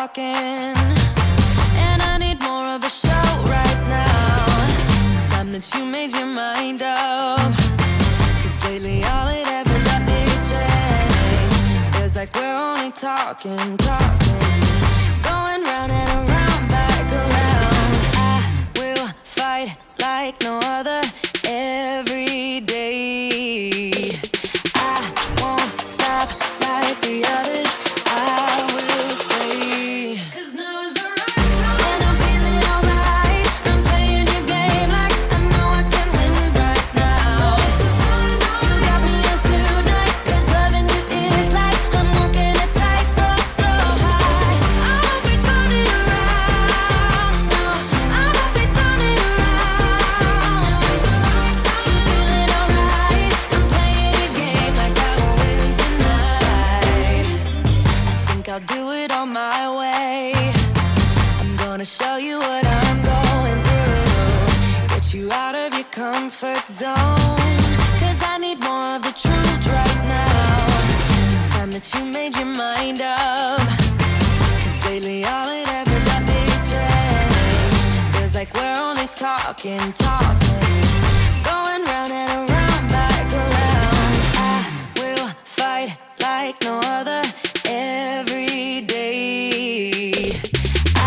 talking, and I need more of a show right now. It's time that you made your mind up, 'cause lately all it ever does is change. Feels like we're only talking, going round and around, back around. I will fight like no other every day. I won't stop like the others. I will stay. 'Cause now is the right time, and I'm feeling alright. I'm playing your game like I know I can win right now. You got me up tonight, 'cause loving you is like I'm walking a tightrope so high. I won't be turning around, no, I won't be turning around. It's the right time, I'm feeling alright. I'm playing your game like I will win tonight. I think I'll do it on my way. I'm gonna show you what I'm going through, get you out of your comfort zone, 'cause I need more of the truth right now. It's time that you made your mind up, 'cause lately all it ever does is change. Feels like we're only talking, going round and around, back around. I will fight like no other every day. I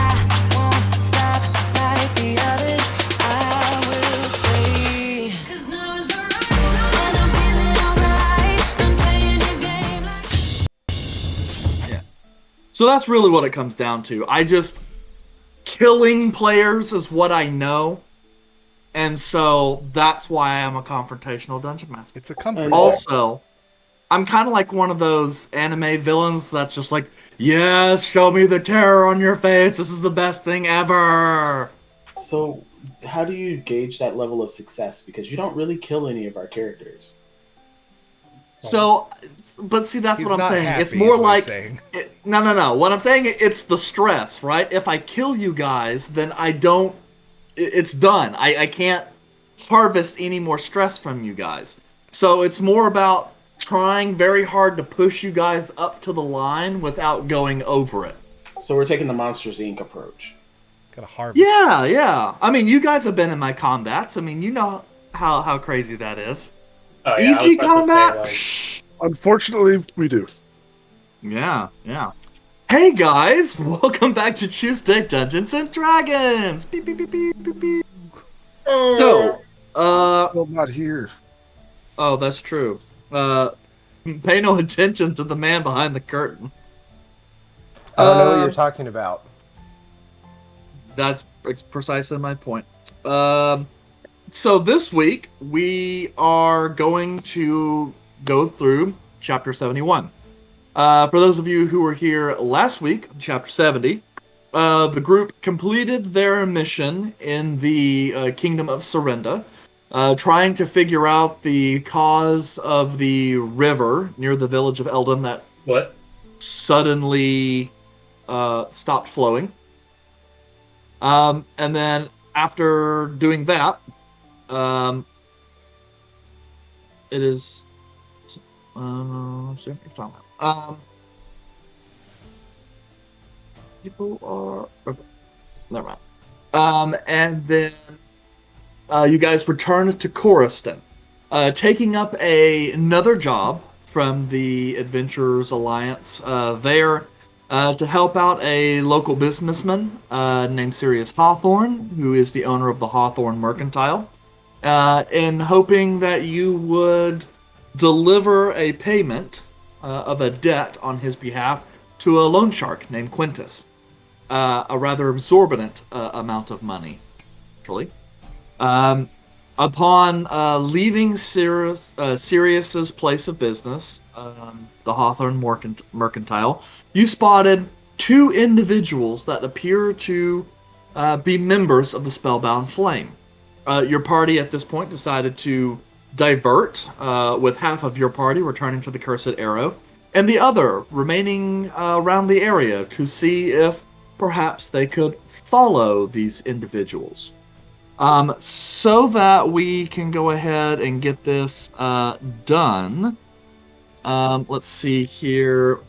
won't stop like the others. I will stay. 'Cause now is the right time, and I'm feeling alright. I'm playing your game like... Yeah. So that's really what it comes down to. Killing players is what I know. And so that's why I'm a confrontational dungeon master. It's a comfort. Also, I'm kind of like one of those anime villains that's just like, yes, show me the terror on your face. This is the best thing ever. So, how do you gauge that level of success? Because you don't really kill any of our characters. So, but see, that's He's what I'm not saying. happy, It's more is what like, he's saying. No. What I'm saying, it's the stress, right? If I kill you guys, then it's done. I can't harvest any more stress from you guys. So it's more about trying very hard to push you guys up to the line without going over it. So we're taking the Monsters Inc. approach. Gotta harvest. Yeah. I mean, you guys have been in my combats. I mean, you know how crazy that is. Oh, yeah, Easy combat? Unfortunately, we do. Yeah. Hey guys, welcome back to Tuesday Dungeons and Dragons. Beep, beep, beep, beep, beep, beep. So, Well, not here. oh, that's true. Pay no attention to the man behind the curtain. I don't know what you're talking about. That's precisely my point. So this week, we are going to go through Chapter 71. For those of you who were here last week, Chapter 70, the group completed their mission in the Kingdom of Serenda, trying to figure out the cause of the river near the village of Eldon that suddenly stopped flowing. And then after doing that, it is... people are... Okay. Never mind. And then you guys returned to Coruscant, taking up another job from the Adventurers Alliance there to help out a local businessman named Sirius Hawthorne, who is the owner of the Hawthorne Mercantile, in hoping that you would deliver a payment of a debt on his behalf to a loan shark named Quintus. A rather exorbitant amount of money, actually. Upon leaving Sirius's place of business, the Hawthorne Mercantile, you spotted two individuals that appear to be members of the Spellbound Flame. Your party at this point decided to divert, with half of your party returning to the Cursed Arrow, and the other remaining around the area to see if perhaps they could follow these individuals. So that we can go ahead and get this done. Let's see here.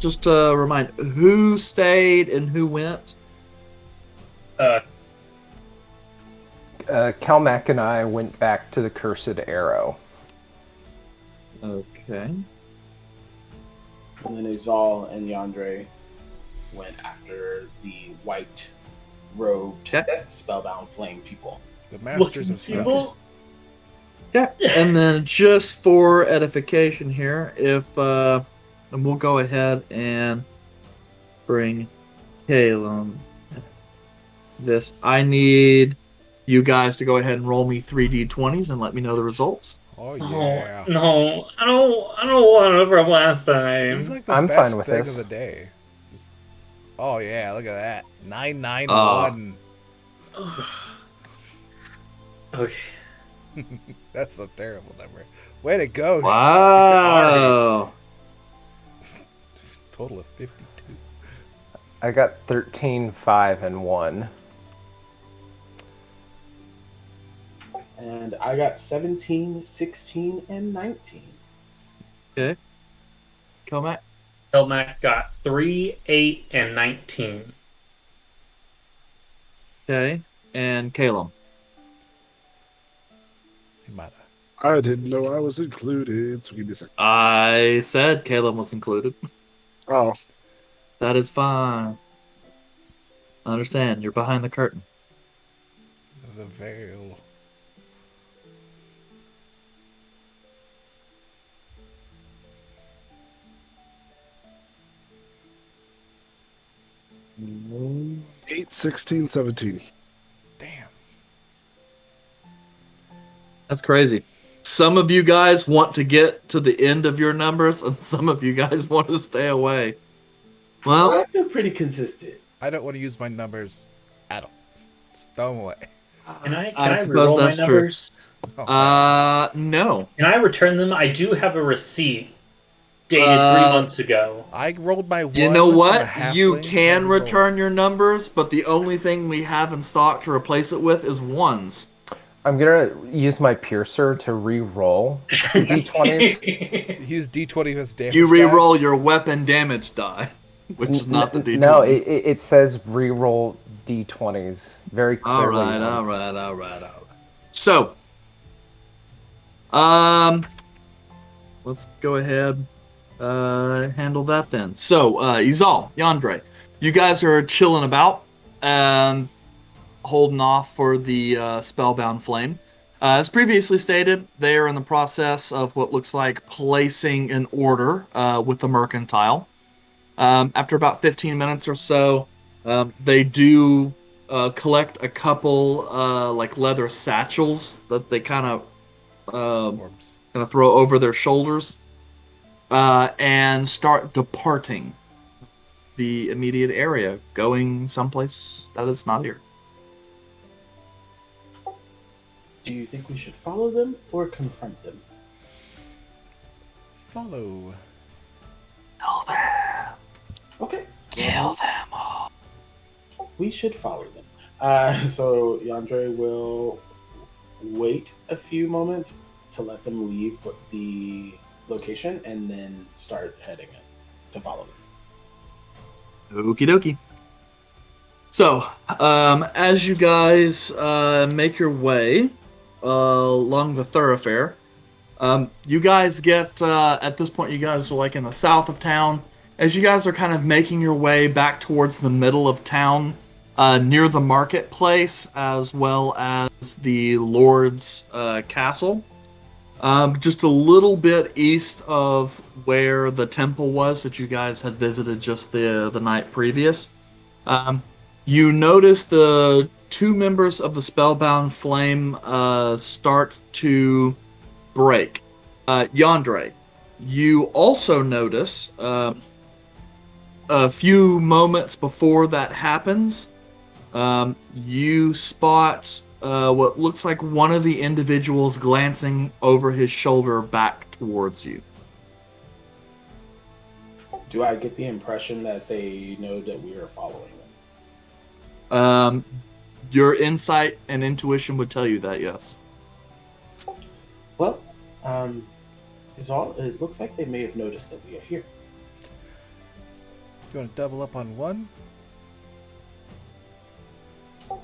just to remind, who stayed and who went? Calmac and I went back to the Cursed Arrow. Okay. And then Izal and Yandre went after the white-robed, spellbound flame people. The masters of stealth. Yeah, and then just for edification here, and we'll go ahead and bring Kaelum. I need you guys to go ahead and roll me 3d20s and let me know the results. Oh yeah. No, I don't want it from last This time. is like the I'm best fine with thing this. of the day. Just, oh yeah, look at that. 991. Okay. That's a terrible number. Way to go. Wow. Total of 52. I got 13, 5, and 1. And I got 17, 16, and 19. Okay. Comac? Elmac got 3, 8, and 19. Okay. And Kaelum? I didn't know I was included, so give me a second. I said Kaelum was included. Oh, That is fine. I understand. You're behind the curtain. The veil. Mm-hmm. 8, 16, 17. Damn. That's crazy. Some of you guys want to get to the end of your numbers, and some of you guys want to stay away. Well, I feel pretty consistent. I don't want to use my numbers at all. Just throw them away. Can I suppose re-roll my that's true. numbers? No. Can I return them? I do have a receipt dated 3 months ago. I rolled my one. You know from a what? You halfling can and rolled. return your numbers, but the only thing we have in stock to replace it with is ones. I'm gonna use my piercer to re-roll d20s. Use D20 as damage. You die. re-roll your weapon damage die, which is not the D20. No, it says re-roll d20s very clearly. All right. So, let's go ahead, handle that then. So, Izal, Yandre, you guys are chilling about, holding off for the Spellbound Flame. As previously stated, they are in the process of what looks like placing an order with the Mercantile. After about 15 minutes or so, they do collect a couple like leather satchels that they kind of throw over their shoulders and start departing the immediate area, going someplace that is not here. Do you think we should follow them or confront them? Follow. Kill them. Okay. Kill them all. We should follow them. So Yandre will wait a few moments to let them leave the location and then start heading in to follow them. Okie dokie. So, as you guys make your way along the thoroughfare, you guys get, at this point, you guys are like in the south of town. As you guys are kind of making your way back towards the middle of town, near the marketplace, as well as the Lord's castle, just a little bit east of where the temple was that you guys had visited just the night previous. You notice the two members of the Spellbound Flame start to break. Yandre, you also notice a few moments before that happens, you spot what looks like one of the individuals glancing over his shoulder back towards you. Do I get the impression that they know that we are following them? Your insight and intuition would tell you that, yes. Well, it looks like they may have noticed that we are here. You want to double up on one?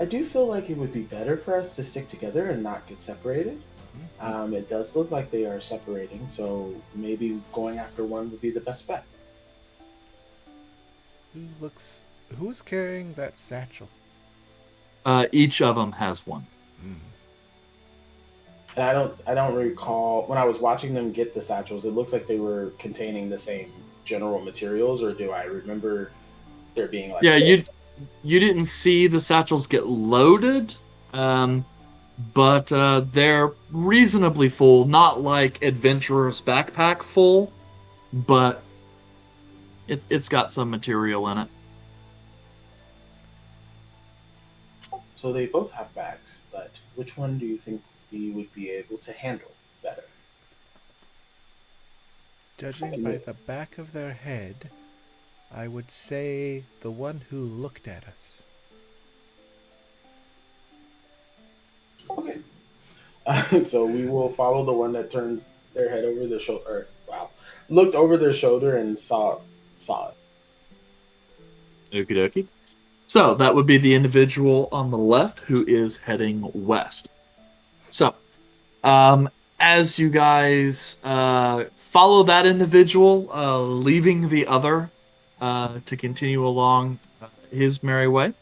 I do feel like it would be better for us to stick together and not get separated. It does look like they are separating, so maybe going after one would be the best bet. Who is carrying that satchel? Each of them has one. And I don't recall when I was watching them get the satchels. It looks like they were containing the same general materials, or do I remember there being like? Yeah, you didn't see the satchels get loaded, but they're reasonably full. Not like adventurer's backpack full, but it's got some material in it. So they both have bags, but which one do you think we would be able to handle better? Judging by the back of their head, I would say the one who looked at us. Okay. So we will follow the one that turned their head over their shoulder. Wow. Looked over their shoulder and saw it. Okie dokie. So that would be the individual on the left who is heading west. So, as you guys follow that individual, leaving the other to continue along his merry way.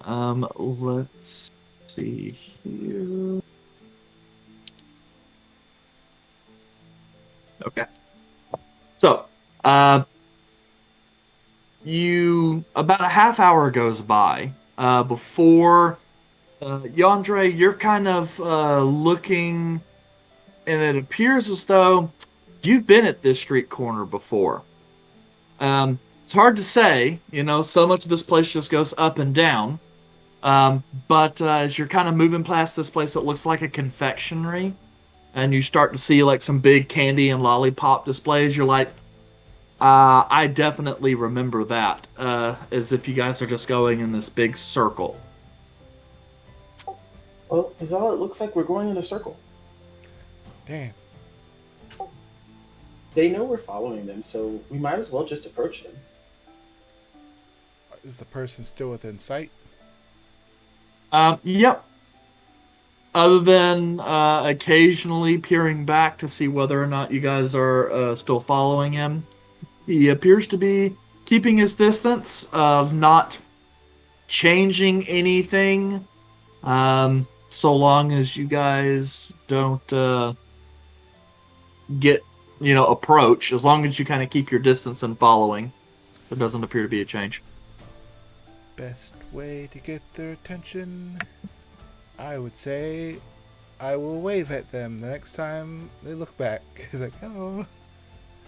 Let's see here. Okay. So, about a half hour goes by before Yandre, you're kind of looking, and it appears as though you've been at this street corner before. It's hard to say, so much of this place just goes up and down. But as you're kind of moving past this place, it looks like a confectionery, and you start to see like some big candy and lollipop displays. You're like, I definitely remember that, as if you guys are just going in this big circle. Well, it's all it looks like we're going in a circle. Damn. They know we're following them, so we might as well just approach them. Is the person still within sight? Yep. Other than occasionally peering back to see whether or not you guys are still following him, he appears to be keeping his distance, not changing anything, so long as you guys don't get, approach. As long as you kind of keep your distance and following, there doesn't appear to be a change. Best way to get their attention, I would say, I will wave at them the next time they look back. He's like, hello.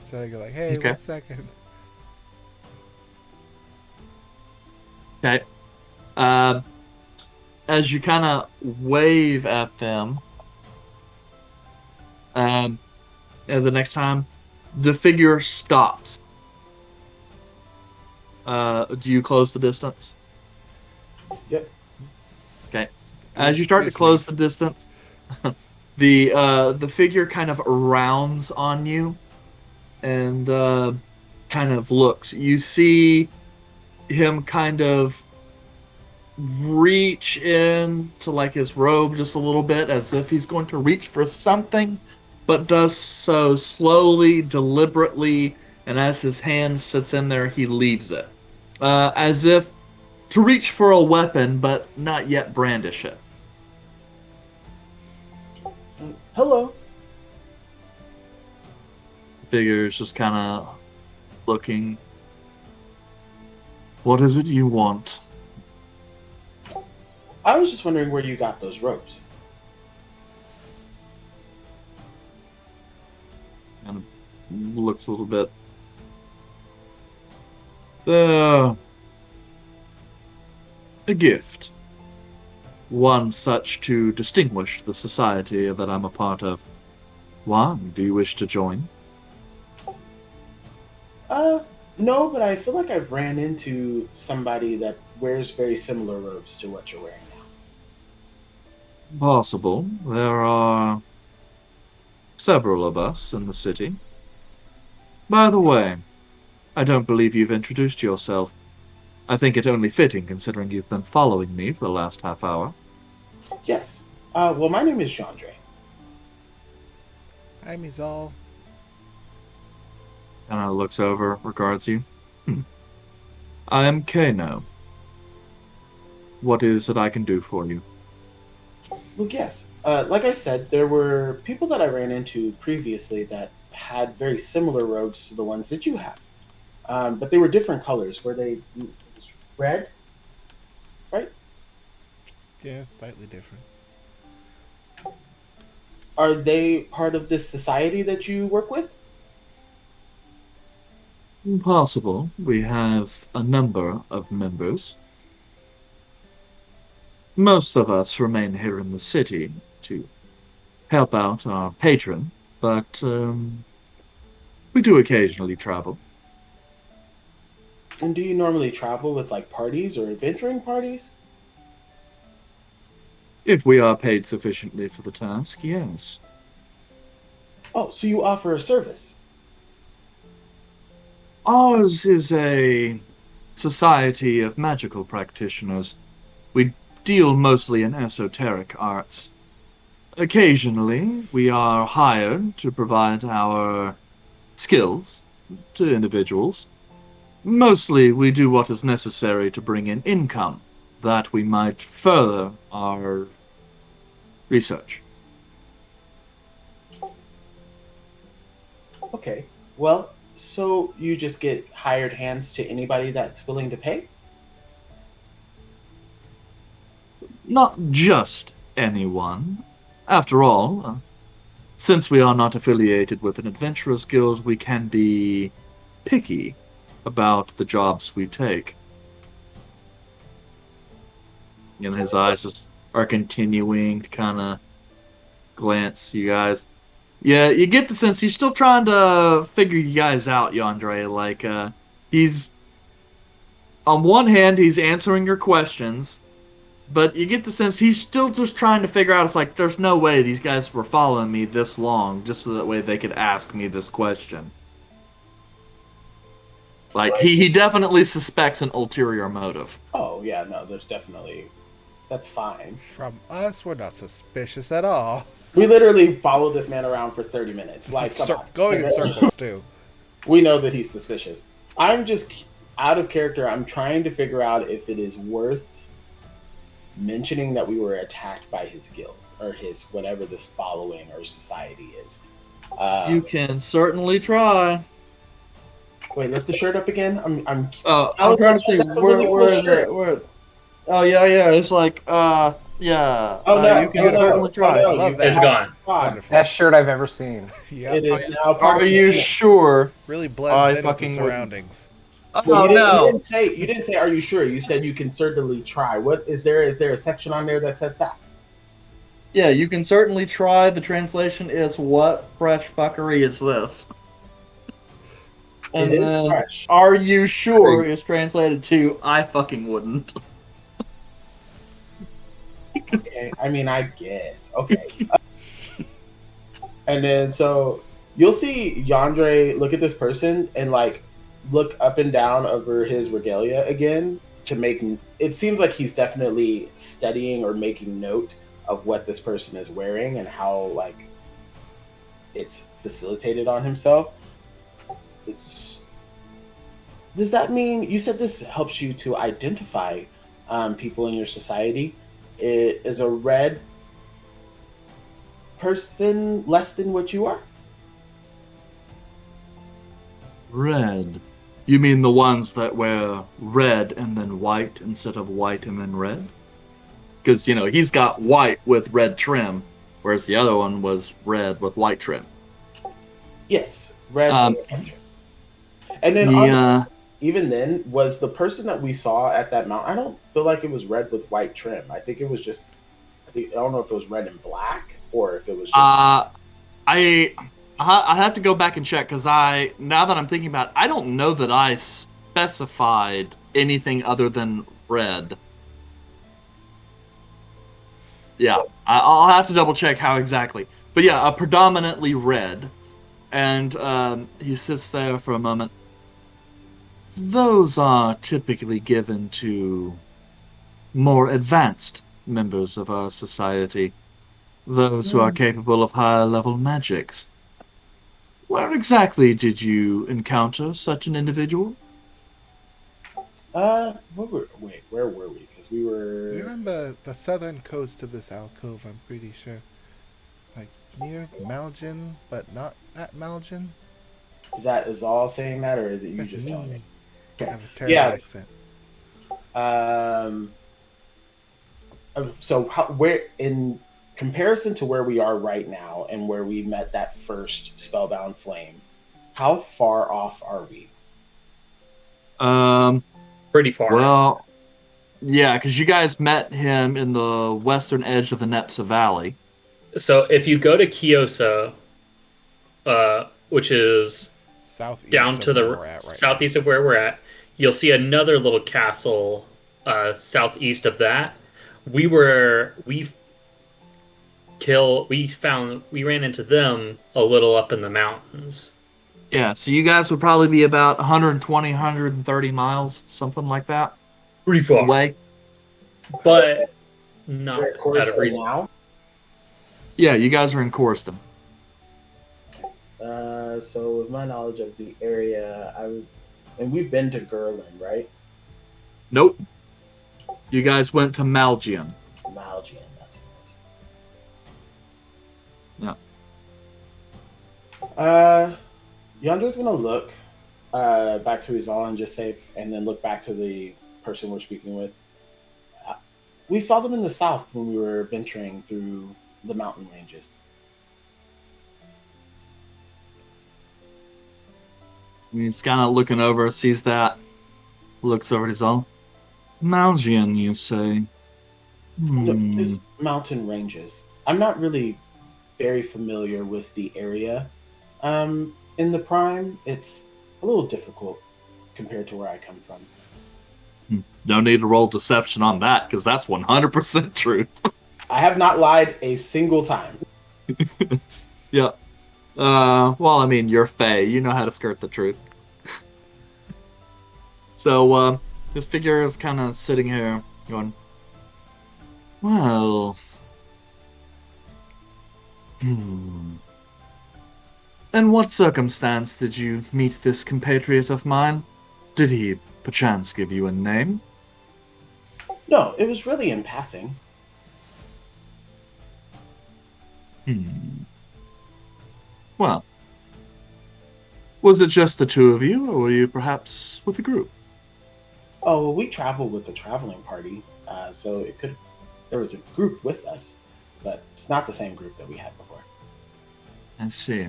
So I go like, hey, Okay. 1 second. Okay. As you kind of wave at them, and the next time, the figure stops. Do you close the distance? Yep. Okay. As you start to close the distance, the figure kind of rounds on you and kind of looks. You see him kind of reach into like his robe just a little bit, as if he's going to reach for something, but does so slowly, deliberately, and as his hand sits in there, he leaves it. As if to reach for a weapon, but not yet brandish it. Hello. The figure's just kind of looking. What is it you want? I was just wondering where you got those ropes. Kind of looks a little bit. A gift. One such to distinguish the society that I'm a part of. Why? Do you wish to join? No, but I feel like I've ran into somebody that wears very similar robes to what you're wearing now. Possible. There are several of us in the city. By the way, I don't believe you've introduced yourself. I think it only fitting considering you've been following me for the last half hour. Yes. Well, my name is Chandre. Hi, Mizal. Kind of looks over, regards you. I am Kano. What is it I can do for you? Well, yes. Like I said, there were people that I ran into previously that had very similar robes to the ones that you have. But they were different colors. Were they red? Right? Yeah, slightly different. Are they part of this society that you work with? Possible. We have a number of members. Most of us remain here in the city to help out our patron, but we do occasionally travel. And do you normally travel with like parties or adventuring parties? If we are paid sufficiently for the task, yes. Oh, so you offer a service. Ours is a society of magical practitioners. We deal mostly in esoteric arts. Occasionally, we are hired to provide our skills to individuals. Mostly, we do what is necessary to bring in income, that we might further our research. Okay. Well, so you just get hired hands to anybody that's willing to pay? Not just anyone. After all, since we are not affiliated with an adventurer's guild, we can be picky about the jobs we take. And his eyes just are continuing to kind of glance you guys. Yeah, you get the sense he's still trying to figure you guys out, Yandere. Like, he's... On one hand, he's answering your questions, but you get the sense he's still just trying to figure out, it's like, there's no way these guys were following me this long, just so that way they could ask me this question. Like, he definitely suspects an ulterior motive. Oh, yeah, no, there's definitely... That's fine. From us, we're not suspicious at all. We literally followed this man around for 30 minutes. Like, come on. Going in circles, too. We know that he's suspicious. I'm just out of character. I'm trying to figure out if it is worth mentioning that we were attacked by his guild or his whatever this following or society is. You can certainly try. Wait, lift the shirt up again. I'm trying to see that's a where really cool where is shirt. it? Where? Oh yeah. It's like yeah. Oh, no, you can no, no. certainly try. Oh, no, love you that. It's gone. It's God, wonderful. Best shirt I've ever seen. Yeah, it is now part Are of the you scene. sure? really I blends in with the fucking wouldn't. surroundings. Oh Well, you no. didn't say. You didn't say. Are you sure? You said you can certainly try. What is there? Is there a section on there that says that? Yeah, you can certainly try. The translation is "What fresh fuckery is this?" And It is then, fresh. "Are you sure?" is translated to "I fucking wouldn't." Okay, I mean, I guess. Okay. And then so you'll see Yandere look at this person and like look up and down over his regalia again to make. It seems like he's definitely studying or making note of what this person is wearing and how like it's facilitated on himself. Does that mean you said this helps you to identify people in your society? Is a red person less than what you are? Red. You mean the ones that wear red and then white instead of white and then red? Because, you know, he's got white with red trim, whereas the other one was red with white trim. Yes, red. And then even then, was the person that we saw at that mountain? I don't feel like it was red with white trim. I think it was just. I don't know if it was red and black or if it was. Just... I have to go back and check because now that I'm thinking about it, I don't know that I specified anything other than red. Yeah, I'll have to double check how exactly. But yeah, predominantly red. And he sits there for a moment. those are typically given to more advanced members of our society, those who are capable of higher level magics. Where exactly did you encounter such an individual? Where were we? Because we You're were. on the southern coast of this alcove, I'm pretty sure. Like near Malgin, but not at Malgin. Is all saying that, or is it you That's just telling me? me. I have a terrible Yeah. accent. Um. So, where in comparison to where we are right now and where we met that first spellbound flame, how far off are we? Pretty far. Well, yeah, because you guys met him in the western edge of the Nepsa Valley. So if you go to Kyoso, which is Southeast down of to where the we're at right southeast of where we're at, you'll see another little castle southeast of that. We ran into them a little up in the mountains. Yeah, so you guys would probably be about 120, 130 miles, something like that, Pretty far. away. But not We're at out of Coruscant reason. now. Yeah, you guys are in Coriston. So with my knowledge of the area, and we've been to Gerlin, right? Nope. You guys went to Malgian. Malgian, that's what it Yeah. is. Yandra's gonna look back to Izal and just say, and then look back to the person we're speaking with. We saw them in the south when we were venturing through the mountain ranges. He's kind of looking over, sees that, looks over at his own. Malgian, you say? No, Hmm. it's mountain ranges. I'm not really very familiar with the area. In the Prime, it's a little difficult compared to where I come from. No need to roll deception on that, because that's 100% true. I have not lied a single time. Yeah. Well, I mean, you're Fae. You know how to skirt the truth. So, this figure is kind of sitting here going, well... In what circumstance did you meet this compatriot of mine? Did he, perchance, give you a name? No, it was really in passing. Well, was it just the two of you, or were you perhaps with a group? Oh, well, we traveled with a traveling party, so it could. There was a group with us, but it's not the same group that we had before. I see.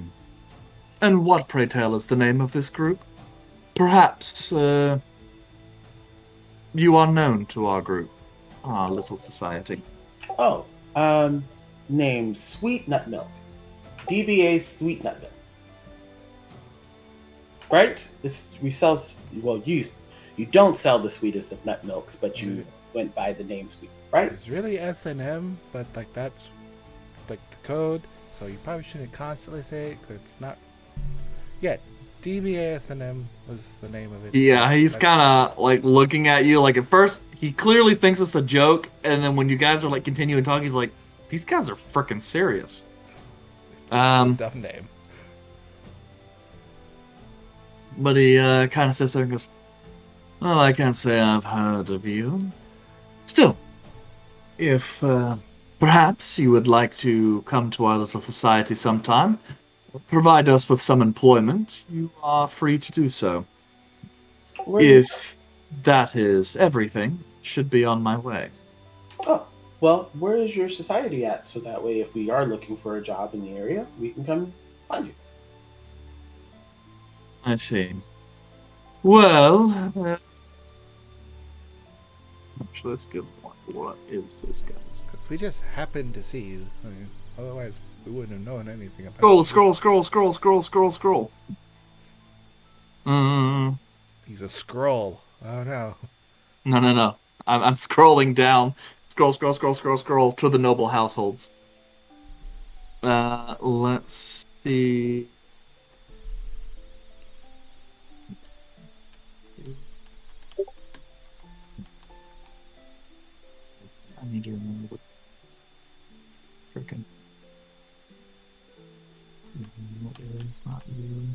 And what, pray tell, is the name of this group? Perhaps, you are known to our group, our little society. Oh, named Sweet Nut Milk, DBA Sweet Nut Milk. Right? We sell. Well, you don't sell the sweetest of nut milks, but you went by the name Sweet, right? It's really S&M, but like that's like the code, so you probably shouldn't constantly say it because it's not. Yeah, DBA S&M was the name of it. Yeah, he's That's- kind of like looking at you. Like at first, he clearly thinks it's a joke, and then when you guys are like continuing talking, he's like, "These guys are freaking serious." it's a dumb name. But he kind of sits there and goes, "Well, I can't say I've heard of you. Still, if perhaps you would like to come to our little society sometime, provide us with some employment, you are free to do so. If that is everything, should be on my way." Oh, well, where is your society at? So that way, if we are looking for a job in the area, we can come find you. I see. Well, actually, let's give one. What is this, guys? Because we just happened to see you. I mean, otherwise, we wouldn't have known anything about Scroll, you. scroll. He's a scroll. Oh no. No. I'm scrolling down. Scroll to the noble households. Let's see. I need to remember what freaking. It's not you.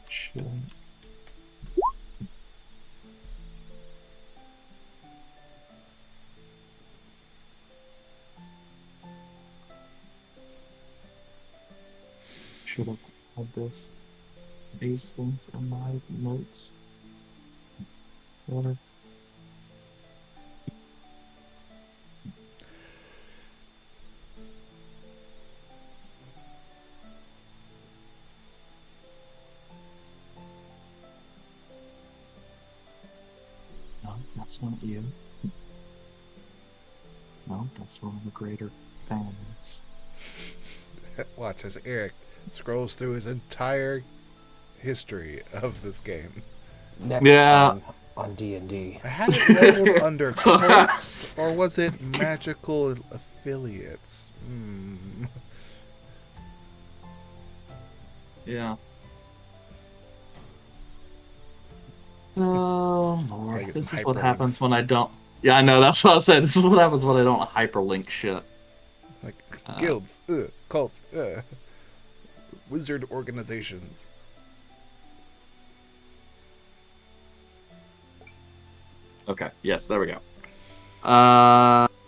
Shit. Should have had this. These things in my notes. Water. No, that's not you. No, that's one of the greater families. Watch as Eric scrolls through his entire history of this game. Next Yeah. time on D&D. I had it labeled under cults, or was it magical affiliates? Yeah. Oh, gotta Lord. get This some is what hyperlinks. happens when I don't. Yeah, I know. That's what I said. This is what happens when I don't hyperlink shit. Like guilds, cults, wizard organizations. Okay. Yes. There we go.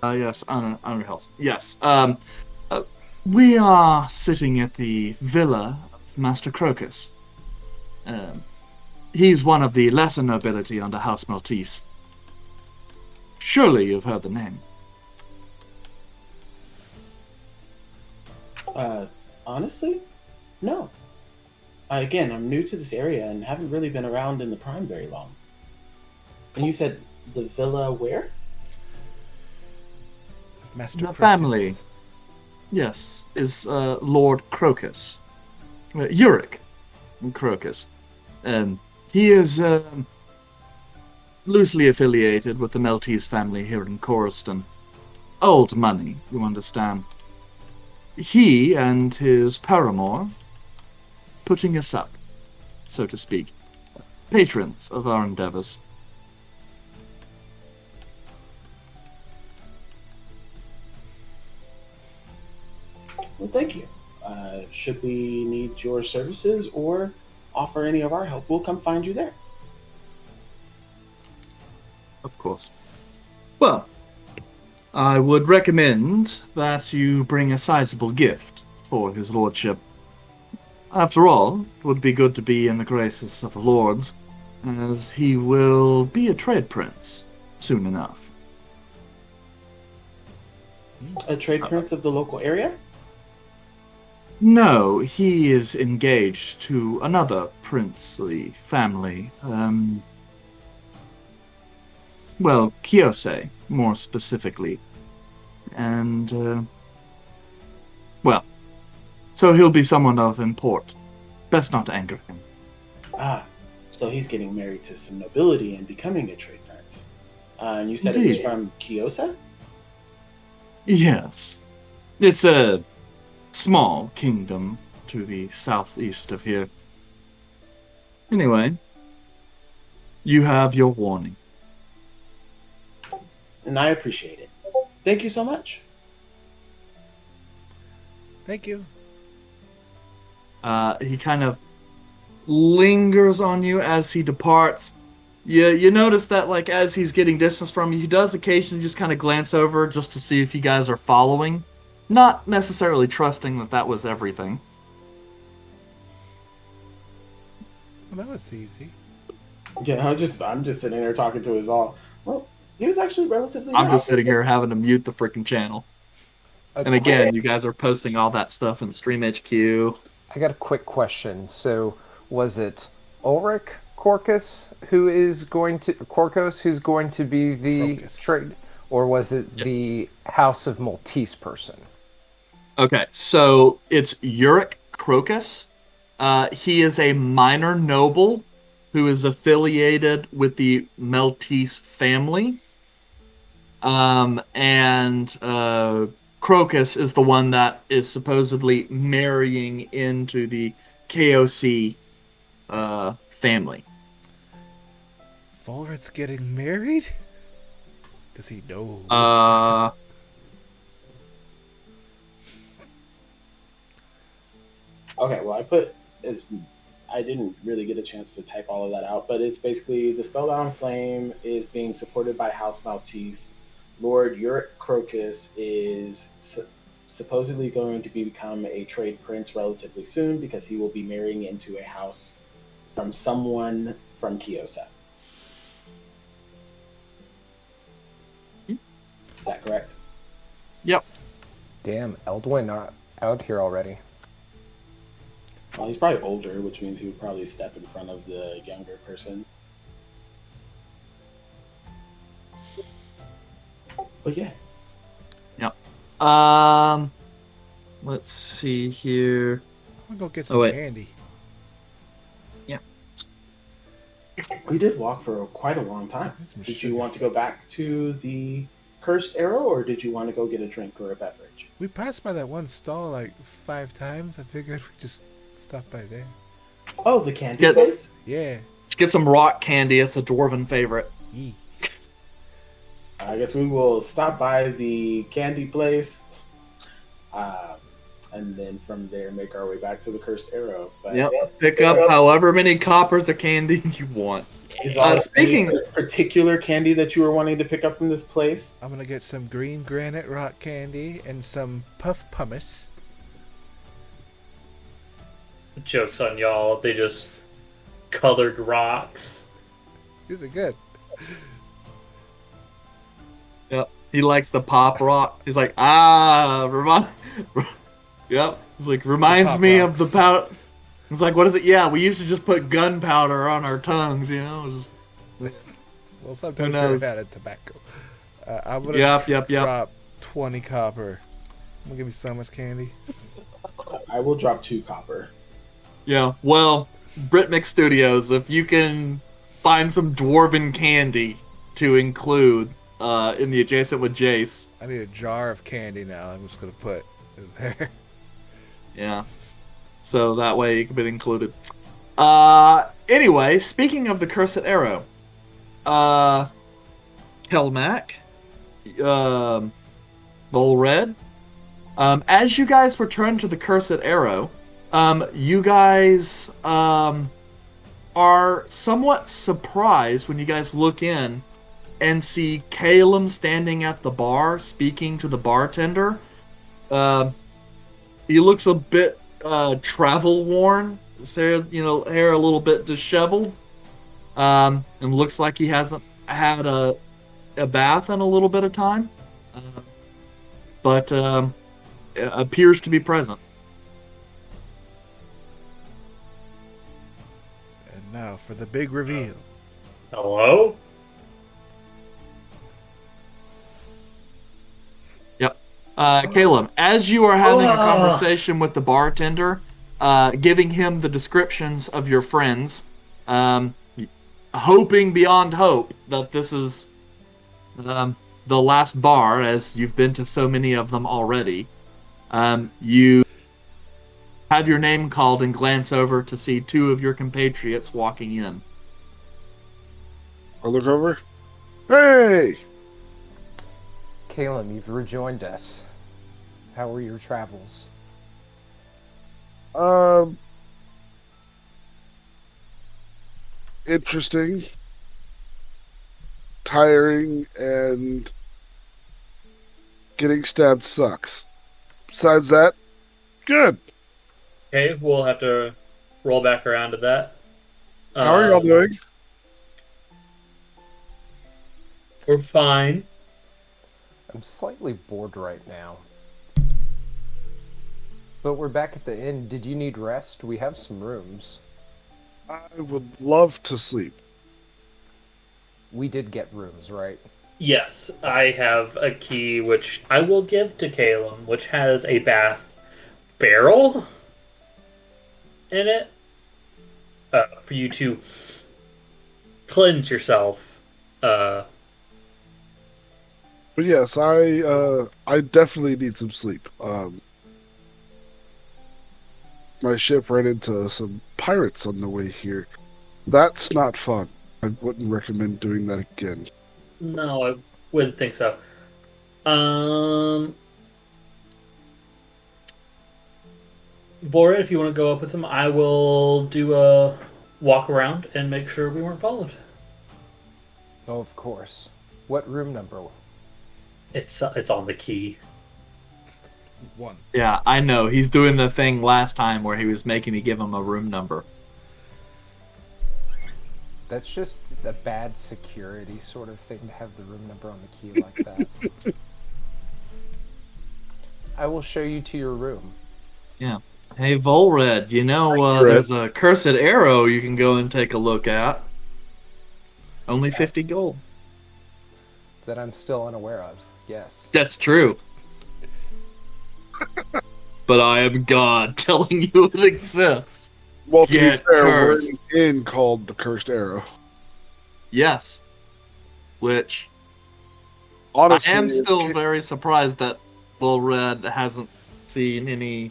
Yes. Under health. Yes. We are sitting at the villa of Master Crocus. He's one of the lesser nobility under House Maltese. Surely you've heard the name. Honestly, no. Again, I'm new to this area and haven't really been around in the Prime very long. And you said the villa where? Master The Crocus. family. Yes, is Lord Crocus. Uric Crocus. He is loosely affiliated with the Maltese family here in Coriston. Old money, you understand. He and his paramour putting us up, so to speak. Patrons of our endeavors. Well, thank you. Should we need your services or offer any of our help, we'll come find you there. Of course. Well, I would recommend that you bring a sizable gift for his lordship. After all, it would be good to be in the graces of the lords, as he will be a trade prince soon enough. A trade prince of the local area? No, he is engaged to another princely family. Well, Kiyose, more specifically. And, well, so he'll be someone of import. Best not to anger him. Ah, so he's getting married to some nobility and becoming a trade prince. And you said it was Indeed. from Kiyose? Yes. It's a small kingdom to the southeast of here. Anyway, you have your warning. And I appreciate it. Thank you so much. Thank you. He kind of lingers on you as he departs. You notice that, like, as he's getting distance from you, he does occasionally just kind of glance over just to see if you guys are following. Not necessarily trusting that that was everything. Well, that was easy. Yeah, I'm just sitting there talking to his all. Well, he was actually relatively I'm nice. just sitting here having to mute the freaking channel. And again, you guys are posting all that stuff in Stream HQ. I got a quick question. So, was it Ulrich Corcus who's going to be the Crocus. trade, or was it the House of Maltese person? Okay, so it's Uric Crocus. He is a minor noble who is affiliated with the Maltese family. And Crocus is the one that is supposedly marrying into the KOC family. Vulred's getting married? Does he know? Okay, well, I didn't really get a chance to type all of that out, but it's basically the Spellbound Flame is being supported by House Maltese. Lord Uric Crocus is supposedly going to become a trade prince relatively soon because he will be marrying into a house from someone from Kiosa. Is that correct? Yep. Damn, Eldwin not out here already. Well, he's probably older, which means he would probably step in front of the younger person. But yeah. Yep. Let's see here. I'm gonna go get some candy. Yeah. We did walk for quite a long time. Did you want to go back to the Cursed Arrow, or did you want to go get a drink or a beverage? We passed by that one stall like 5 times. I figured we'd just stop by there. Oh, the candy place? Yeah. Let's get some rock candy. It's a dwarven favorite. Yee. I guess we will stop by the candy place, and then from there make our way back to the Cursed Arrow. But Yep. Pick up however many coppers of candy you want. Is there speaking any particular candy that you were wanting to pick up from this place? I'm gonna get some green granite rock candy and some puff pumice. Joke's on y'all. They just colored rocks. These are good. Yep. He likes the pop rock. He's like, yep. He's like, reminds me of the powder. It's like, what is it? Yeah, we used to just put gunpowder on our tongues, you know? Just, Well, sometimes we've added tobacco. I'm gonna yep. drop 20 copper. I'm gonna give you so much candy. I will drop 2 copper. Yeah, well, Britmix Studios, if you can find some dwarven candy to include in the adjacent with Jace. I need a jar of candy now. I'm just gonna put it there. Yeah. So that way it can be included. Anyway, speaking of the Cursed Arrow, Kelmac, Vulred, as you guys return to the Cursed Arrow, you guys are somewhat surprised when you guys look in and see Kaelum standing at the bar speaking to the bartender. He looks a bit travel worn. His hair, hair a little bit disheveled. And looks like he hasn't had a bath in a little bit of time. But appears to be present. And now for the big reveal. Hello? Yep. Kaelum, as you are having a conversation with the bartender, giving him the descriptions of your friends, hoping beyond hope that this is the last bar, as you've been to so many of them already, you have your name called and glance over to see 2 of your compatriots walking in. I look over. Hey! Kaelum, you've rejoined us. How were your travels? Interesting, tiring, and getting stabbed sucks. Besides that, good. Okay, we'll have to roll back around to that. How are y'all doing? We're fine. I'm slightly bored right now. But we're back at the inn. Did you need rest? We have some rooms. I would love to sleep. We did get rooms, right? Yes, I have a key which I will give to Kaelum, which has a bath barrel in it for you to cleanse yourself. But yes, I definitely need some sleep. My ship ran into some pirates on the way here. That's not fun. I wouldn't recommend doing that again. No, I wouldn't think so. Vulred, if you want to go up with him, I will do a walk around and make sure we weren't followed. Oh, of course. What room number? It's on the key. 1. Yeah, I know. He's doing the thing last time where he was making me give him a room number. That's just a bad security sort of thing to have the room number on the key like that. I will show you to your room. Yeah. Hey, Vulred, you know there's a cursed arrow you can go and take a look at. Only 50 gold. That I'm still unaware of. Yes. That's true. But I am God telling you it exists. Well, to be Get fair, we're cursed. in an inn called the Cursed Arrow. Yes. Which Honestly, I am still very surprised that Vulred hasn't seen any.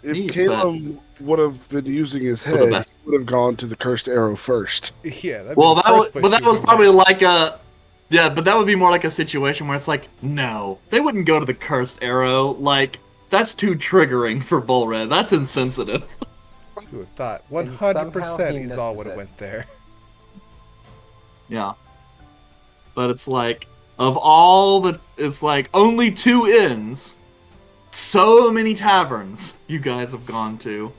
if neat, Kaelum would have been using his the head, best. he would have gone to the Cursed Arrow first. Yeah, that'd Well, be the that was, first place but that you was would probably went. like a. Yeah, but that would be more like a situation where it's like, no, they wouldn't go to the cursed arrow. Like, that's too triggering for Vulred. That's insensitive. Who would have thought? And somehow 100% he he's all misses would have it. went there. Yeah. But it's like, of all the. It's like, only 2 inns. So many taverns you guys have gone to.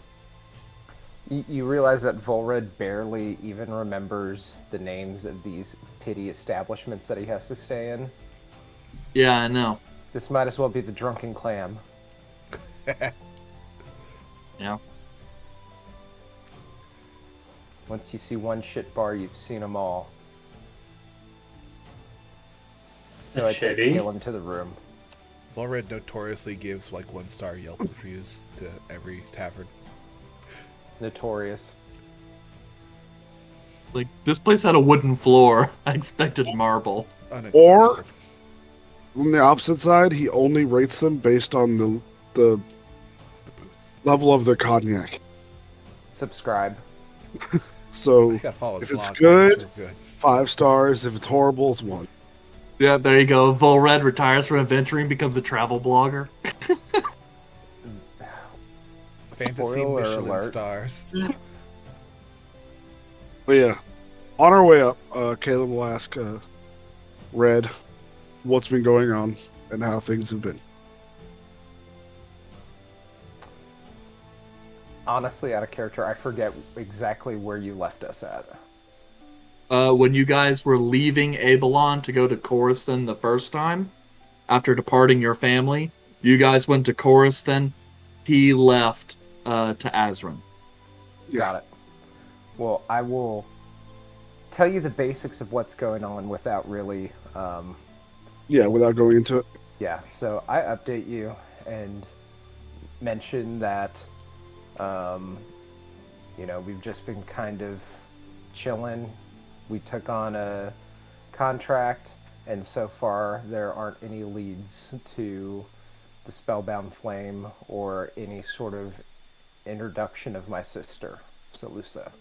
You realize that Vulred barely even remembers the names of these pity establishments that he has to stay in. Yeah, I know. This might as well be the Drunken Clam. Yeah. Once you see one shit bar, you've seen them all. So I take Shitty. Kaelum to the room. Vulred notoriously gives like 1-star Yelp reviews to every tavern. Notorious. Like, this place had a wooden floor. I expected marble. Unacceptable. Or- On the opposite side, he only rates them based on the The booth. level of their cognac. Subscribe. So You gotta follow his if it's blog, good- it's real good. 5 stars. If it's horrible, it's 1. Yeah, there you go. Vulred retires from adventuring, becomes a travel blogger. Fantasy Spoiler Michelin alert. stars. But yeah, on our way up, Caleb will ask Red what's been going on and how things have been. Honestly, out of character, I forget exactly where you left us at. When you guys were leaving Abelon to go to Coruscant the first time, after departing your family, you guys went to Coruscant. He left to Azran. Got it. Well, I will tell you the basics of what's going on without really... Yeah, without going into it. Yeah, so I update you and mention that, we've just been kind of chilling. We took on a contract, and so far there aren't any leads to the Spellbound Flame or any sort of introduction of my sister, Salusa.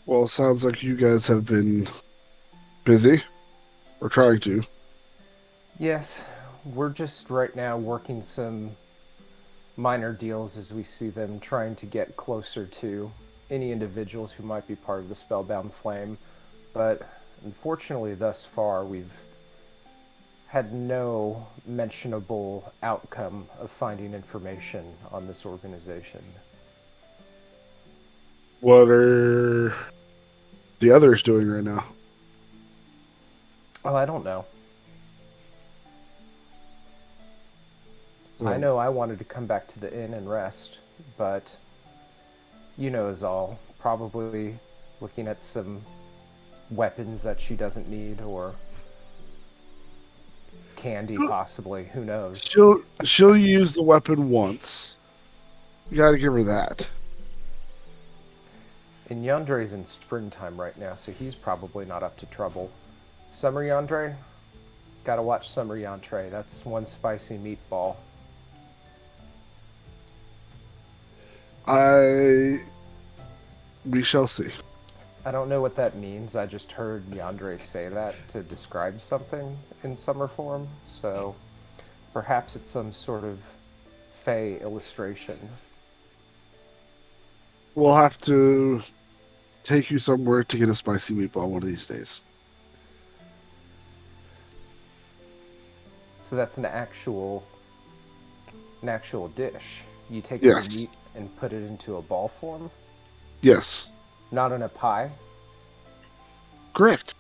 Well, it sounds like you guys have been busy, or trying to. Yes, we're just right now working some minor deals as we see them, trying to get closer to any individuals who might be part of the Spellbound Flame. But unfortunately, thus far, we've had no mentionable outcome of finding information on this organization. What are the others doing right now? Oh, I don't know. I know I wanted to come back to the inn and rest, but you know is all. Probably looking at some weapons that she doesn't need, or candy possibly. Who knows? She'll use the weapon once. You gotta give her that. And Yandre's in springtime right now, so he's probably not up to trouble. Summer Yandre? Gotta watch Summer Yandre. That's one spicy meatball. We shall see. I don't know what that means. I just heard Yandere say that to describe something in summer form, so perhaps it's some sort of Fey illustration. We'll have to take you somewhere to get a spicy meatball one of these days. So that's an actual dish. You take Yes. the meat and put it into a ball form, Yes, not in a pie. correct.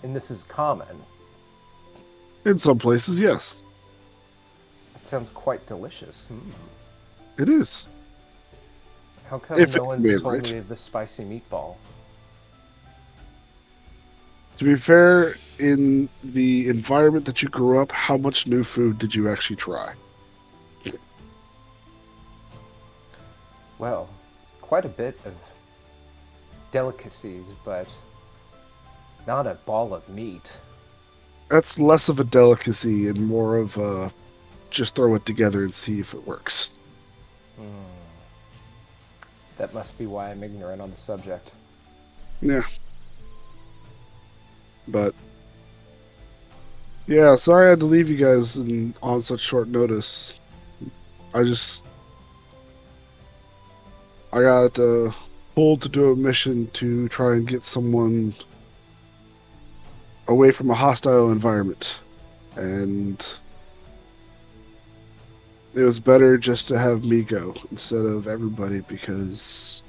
And this is common. In some places, yes. It sounds quite delicious. It is. How come If no it's one's made told right. me of the spicy meatball? To be fair, in the environment that you grew up, how much new food did you actually try? Well, quite a bit of delicacies, but not a ball of meat. That's less of a delicacy and more of a just throw it together and see if it works. That must be why I'm ignorant on the subject. Yeah. But yeah, sorry I had to leave you guys on such short notice. I got pulled to do a mission to try and get someone away from a hostile environment. And it was better just to have me go instead of everybody because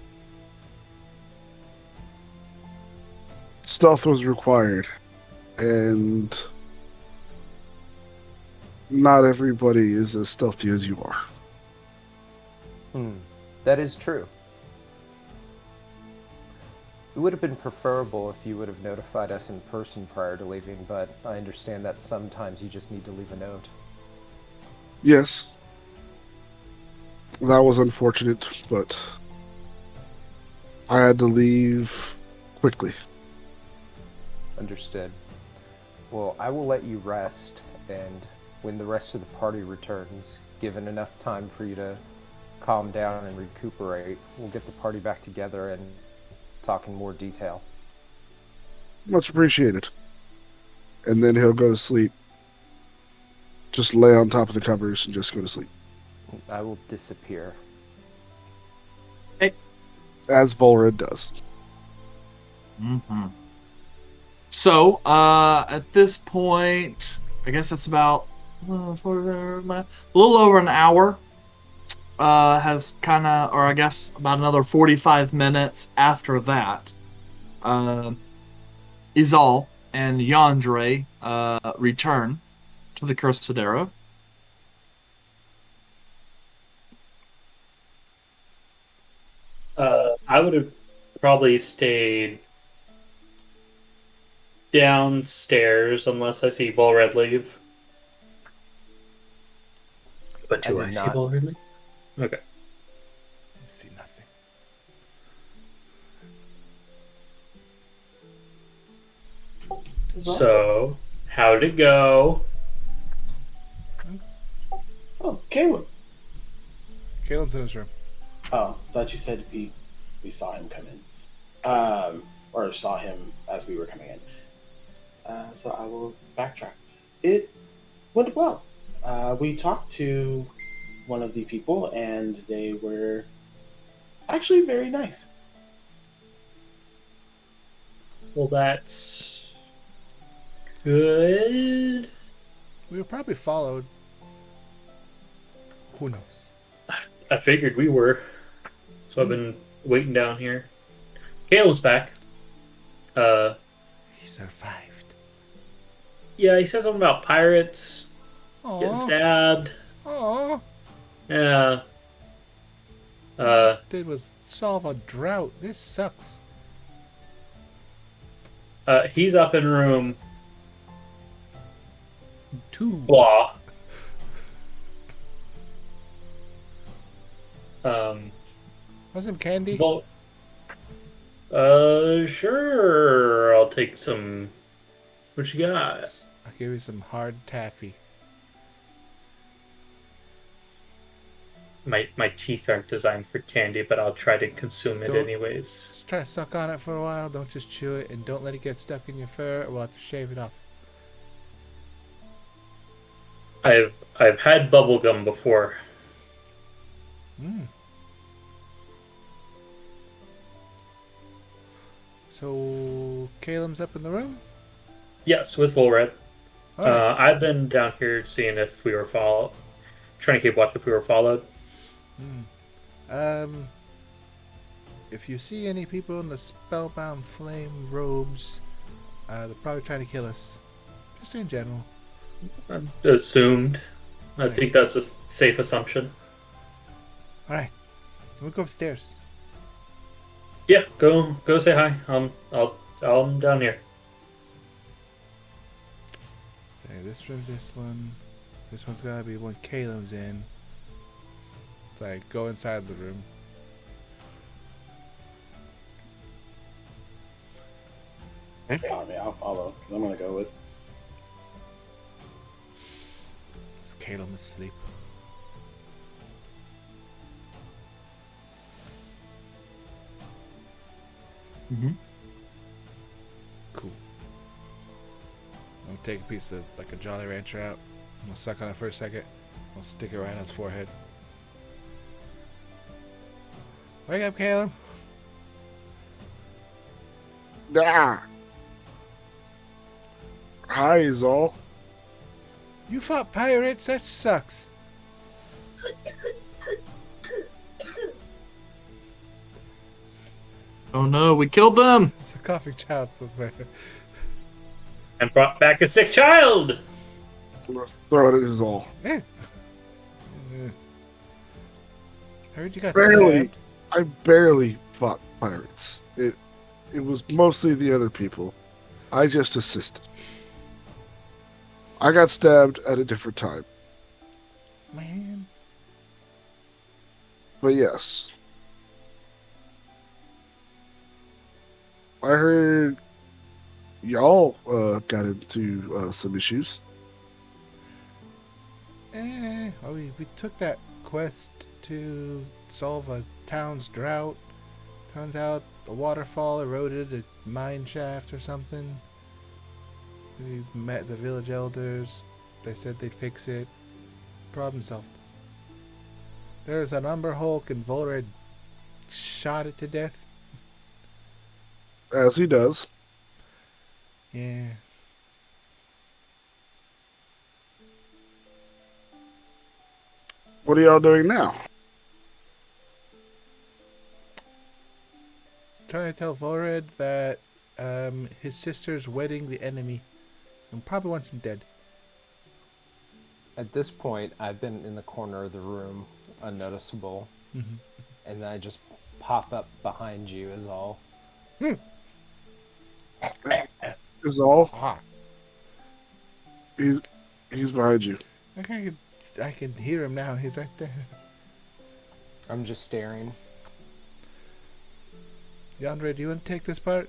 stealth was required. And not everybody is as stealthy as you are. That is true. It would have been preferable if you would have notified us in person prior to leaving, but I understand that sometimes you just need to leave a note. Yes. That was unfortunate, but I had to leave quickly. Understood. Well, I will let you rest, and when the rest of the party returns, given enough time for you to calm down and recuperate, we'll get the party back together and talk in more detail. Much appreciated. And then he'll go to sleep. Just lay on top of the covers and just go to sleep. I will disappear. As Vulred does. Mm-hmm. So, at this point, I guess that's about a little over an hour. Has kind of, or I guess about another 45 minutes after that. Izal and Yandere return to the Cursadero. I would have probably stayed downstairs unless I see Vulred leave. But do I I did see not. Vulred leave? Okay. I see nothing. So, how'd it go? Oh, Caleb. Caleb's in his room. Oh, thought you said we saw him come in, or saw him as we were coming in. So I will backtrack. It went well. We talked to one of the people, and they were actually very nice. Well, that's good. We were probably followed. Who knows? I figured we were. So I've been waiting down here. Caleb's back. He survived. Yeah, he said something about pirates getting Aww. stabbed. Aww. Yeah. Did was solve a drought. This sucks. He's up in room 2. blah. Want some candy? Well, sure. I'll take some. What you got? I'll give you some hard taffy. my teeth aren't designed for candy, but I'll try to consume it Don't- anyways. Just try to suck on it for a while. Don't just chew it, and don't let it get stuck in your fur, or we'll have to shave it off. I've had bubble gum before. Mm. So, Kaelum's up in the room? Yes, with Vulred. Alright. I've been down here seeing if we were trying to keep watch if we were followed. If you see any people in the Spellbound flame robes, they're probably trying to kill us. Just in general. Assumed. I think that's a safe assumption. Alright. Can we go upstairs? Yeah, go say hi. I'm down here. Okay, this room's this one. This one's gotta be one Kaelum's in. So I go inside the room. Follow me, I'll follow, because I'm going to go with. Is Kaelum asleep? Mm-hmm. Cool. I'm gonna take a piece of like a Jolly Rancher out. I'm gonna suck on it for a second. I'll stick it right on his forehead. Wake up, Kaelum. Ah. Hi, is all. You fought pirates? That sucks. Oh no, we killed them! It's a coughing child somewhere. And brought back a sick child! Let's throw it at his all. I heard you got Barely. stabbed. I barely fought pirates. It was mostly the other people. I just assisted. I got stabbed at a different time. Man. But yes. I heard y'all got into some issues. Well, we took that quest to solve a town's drought. Turns out a waterfall eroded a mine shaft or something. We met the village elders. They said they'd fix it. Problem solved. There's an Umber Hulk and Vulred shot it to death. As he does. Yeah. What are y'all doing now? Trying to tell Vulred that his sister's wedding the enemy and probably wants him dead. At this point, I've been in the corner of the room, unnoticeable, Mhm. and then I just pop up behind you is all. Is all. Ah. He's behind you. I can hear him now. He's right there. I'm just staring. Yandere, do you want to take this part?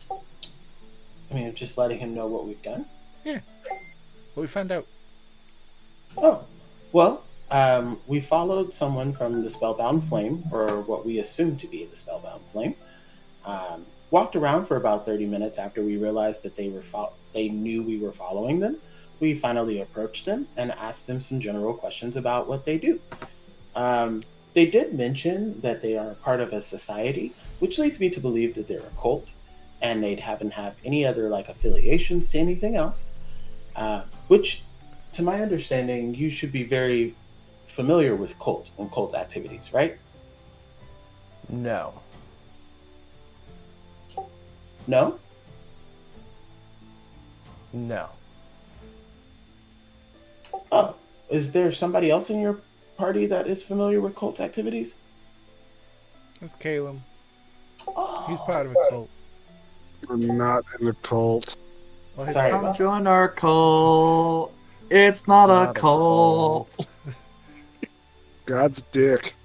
I mean, just letting him know what we've done. What we found out. Oh, well, we followed someone from the Spellbound Flame, or what we assumed to be the Spellbound Flame. Walked around for about 30 minutes after we realized that they knew we were following them. We finally approached them and asked them some general questions about what they do. They did mention that they are part of a society, which leads me to believe that they're a cult, and they'd haven't have any other like affiliations to anything else. Which, to my understanding, you should be very familiar with cult and cult activities, right? No. No? No. Oh, is there somebody else in your party that is familiar with cult activities? That's Kaelum. Oh, He's part of a cult. I'm not in a cult. Well, his- Sorry Come about join our cult. It's not It's a not a cult. God's dick.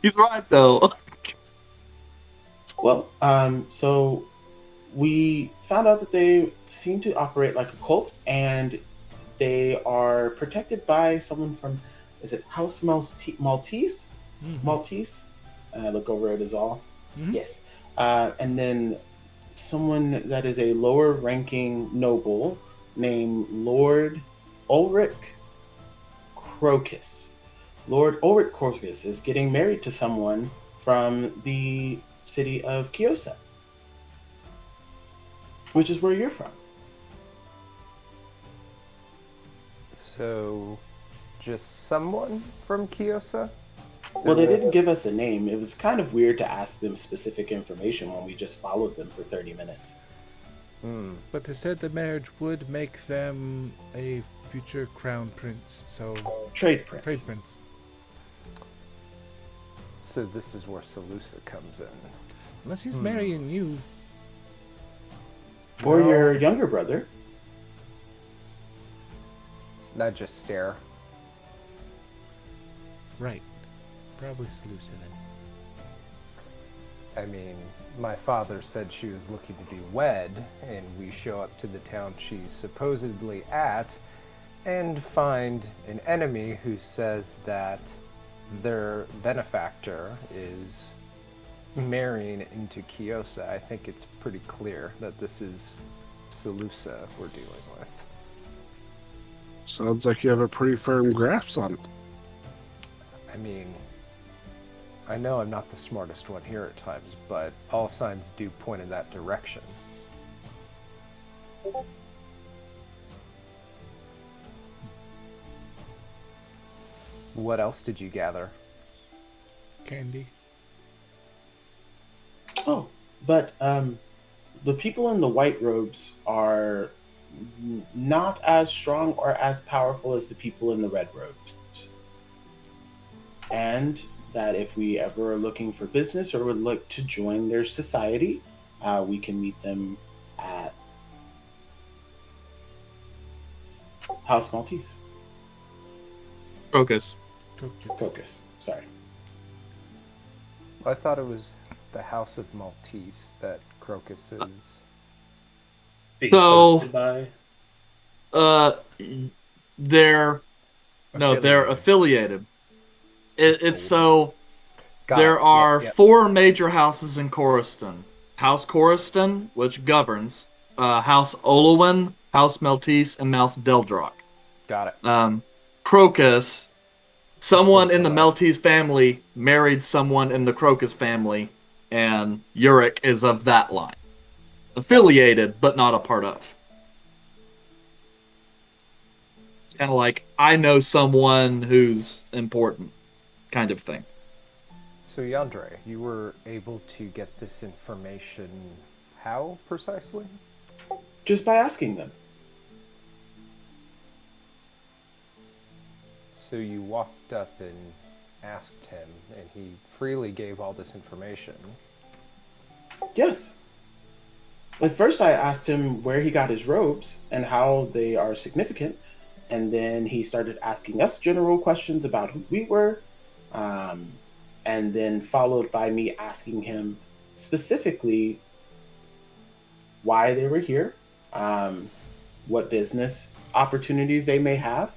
He's right though. Well, so we found out that they seem to operate like a cult, and they are protected by someone from, is it House Maltese? Mhm. Maltese? And I look over it as all. Mhm. Yes. And then someone that is a lower ranking noble named Lord Ulrich Crocus. Lord Ulrich Crocus is getting married to someone from the city of Kiosa, which is where you're from. So, just someone from Kiosa? Well, they didn't give us a name. It was kind of weird to ask them specific information when we just followed them for 30 minutes. But they said the marriage would make them a future crown prince. So Trade prince. trade prince. So this is where Salusa comes in. Unless he's marrying you. Or your younger brother. I just stare. Right. Probably Salusa then. I mean, my father said she was looking to be wed, and we show up to the town she's supposedly at and find an enemy who says that their benefactor is marrying into Kiosa. I think it's pretty clear that this is Salusa we're dealing with. Sounds like you have a pretty firm grasp on it. I mean, I know I'm not the smartest one here at times, but all signs do point in that direction. What else did you gather? Candy. Oh, but the people in the white robes are not as strong or as powerful as the people in the red robes. And that if we ever are looking for business or would like to join their society, we can meet them at House Maltese. Crocus. Focus. Sorry. I thought it was the House of Maltese that Crocus is. Being So- hosted by. They're they're affiliated. It's so there are four major houses in Coriston. House Coriston, which governs House Olowin, House Maltese, and House Deldrock. Got it. Crocus, someone in the Deldrock. Maltese family married someone in the Crocus family, and Uric is of that line. Affiliated, but not a part of. It's kind of like, I know someone who's important, kind of thing. So, Yandre, you were able to get this information how precisely? Just by asking them. So you walked up and asked him, and he freely gave all this information. Yes. At first, I asked him where he got his robes and how they are significant, and then he started asking us general questions about who we were, and then followed by me asking him specifically why they were here, what business opportunities they may have,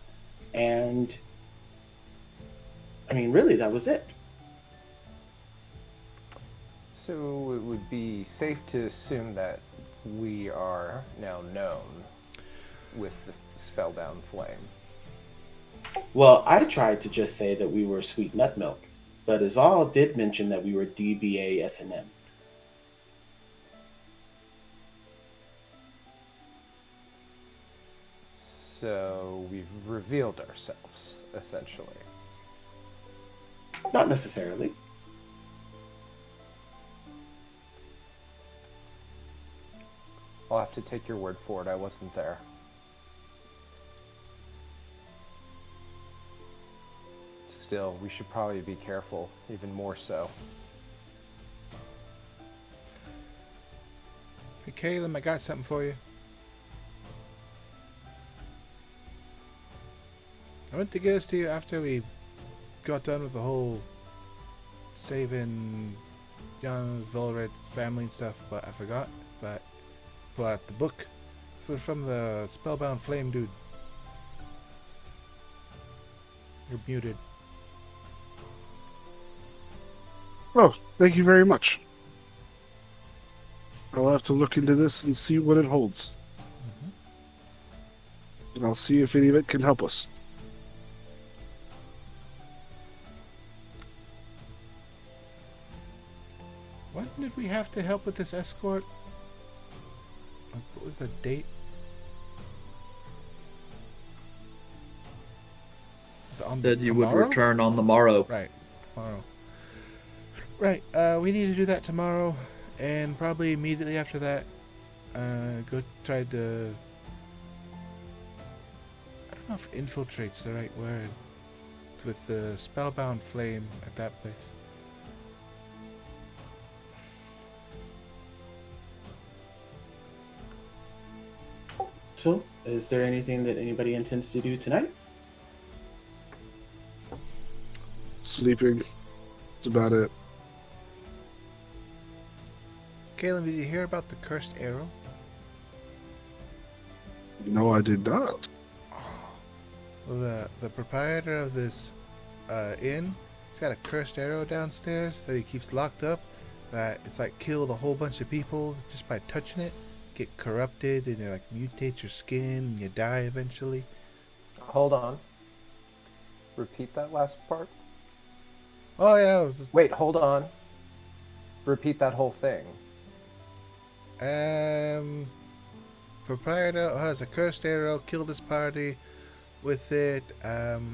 and I mean, really, that was it. So it would be safe to assume that we are now known with the Spellbound Flame. Well, I tried to just say that we were Sweet Nut Milk, but Azal did mention that we were DBA S&M. So we've revealed ourselves, essentially. Not necessarily. I'll have to take your word for it. I wasn't there. Still, we should probably be careful, even more so. Hey, Kaelum, I got something for you. I meant to give this to you after we got done with the whole saving young Vulred's family and stuff, but I forgot. But pull out the book. This is from the Spellbound Flame dude. You're muted. Oh, thank you very much. I'll have to look into this and see what it holds. And I'll see if any of it can help us. When did we have to help with this escort? Like, what was the date? Was it on Said you would tomorrow? return on the morrow. Right, tomorrow. Right, we need to do that tomorrow, and probably immediately after that, go try to... I don't know if infiltrate's the right word. With the Spellbound flame at that place. So, is there anything that anybody intends to do tonight? Sleeping. That's about it. Kaelum, did you hear about the cursed arrow? No, I did not. Well, the proprietor of this inn, he's got a cursed arrow downstairs that he keeps locked up. That it's like killed a whole bunch of people just by touching it. Get corrupted and it like mutates your skin and you die eventually. Hold on. Repeat that last part. Oh yeah, it was just, Wait, hold on. Repeat that whole thing. proprietor has a cursed arrow, killed his party with it.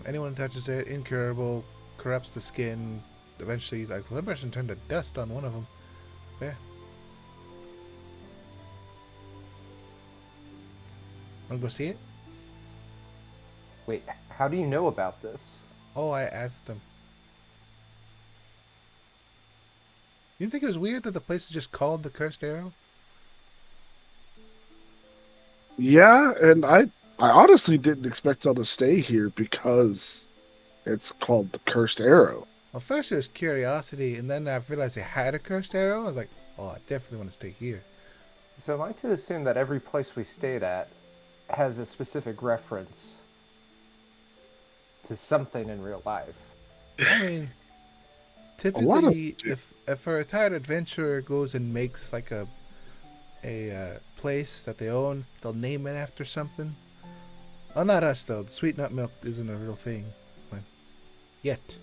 Anyone who touches it, incurable, corrupts the skin. Eventually, like one person turned to dust on one of them. Yeah. Wanna go see it? Wait, how do you know about this? Oh, I asked him. You didn't think it was weird that the place is just called the Cursed Arrow? Yeah, and I honestly didn't expect y'all to stay here because it's called the Cursed Arrow. Well, first it was curiosity, and then I realized they had a Cursed Arrow. I was like, oh, I definitely want to stay here. So am I to assume that every place we stayed at has a specific reference to something in real life? I mean, lot of typically, if a retired adventurer goes and makes like a place that they own, they'll name it after something. Oh, not us though. The sweet nut milk isn't a real thing, but yet.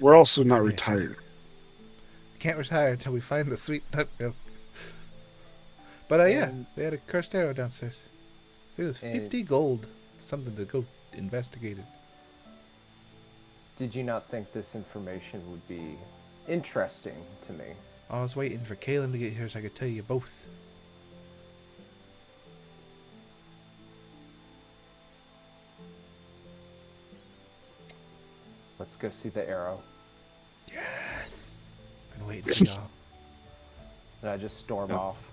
We're also not retired. Can't retire until we find the sweet nut milk. But yeah, they had a cursed arrow downstairs. It was 50 gold. Something to go investigate it. Did you not think this information would be interesting to me? I was waiting for Kaelum to get here so I could tell you both. Let's go see the arrow. Yes! Been waiting for y'all. And I just storm off.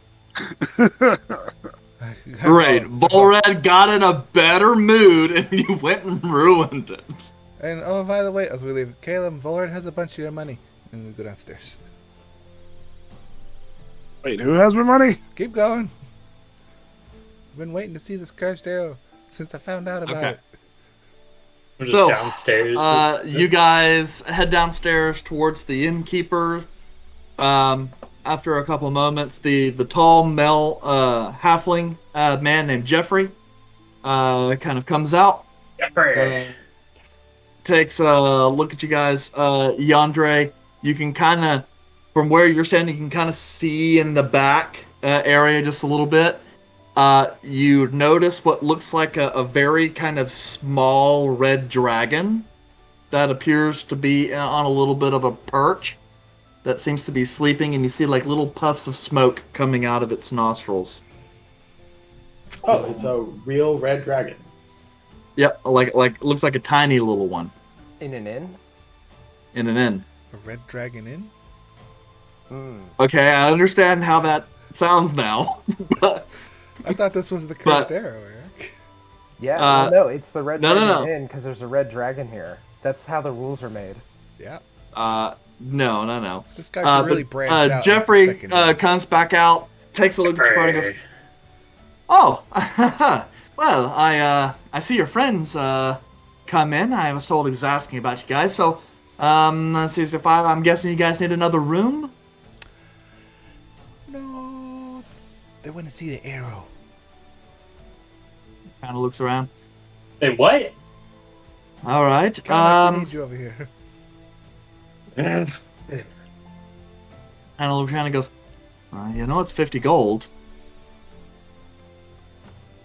Great. Vulred got in a better mood and you went and ruined it. And oh, by the way, as we leave, Kaelum, Vulred has a bunch of your money. And we go downstairs. Wait, who has my money? Keep going. I've been waiting to see this cursed arrow since I found out about it. We're just So, downstairs. you guys head downstairs towards the innkeeper. After a couple moments, the tall male halfling man named Jeffrey kind of comes out. Jeffrey. Takes a look at you guys. Yandere, you can kind of, from where you're standing, you can kind of see in the back area just a little bit. You notice what looks like a very kind of small red dragon that appears to be on a little bit of a perch that seems to be sleeping, and you see like little puffs of smoke coming out of its nostrils. Oh, it's a real red dragon. Yep, like looks like a tiny little one In an inn? in an inn. A red dragon inn? Okay, I understand how that sounds now, but I thought this was the cursed arrow, Eric. Yeah, Uh, no, it's the red no, no, dragon no. inn because there's a red dragon here. That's how the rules are made. Yeah. no. This guy should really But, branch out. Jeffrey in the second comes back out, takes a look at your party, and goes, "Oh, well, I see your friends come in. I was told he was asking about you guys. So, let's see if I'm guessing you guys need another room. No, they want to see the arrow. Kind of looks around. Hey, what? All right. Comic, we need you over here. Kind of looks around and goes, it's 50 gold.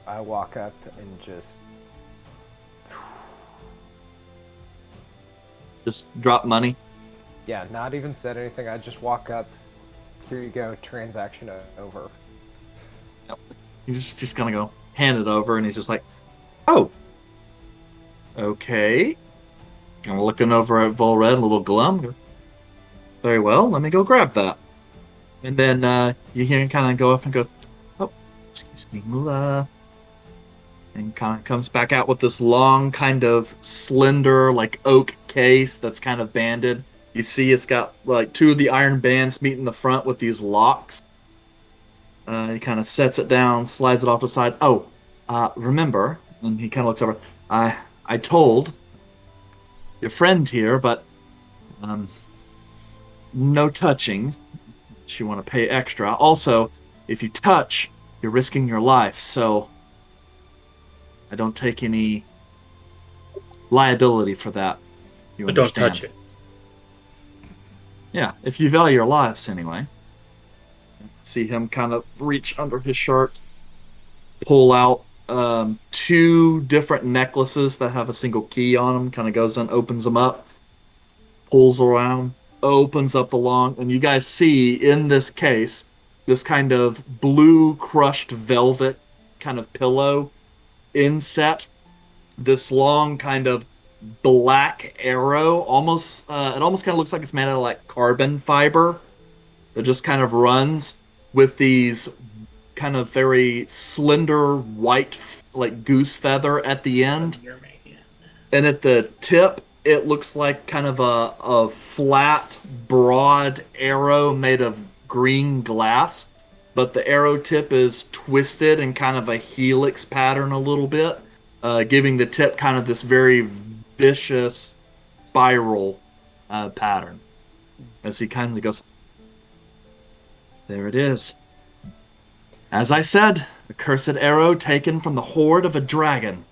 I walk up and just drop money. yeah, not even said anything. I just walk up. Here you go, transaction over. He's just gonna go hand it over, and he's just like, "Oh, okay." Kind of looking over at Vulred, a little glum. Very well, let me go grab that. And then you hear him kind of go up and go, "Oh, excuse me, Mula," and kind of comes back out with this long, kind of slender, like oak case that's kind of banded. You see, it's got like two of the iron bands meet in the front with these locks. He kind of sets it down, slides it off the side. Oh, remember, and he kind of looks over. I told your friend here, but no touching. You want to pay extra. Also, if you touch, you're risking your life. So I don't take any liability for that. You But don't understand? touch it. Yeah, if you value your lives anyway. See him kind of reach under his shirt, pull out two different necklaces that have a single key on them, kind of goes and opens them up, pulls around, opens up the long, and you guys see in this case this kind of blue crushed velvet kind of pillow inset, this long kind of black arrow, almost it almost kind of looks like it's made out of like carbon fiber that just kind of runs with these kind of very slender white like goose feather at the end, and at the tip it looks like kind of a flat broad arrow made of green glass, but the arrow tip is twisted in kind of a helix pattern a little bit, giving the tip kind of this very vicious spiral pattern. As he kindly goes, "There it is. As I said, the cursed arrow taken from the hoard of a dragon."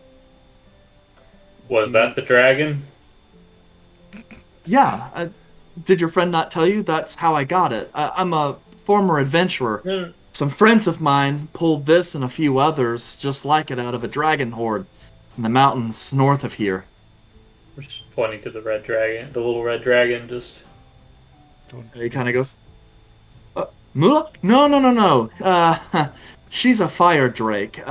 Was that the dragon? Yeah. Did your friend not tell you? That's how I got it. I'm a former adventurer. Mm. Some friends of mine pulled this and a few others just like it out of a dragon hoard in the mountains north of here. We're just pointing to the red dragon, the little red dragon, just... He kind of goes, Mula? No. She's a fire drake.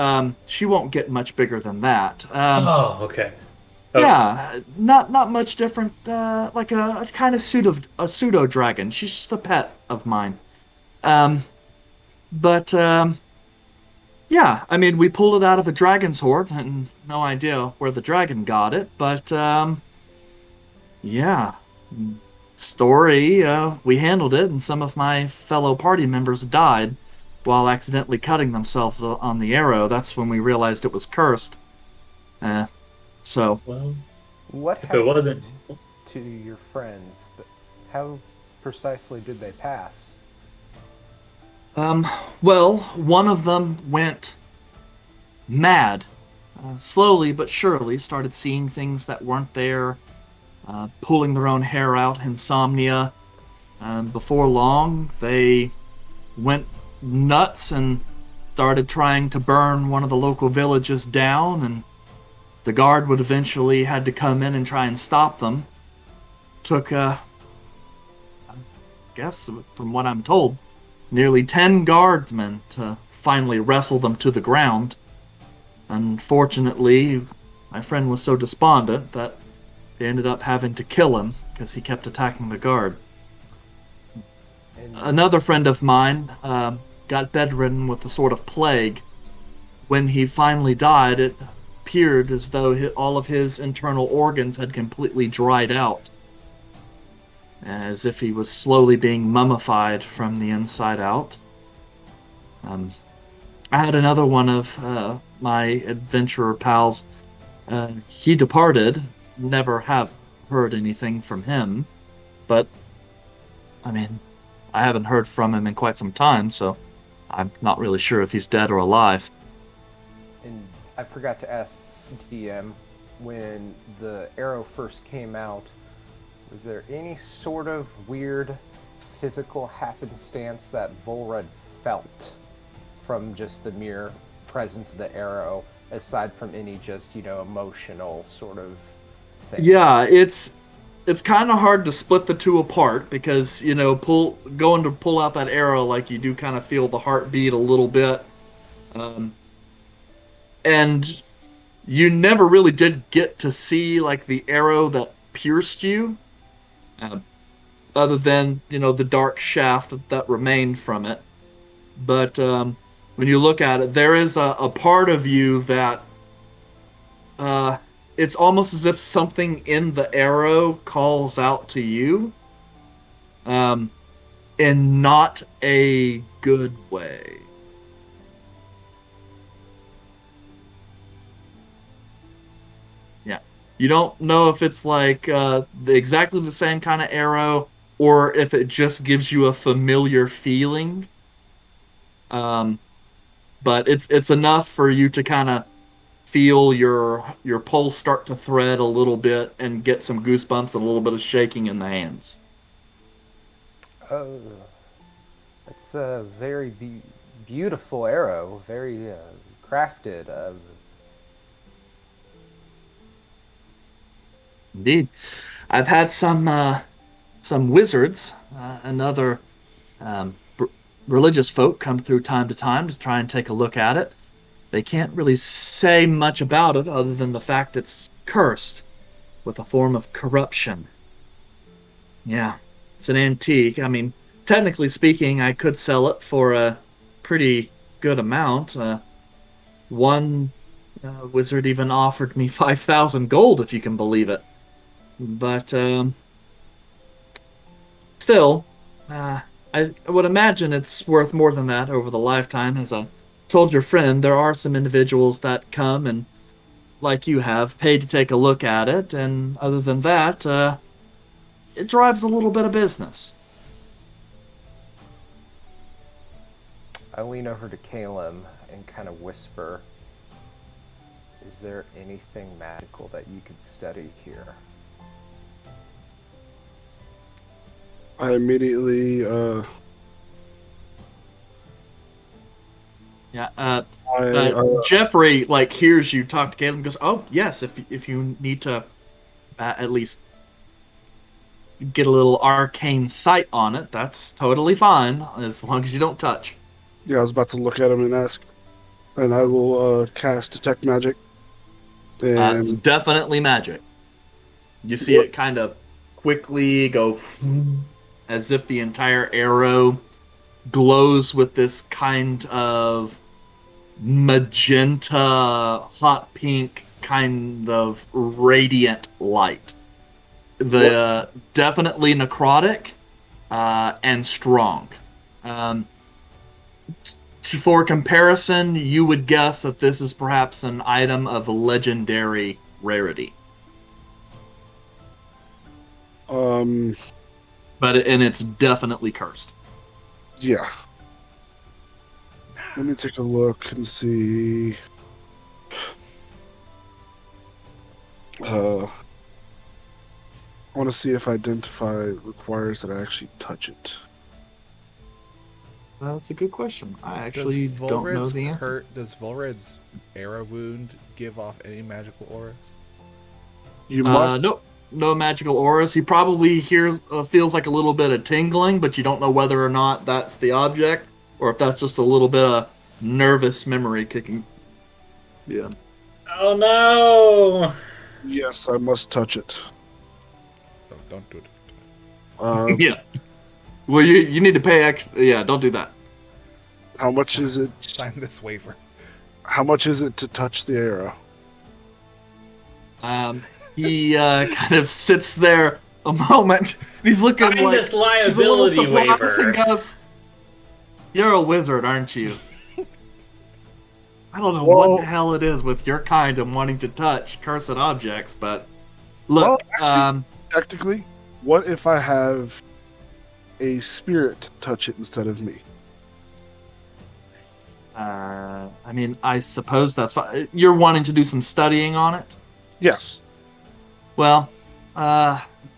She won't get much bigger than that. Okay. Yeah, not much different. Like a kind of pseudo dragon. She's just a pet of mine. But yeah, I mean, we pulled it out of a dragon's hoard, and no idea where the dragon got it. But yeah, story. We handled it, and some of my fellow party members died while accidentally cutting themselves on the arrow. That's when we realized it was cursed. So. Well, What if it happened wasn't... to your friends? How precisely did they pass? Well, one of them went mad. Slowly but surely started seeing things that weren't there, pulling their own hair out, insomnia. And before long, they went nuts and started trying to burn one of the local villages down, and the guard would eventually had to come in and try and stop them. Took, I guess, from what I'm told, nearly 10 guardsmen to finally wrestle them to the ground. Unfortunately, my friend was so despondent that they ended up having to kill him because he kept attacking the guard. And Another friend of mine got bedridden with a sort of plague. When he finally died, it appeared as though all of his internal organs had completely dried out, as if he was slowly being mummified from the inside out. I had another one of my adventurer pals He departed. Never have heard anything from him. But, I mean, I haven't heard from him in quite some time, so I'm not really sure if he's dead or alive. And I forgot to ask DM, when the arrow first came out, was there any sort of weird physical happenstance that Vulred felt from just the mere presence of the arrow, aside from any just, emotional sort of thing? Yeah, it's kind of hard to split the two apart because, going to pull out that arrow, like, you do kind of feel the heartbeat a little bit. And you never really did get to see, like, the arrow that pierced you, other than, the dark shaft that remained from it. But when you look at it, there is a part of you that it's almost as if something in the arrow calls out to you, in not a good way. Yeah. You don't know if it's like exactly the same kind of arrow, or if it just gives you a familiar feeling. But it's enough for you to kind of feel your pulse start to thread a little bit and get some goosebumps and a little bit of shaking in the hands. Oh, it's a very beautiful arrow, very crafted. Indeed. I've had some wizards and other religious folk come through time to time to try and take a look at it. They can't really say much about it other than the fact it's cursed with a form of corruption. Yeah, it's an antique. I mean, technically speaking, I could sell it for a pretty good amount. One wizard even offered me 5,000 gold, if you can believe it. But still, I would imagine it's worth more than that over the lifetime. As I told your friend, there are some individuals that come and, like you have, paid to take a look at it, and other than that, it drives a little bit of business. I lean over to Kaelum and kind of whisper, "Is there anything magical that you could study here?" I immediately Yeah, Jeffrey, like, hears you talk to Caleb and goes, "Oh, yes, if you need to at least get a little arcane sight on it, that's totally fine, as long as you don't touch." I was about to look at him and ask, and I will cast Detect Magic. It's And definitely magic. You see it kind of quickly go as if the entire arrow glows with this kind of magenta, hot pink kind of radiant light. Definitely necrotic and strong. For comparison, you would guess that this is perhaps an item of legendary rarity. But it's definitely cursed. Yeah. Let me take a look and see. I want to see if Identify requires that I actually touch it. That's a good question. I actually don't know the answer. Does Vulred's arrow wound give off any magical auras? You must. No magical auras. He probably feels like a little bit of tingling, but you don't know whether or not that's the object, or if that's just a little bit of nervous memory kicking. Yeah. Oh no! Yes, I must touch it. No, don't do it. Yeah. Well, you need to pay extra. Yeah, don't do that. How much is it? Sign this waiver. How much is it to touch the arrow? He kind of sits there a moment. He's looking Sign like this liability he's a little surprised waiver. and goes, "You're a wizard, aren't you?" I don't know Well- what the hell it is with your kind and wanting to touch cursed objects, but look, Well, actually- Technically, what if I have a spirit touch it instead of me? I mean, I suppose that's fine. You're wanting to do some studying on it? Yes. Well,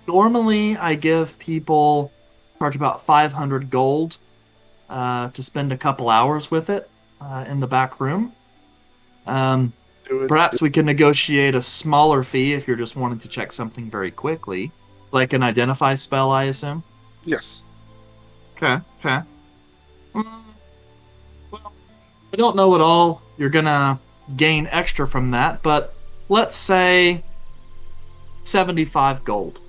normally I give people charge about 500 gold to spend a couple hours with it in the back room. Do it. Perhaps we can negotiate a smaller fee if you're just wanting to check something very quickly, like an identify spell, I assume. Yes. Okay. Well, I don't know at all you're gonna gain extra from that, but let's say 75 gold.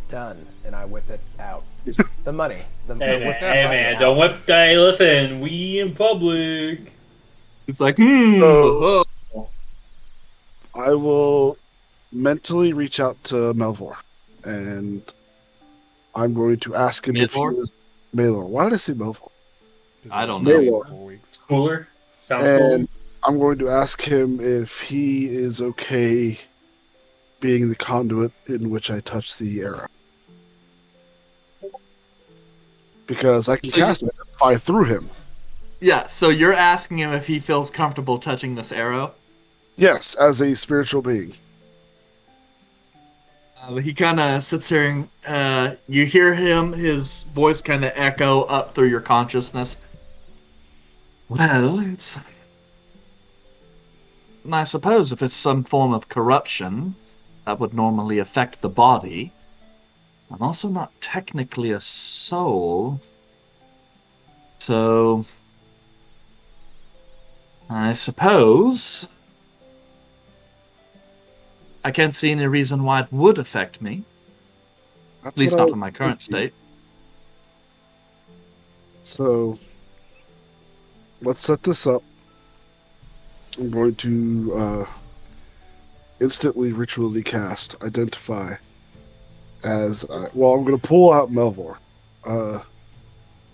Done. And I whip it out. The money. Hey man, whip that money out. don't whip. Hey, listen, we in public. It's like, So- I will mentally reach out to Melvor, and I'm going to ask him if he Melvor? is Malor. Why did I say Melvor? I don't know. Maylor. 4 weeks. Cooler. Sounds And cool. I'm going to ask him if he is okay being the conduit in which I touch the arrow. Because I can So you- cast it if I threw him. Yeah, so you're asking him if he feels comfortable touching this arrow? Yes, as a spiritual being. He kind of sits here and you hear his voice kind of echo up through your consciousness. Well, it's... And I suppose if it's some form of corruption, that would normally affect the body. I'm also not technically a soul. So... I suppose... I can't see any reason why it would affect me. That's At least what I not was in my current thinking. state. So, let's set this up. I'm going to instantly ritually cast Identify as... I'm going to pull out Melvor.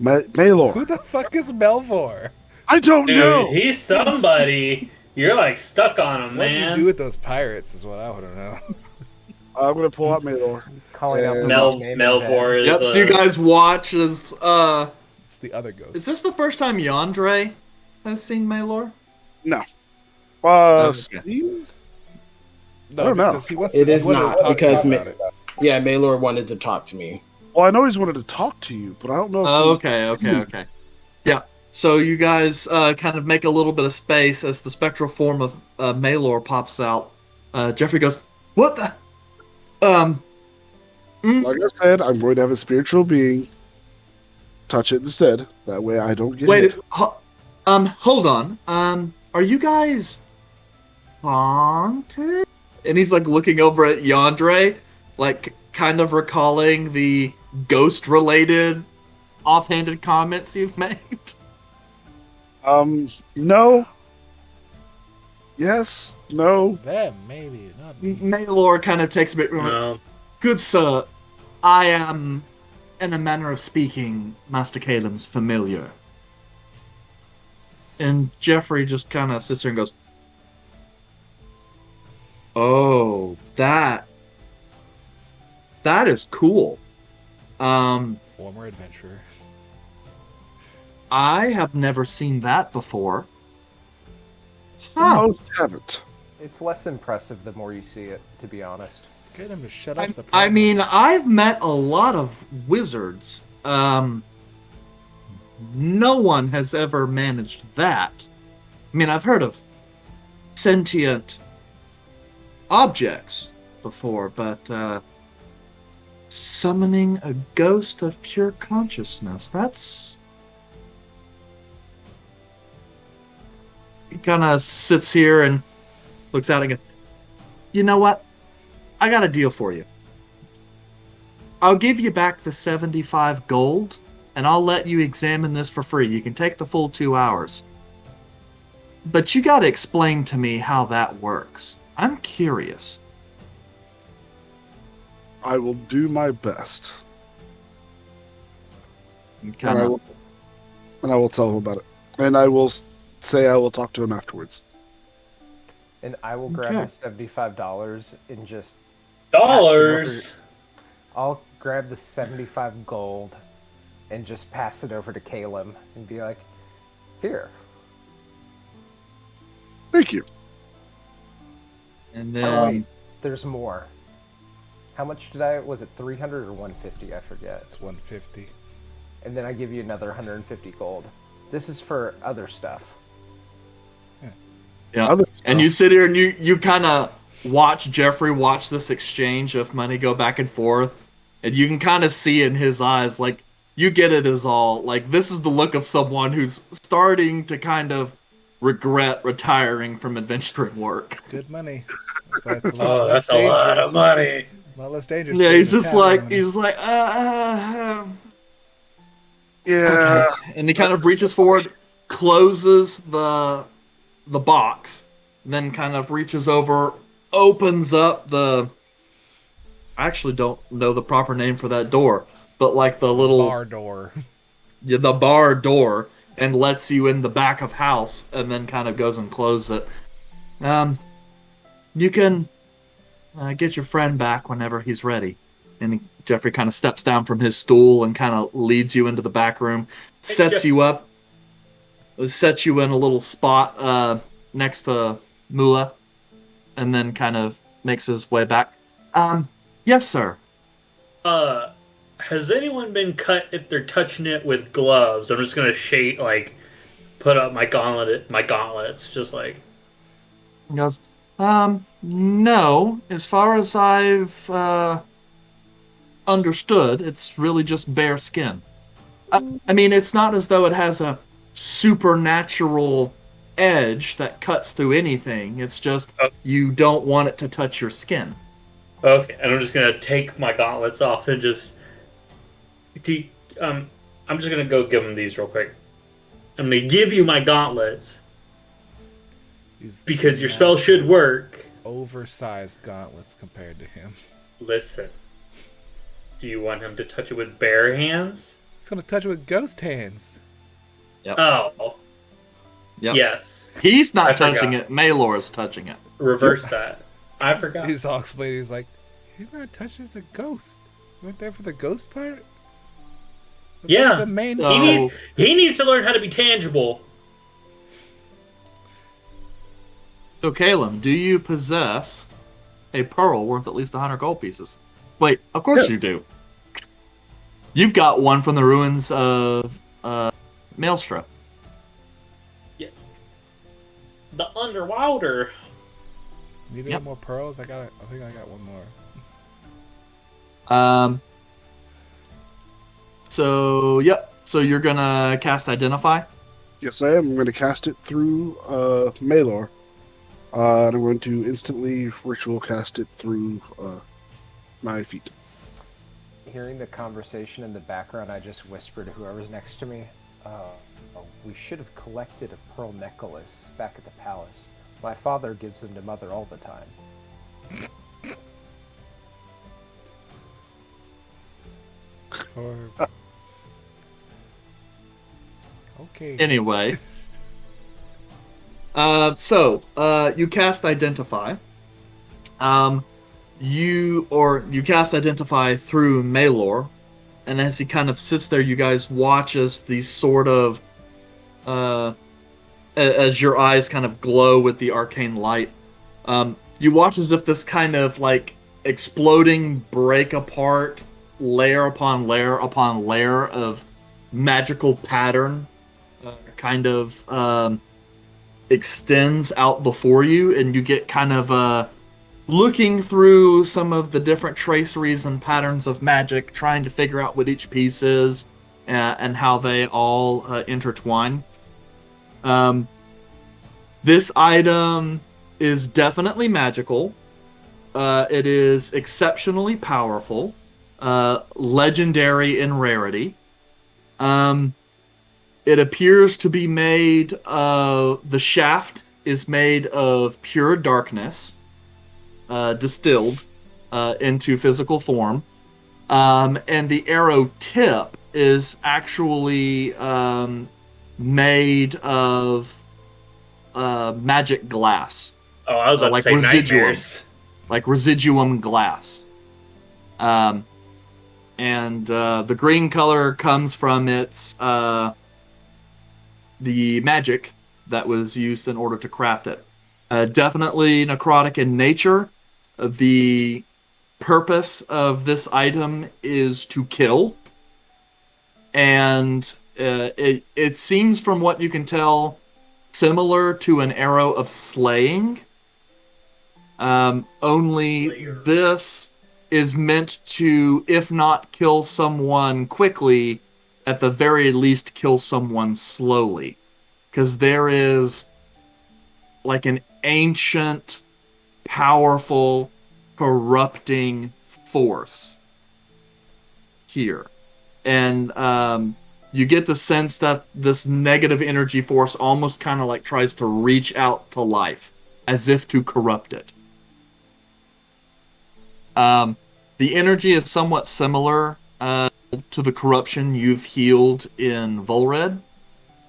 Malor. Who the fuck is Melvor? I don't Dude, know! he's somebody. You're like stuck on him, What do you man. do with those pirates is what I want to know. I'm going to pull out Malor. He's calling out the Mel wrong name in Melvor is. Yep, so you guys watch as It's the other ghost. is this the first time Yandere has seen Maylor? No. Okay. Steve? No, I don't know. because he wants It to, is he wanted to not, talk because about it. Yeah, Maylor wanted to talk to me. Well, I know he's wanted to talk to you, but I don't know if Oh, okay. Yeah. So you guys kind of make a little bit of space as the spectral form of Maylor pops out. Jeffrey goes, "What the?" Like I said, I'm going to have a spiritual being touch it instead. That way I don't get Wait. hit. Hold on. Are you guys haunted? And he's like looking over at Yandere, like kind of recalling the ghost-related offhanded comments you've made. No. Yes. No. Them, maybe, not me. Maylor kind of takes a bit. No. Good sir, I am, in a manner of speaking, Master Kaelum's familiar. And Jeffrey just kind of sits there and goes, "Oh, that is cool. Former adventurer. I have never seen that before. Huh. Most haven't. It's less impressive the more you see it, to be honest. Get him to shut up. the I problem. mean, I've met a lot of wizards. No one has ever managed that. I mean, I've heard of sentient objects before, but summoning a ghost of pure consciousness, that's... He kind of sits here and looks out and goes, "You know what? I got a deal for you. I'll give you back the 75 gold, and I'll let you examine this for free. You can take the full 2 hours. But you gotta explain to me how that works. I'm curious." I will do my best. And And I will tell him about it. And I will say I will talk to him afterwards. And I will grab Okay. the $75 and just Dollars. I'll grab the 75 gold and just pass it over to Kaelum and be like, here. Thank you. And Oh, wait, then there's more. How much was it 300 or 150? I forget. It's 150. And then I give you another 150 gold. This is for other stuff. yeah, Other and you stuff. sit here and you kind of watch Jeffrey watch this exchange of money go back and forth, and you can kind of see in his eyes, like, you get it as all, like, this is the look of someone who's starting to kind of regret retiring from adventuring work. Good money. But it's a lot Oh, less that's a lot dangerous. of money. A lot less dangerous. Yeah, being he's a just like, tavern. he's like, Yeah. okay. And he kind of reaches forward, closes the box, then kind of reaches over, opens up the. I actually don't know the proper name for that door, but like the little bar door. yeah, the bar door, and lets you in the back of house, and then kind of goes and closes it. You can get your friend back whenever he's ready. And Jeffrey kind of steps down from his stool and kind of leads you into the back room, sets you up, sets you in a little spot next to Mula, and then kind of makes his way back. Yes, sir. Has anyone been cut if they're touching it with gloves? I'm just gonna put up my gauntlets, just like. He goes, no. As far as I've understood, it's really just bare skin. I mean, it's not as though it has a supernatural edge that cuts through anything. It's just you don't want it to touch your skin. Okay, and I'm just gonna take my gauntlets off and just. I'm just gonna go give him these real quick. I'm gonna give you my gauntlets These because your spell should work. Oversized gauntlets compared to him. Listen, do you want him to touch it with bare hands? He's gonna touch it with ghost hands. Oh, Yep. yes. He's not I touching forgot. it. Maylor is touching it. Reverse that. I forgot. He's all explaining. He's like, he's not touching. It's a ghost. You went there for the ghost part. That's Yeah. like the main. Oh. He needs to learn how to be tangible. So, Kaelum, do you possess a pearl worth at least 100 gold pieces? Wait, of course you do. You've got one from the ruins of Maelstrom. Yes. The underwater. Need Yep. any more pearls? I think I got one more. So, yep. So you're gonna cast Identify? Yes, I am. I'm going to cast it through Malor. And I'm going to instantly ritual cast it through my feet. Hearing the conversation in the background, I just whispered to whoever's next to me, we should have collected a pearl necklace back at the palace. My father gives them to Mother all the time. Or... Okay. Anyway. You cast Identify. You cast Identify through Maylor, and as he kind of sits there, you guys watch as these sort of, as your eyes kind of glow with the arcane light. You watch as if this kind of like exploding, break apart, layer upon layer upon layer of magical pattern, kind of extends out before you, and you get kind of looking through some of the different traceries and patterns of magic, trying to figure out what each piece is and how they all intertwine. This item is definitely magical. It is exceptionally powerful, legendary in rarity. It appears to be made the shaft is made of pure darkness, distilled into physical form, and the arrow tip is actually made of magic glass, Oh, I was about like to say residuum. nightmares. like residuum glass. And the green color comes from the magic that was used in order to craft it. Definitely necrotic in nature. The purpose of this item is to kill, and it seems from what you can tell similar to an arrow of slaying. Only this is meant to, if not kill someone quickly, at the very least kill someone slowly. Because there is like an ancient, powerful, corrupting force here. And you get the sense that this negative energy force almost kind of like tries to reach out to life, as if to corrupt it. The energy is somewhat similar to the corruption you've healed in Vulred.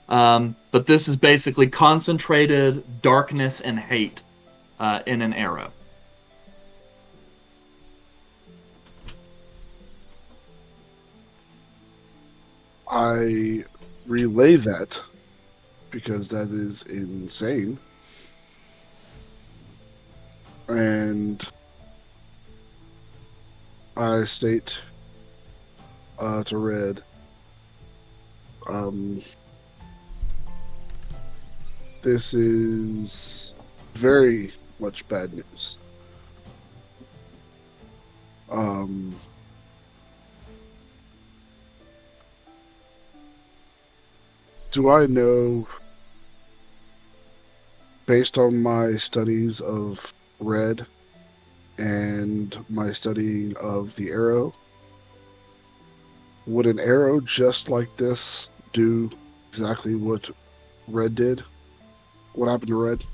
But this is basically concentrated darkness and hate in an arrow. I relay that because that is insane. And I state to Red, this is very much bad news. Do I know, based on my studies of Red and my studying of the arrow, would an arrow just like this do exactly what Red did? What happened to Red?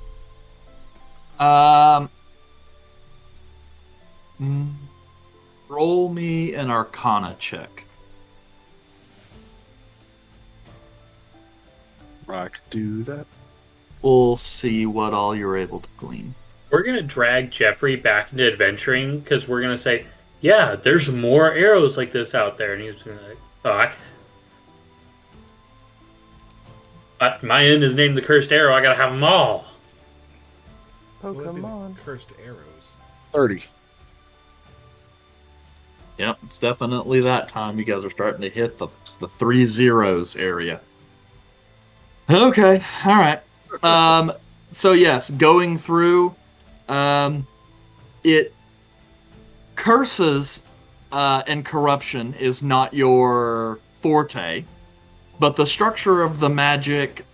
Roll me an Arcana check. I could do that. We'll see what all you're able to glean. We're going to drag Jeffrey back into adventuring because we're going to say, yeah, there's more arrows like this out there. And he's going to like, my end is named the Cursed Arrow. I got to have them all. Will it be the Pokemon. cursed arrows? 30. Yep, it's definitely that time. You guys are starting to hit the 3 zeros area. Okay, all right. So yes, going through, it curses and corruption is not your forte, but the structure of the magic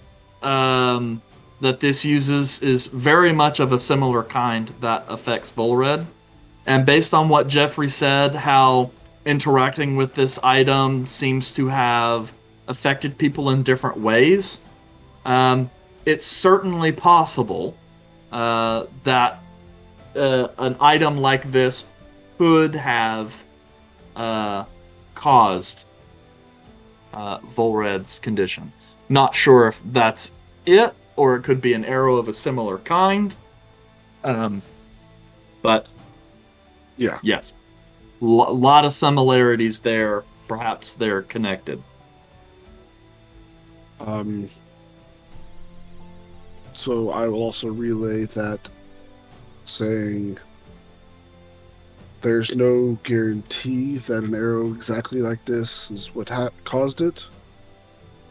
that this uses is very much of a similar kind that affects Vulred. And based on what Jeffrey said, how interacting with this item seems to have affected people in different ways, it's certainly possible that an item like this could have caused Vulred's condition. Not sure if that's it, or it could be an arrow of a similar kind. But Yeah. yes, lot of similarities there. Perhaps they're connected. So I will also relay that, saying there's no guarantee that an arrow exactly like this is what caused it,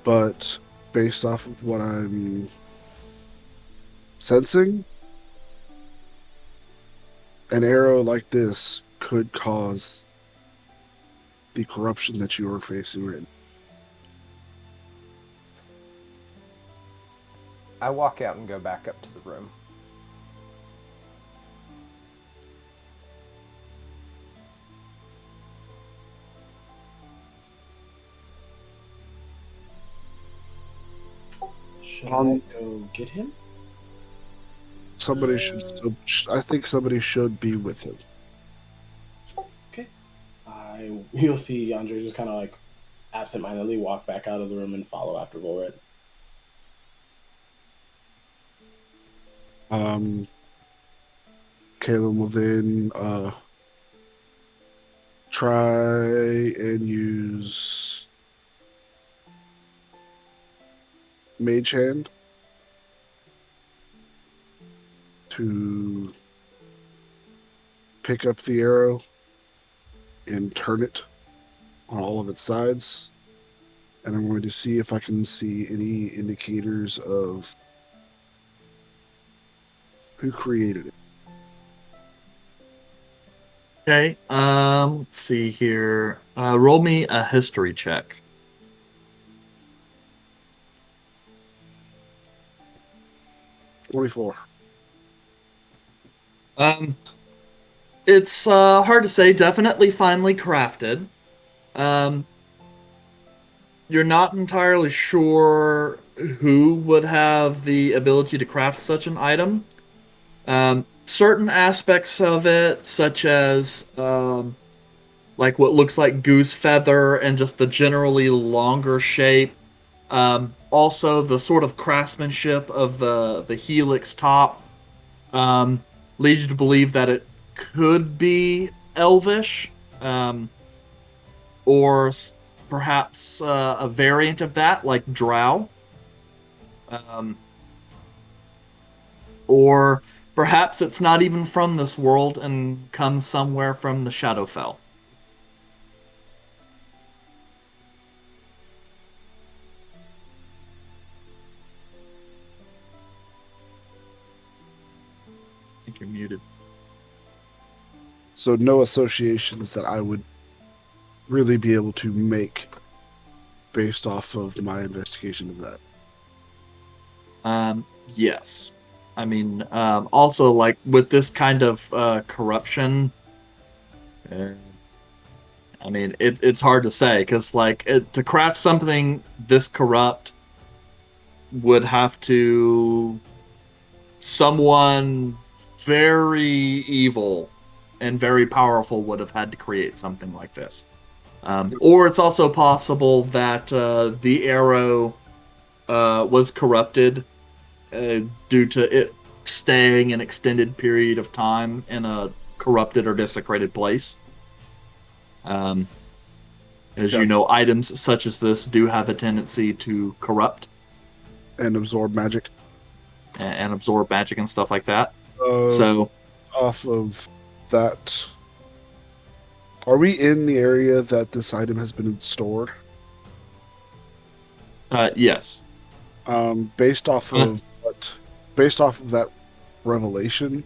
but based off of what I'm sensing, an arrow like this could cause the corruption that you are facing right now. I walk out and go back up to the room. Should I go get him? Somebody should still, I think somebody should be with him. Okay. You'll see Yandere just kind of like absentmindedly walk back out of the room and follow after Vulred. Kaelum will then try and use Mage Hand to pick up the arrow and turn it on all of its sides. And I'm going to see if I can see any indicators of who created it. Okay. Let's see here. Roll me a history check. '24. It's hard to say. Definitely finely crafted. You're not entirely sure who would have the ability to craft such an item. Certain aspects of it, such as like what looks like goose feather and just the generally longer shape. Also, the sort of craftsmanship of the helix top leads you to believe that it could be elvish, or perhaps a variant of that, like drow. Or perhaps it's not even from this world and comes somewhere from the Shadowfell. I think you're muted. So no associations that I would really be able to make based off of my investigation of that. Yes. I mean, also, like, with this kind of corruption, I mean, it's hard to say, because, like, to craft something this corrupt would have to... Someone very evil and very powerful would have had to create something like this. Or it's also possible that the arrow was corrupted due to it staying an extended period of time in a corrupted or desecrated place. As you know, items such as this do have a tendency to corrupt And absorb magic. and absorb magic and stuff like that. So So, off of that, are we in the area that this item has been stored? yes. Based off of that revelation,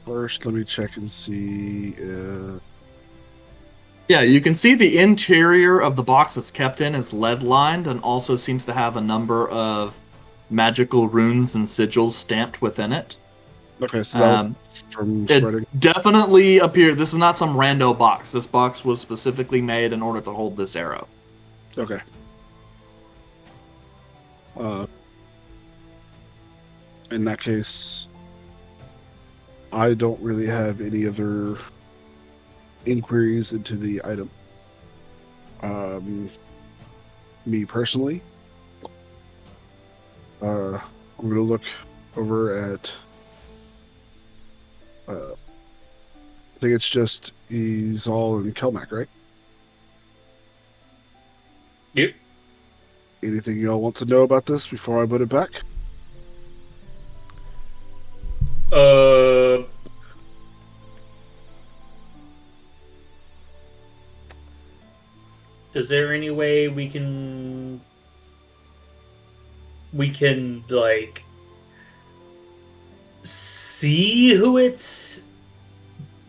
first let me check and see. Yeah, you can see the interior of the box it's kept in is lead-lined and also seems to have a number of magical runes and sigils stamped within it. Okay, so that was from spreading. It definitely appeared. This is not some rando box. This box was specifically made in order to hold this arrow. Okay. In that case, I don't really have any other inquiries into the item. Me personally, I'm going to look over at. I think it's just Izal and Kelmac, right? Yep. Anything y'all want to know about this before I put it back? Is there any way we can like see who it's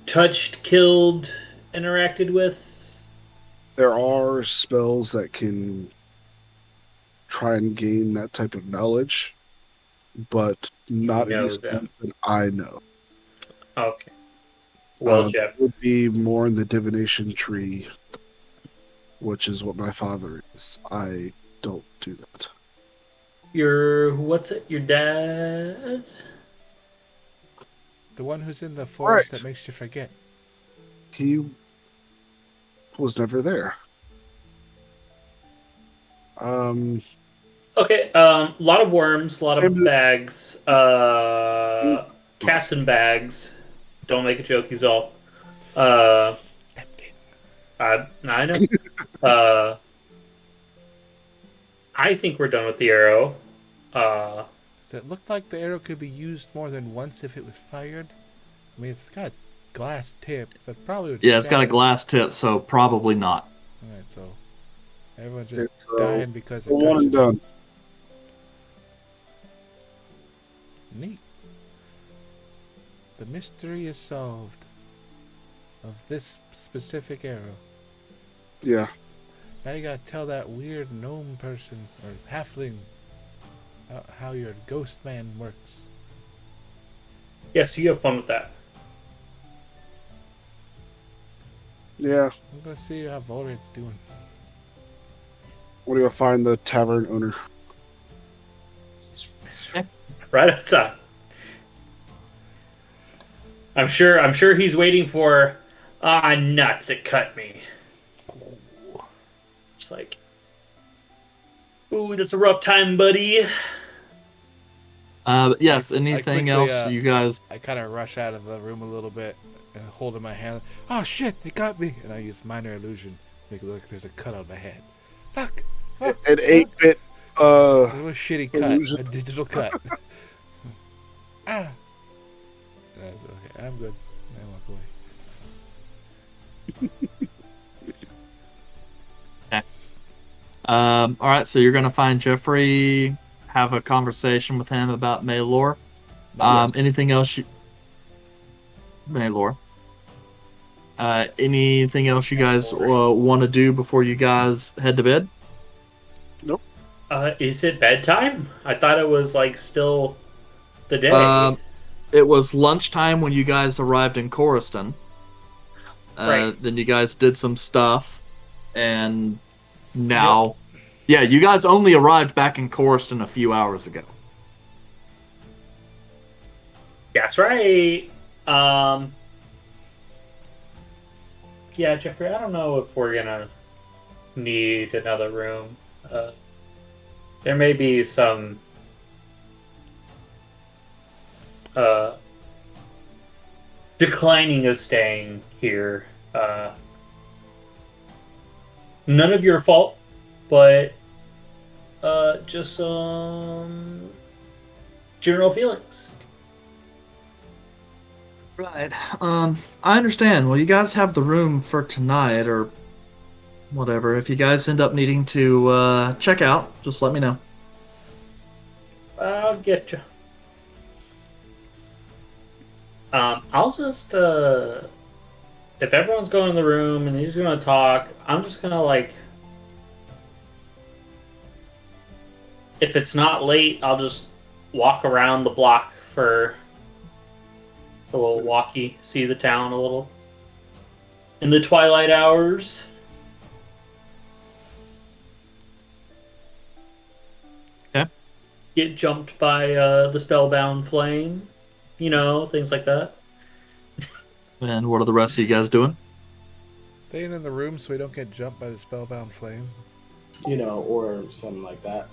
touched, killed, interacted with? There are spells that can try and gain that type of knowledge, but not Know any them. spells that I know. Okay. Well, Jeff, It would be more in the divination tree, which is what my father is. I don't do that. what's it? Your dad? The one who's in the forest Right. that makes you forget. He was never there. Okay, a lot of worms, a lot of Maybe- bags, cats and bags. Don't make a joke, he's all. Uh, I know. Uh, I think we're done with the arrow. So it looked like the arrow could be used more than once if it was fired. I mean, it's got a glass tip that probably would. Yeah, it's got a shatter. glass tip, so probably not. All right, so everyone's just It's dying because a they're one and touching done. it. Neat. The mystery is solved of this specific arrow. Yeah. Now you gotta tell that weird gnome person or halfling how your ghost man works. Yes, you have fun with that. Yeah. I'm gonna see how Vulred's doing. What do you find the tavern owner? Right outside. I'm sure he's waiting for nuts, it cut me. It's like, ooh, that's a rough time, buddy. But yes, I anything quickly, else you guys? I kind of rush out of the room a little bit and hold in my hand. Oh shit, it got me! And I use minor illusion, make it look like there's a cut on my head. Fuck! An 8-bit. It was a shitty cut, illusion. a digital cut. Ah! Okay, I'm good. I walk away. All right, so you're gonna find Jeffrey, have a conversation with him about Maylor. Anything else? Maylor. Anything else you guys want to do before you guys head to bed? Is it bedtime? I thought it was like still the day. It was lunchtime when you guys arrived in Coriston. Right. Then you guys did some stuff, and now, yeah, you guys only arrived back in Coriston a few hours ago. That's right. Yeah, Jeffrey, I don't know if we're gonna need another room. There may be some declining of staying here. None of your fault, but just some general feelings. Right. I understand. Well, you guys have the room for tonight, or whatever. If you guys end up needing to check out, just let me know. I'll get you. I'll just if everyone's going in the room and he's gonna talk, I'm just gonna like, if it's not late, I'll just walk around the block for a little walkie, see the town a little in the twilight hours. Okay. Get jumped by the spellbound flame, things like that. And what are the rest of you guys doing? Staying in the room so we don't get jumped by the spellbound flame. Or something like that.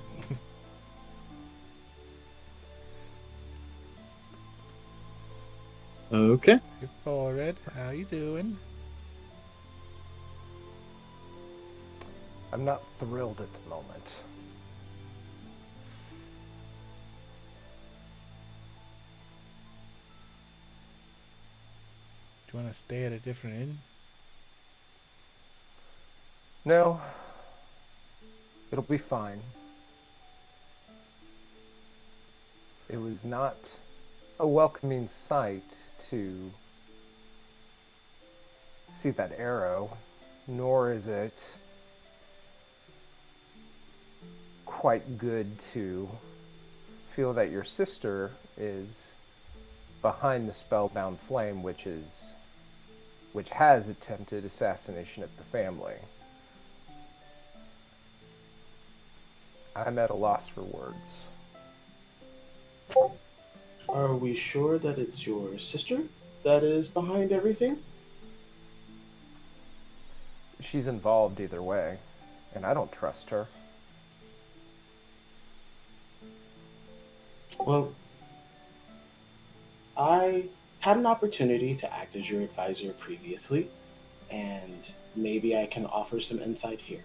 Okay. Hey, Vulred, how you doing? I'm not thrilled at the moment. Do you want to stay at a different inn? No. It'll be fine. It was not a welcoming sight to see that arrow, nor is it quite good to feel that your sister is behind the spellbound flame, which has attempted assassination of the family. I'm at a loss for words. Are we sure that it's your sister that is behind everything? She's involved either way, and I don't trust her. Well, I had an opportunity to act as your advisor previously, and maybe I can offer some insight here.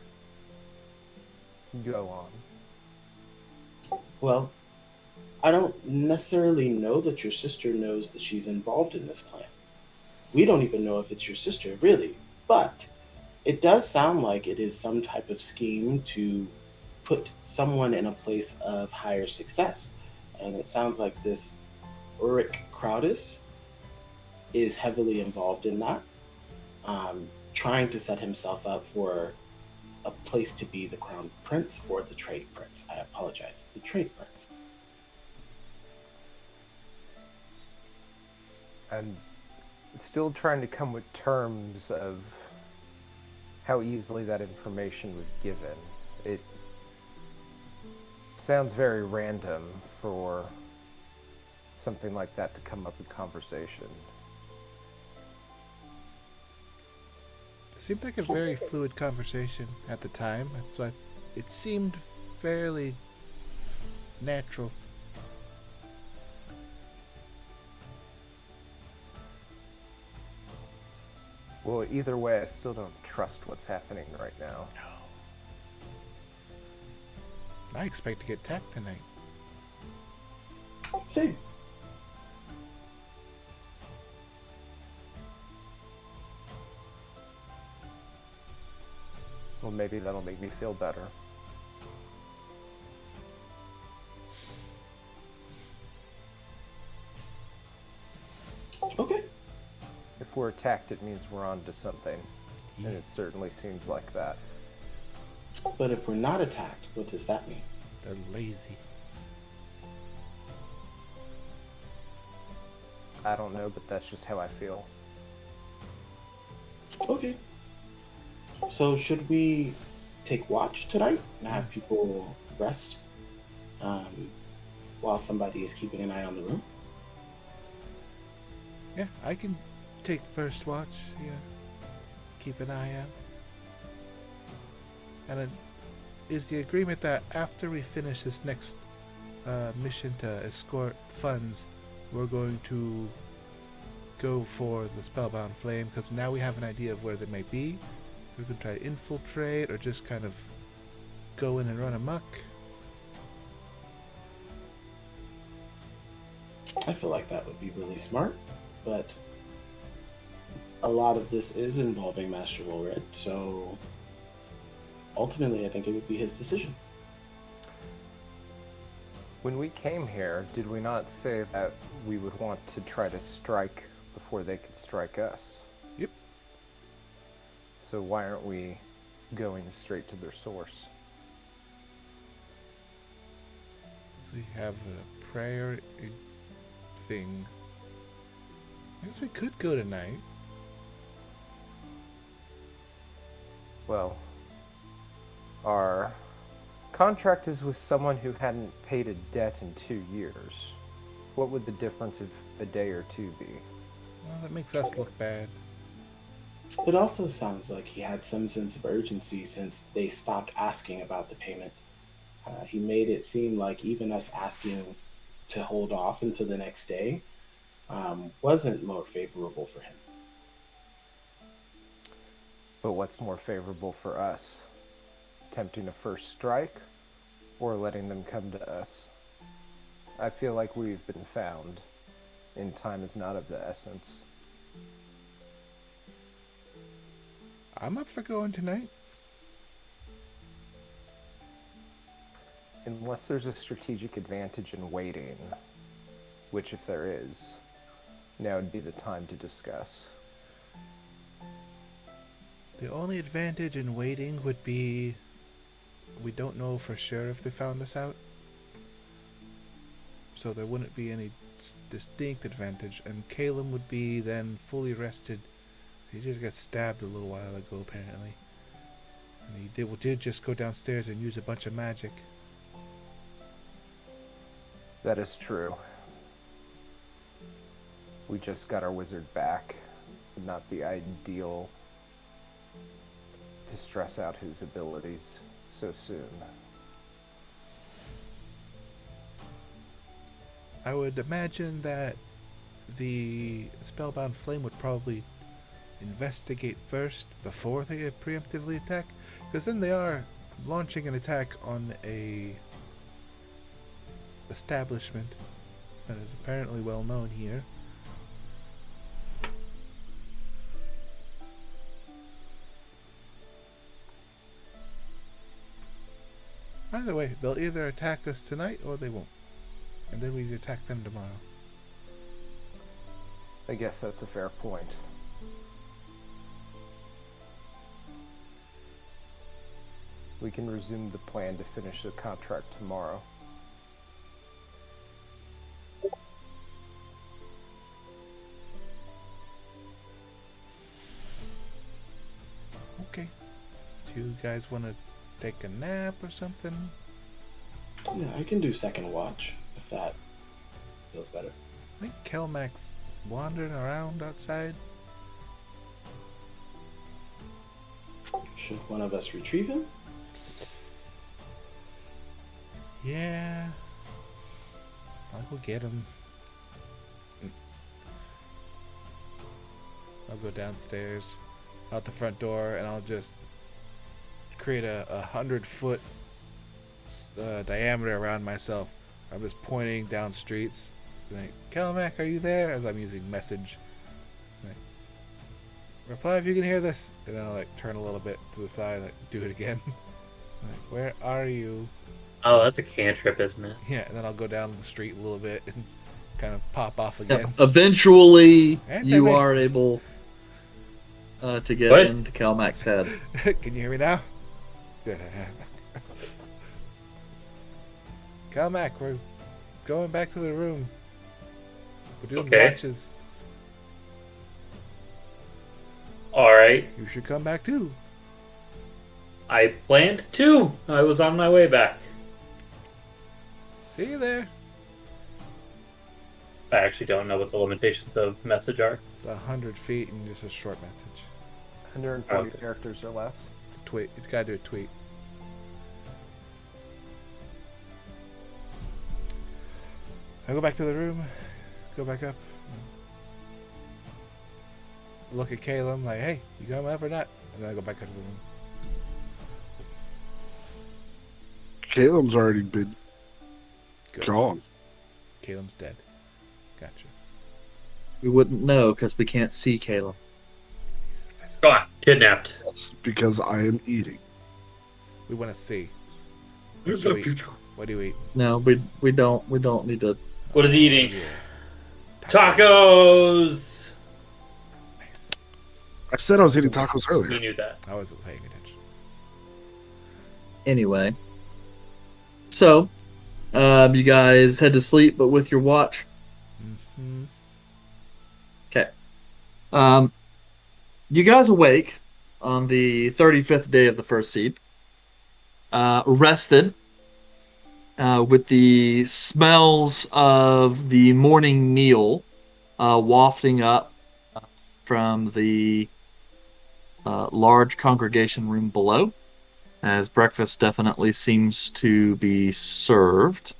Go on. Well, I don't necessarily know that your sister knows that she's involved in this plan. We don't even know if it's your sister, really, but it does sound like it is some type of scheme to put someone in a place of higher success. And it sounds like this Ulrich Crowdis is heavily involved in that, trying to set himself up for a place to be the crown prince or the trade prince. I apologize, the trade prince. I'm still trying to come with terms of how easily that information was given. It sounds very random for something like that to come up in conversation. It seemed like a very fluid conversation at the time, so it seemed fairly natural. Well, either way, I still don't trust what's happening right now. I expect to get attacked tonight. Same. Well, maybe that'll make me feel better. Okay. If we're attacked, it means we're on to something. And it certainly seems like that. But if we're not attacked, what does that mean? They're lazy. I don't know, but that's just how I feel. Okay. So should we take watch tonight and have people rest while somebody is keeping an eye on the room? Yeah, I can take first watch. Yeah, keep an eye out. And it is the agreement that after we finish this next mission to escort funds, we're going to go for the Spellbound Flame, because now we have an idea of where they may be. We can try to infiltrate or just kind of go in and run amok. I feel like that would be really smart, but a lot of this is involving Master Vulred, so ultimately I think it would be his decision. When we came here, did we not say that we would want to try to strike before they could strike us? Yep. So why aren't we going straight to their source? So we have a prayer thing. I guess we could go tonight. Well, our contract is with someone who hadn't paid a debt in 2 years. What would the difference of a day or two be? Well, that makes us look bad. It also sounds like he had some sense of urgency since they stopped asking about the payment. He made it seem like even us asking to hold off until the next day wasn't more favorable for him. But what's more favorable for us? Attempting a first strike, or letting them come to us? I feel like we've been found, and time is not of the essence. I'm up for going tonight. Unless there's a strategic advantage in waiting, which if there is, now would be the time to discuss. The only advantage in waiting would be we don't know for sure if they found us out. So there wouldn't be any distinct advantage, and Kaelum would be then fully rested. He just got stabbed a little while ago, apparently. And he did just go downstairs and use a bunch of magic. That is true. We just got our wizard back. Would not be ideal to stress out his abilities so soon. I would imagine that the Spellbound Flame would probably investigate first before they preemptively attack, because then they are launching an attack on a establishment that is apparently well known here. Either way, they'll either attack us tonight or they won't. And then we attack them tomorrow. I guess that's a fair point. We can resume the plan to finish the contract tomorrow. Okay. Do you guys want to take a nap or something? Yeah, I can do second watch if that feels better. I think Kelmac's wandering around outside. Should one of us retrieve him? Yeah. I'll go get him. I'll go downstairs, out the front door, and I'll just create a 100-foot diameter around myself. I'm just pointing down streets, like, Kelmac, are you there? As I'm using message. Like, reply if you can hear this. And then I'll like turn a little bit to the side, like do it again. Like, where are you? Oh, that's a cantrip, isn't it? Yeah, and then I'll go down the street a little bit and kind of pop off Yep. again. Eventually, Answer you me. are able to get What? into Calmac's head. Can you hear me now? Good. Calmac, we're going back to the room. We're doing Okay. matches. Alright. You should come back too. I planned to. I was on my way back. See you there. I actually don't know what the limitations of message are. It's 100 feet and just a short message. 140 Okay. characters or less. It's a tweet. It's got to do a tweet. I go back to the room. Go back up. Look at Kaelum like, hey, you coming up or not? And then I go back into the room. Caleb's already been Good. gone. Kaelum's dead. Gotcha. We wouldn't know because we can't see Caleb. He's invisible. Go on. Kidnapped. That's because I am eating. We want to see. What do you eat? What do you eat? No, we don't need to. What is he eating? Yeah. Tacos! Nice. I said I was eating tacos You earlier. knew that. I wasn't paying attention. Anyway, so you guys head to sleep, but with your watch. Mm-hmm. Okay. You guys awake on the 35th day of the first seed, rested, with the smells of the morning meal wafting up from the large congregation room below, as breakfast definitely seems to be served.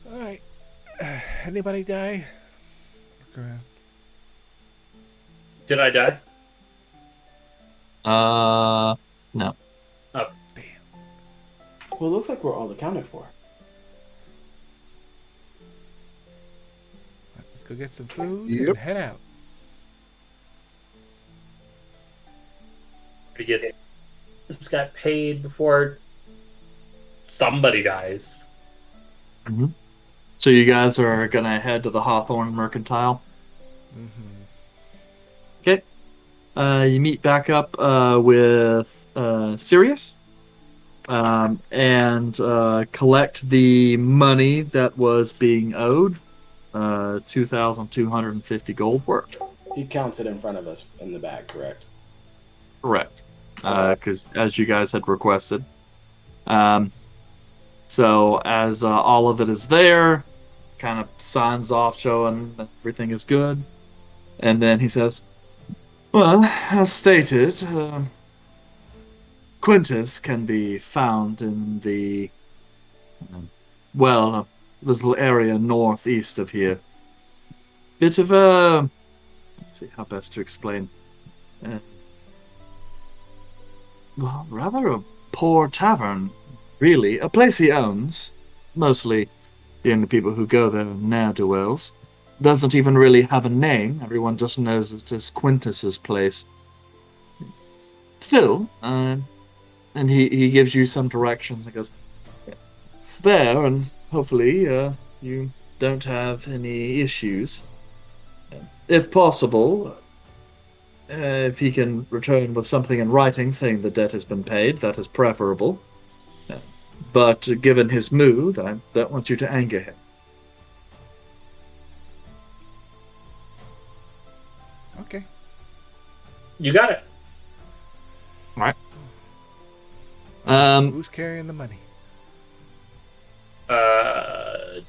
All right. Anybody die? Look around. Did I die? No. Oh, Damn. Well, it looks like we're all accounted for. Let's go get some food Yep. and head out. to get this got paid before somebody dies. So you guys are gonna head to the Hawthorne Mercantile. Mm-hmm. Okay. You meet back up with Sirius, and collect the money that was being owed, 2,250 gold worth. He counts it in front of us in the bag, correct? Correct. Because as you guys had requested. So as all of it is there, kind of signs off showing that everything is good. And then he says, well, as stated, Quintus can be found in the Well, a little area northeast of here. Bit of a... Let's see how best to explain. Uh, well, rather a poor tavern, really. A place he owns. Mostly the only people who go there are ne'er-do-wells. Doesn't even really have a name. Everyone just knows it is Quintus's place. Still, and he gives you some directions and goes, it's there, and hopefully you don't have any issues. If possible, if he can return with something in writing saying the debt has been paid, that is preferable. But given his mood, I don't want you to anger him. Okay. You got it. Alright. Who's carrying the money?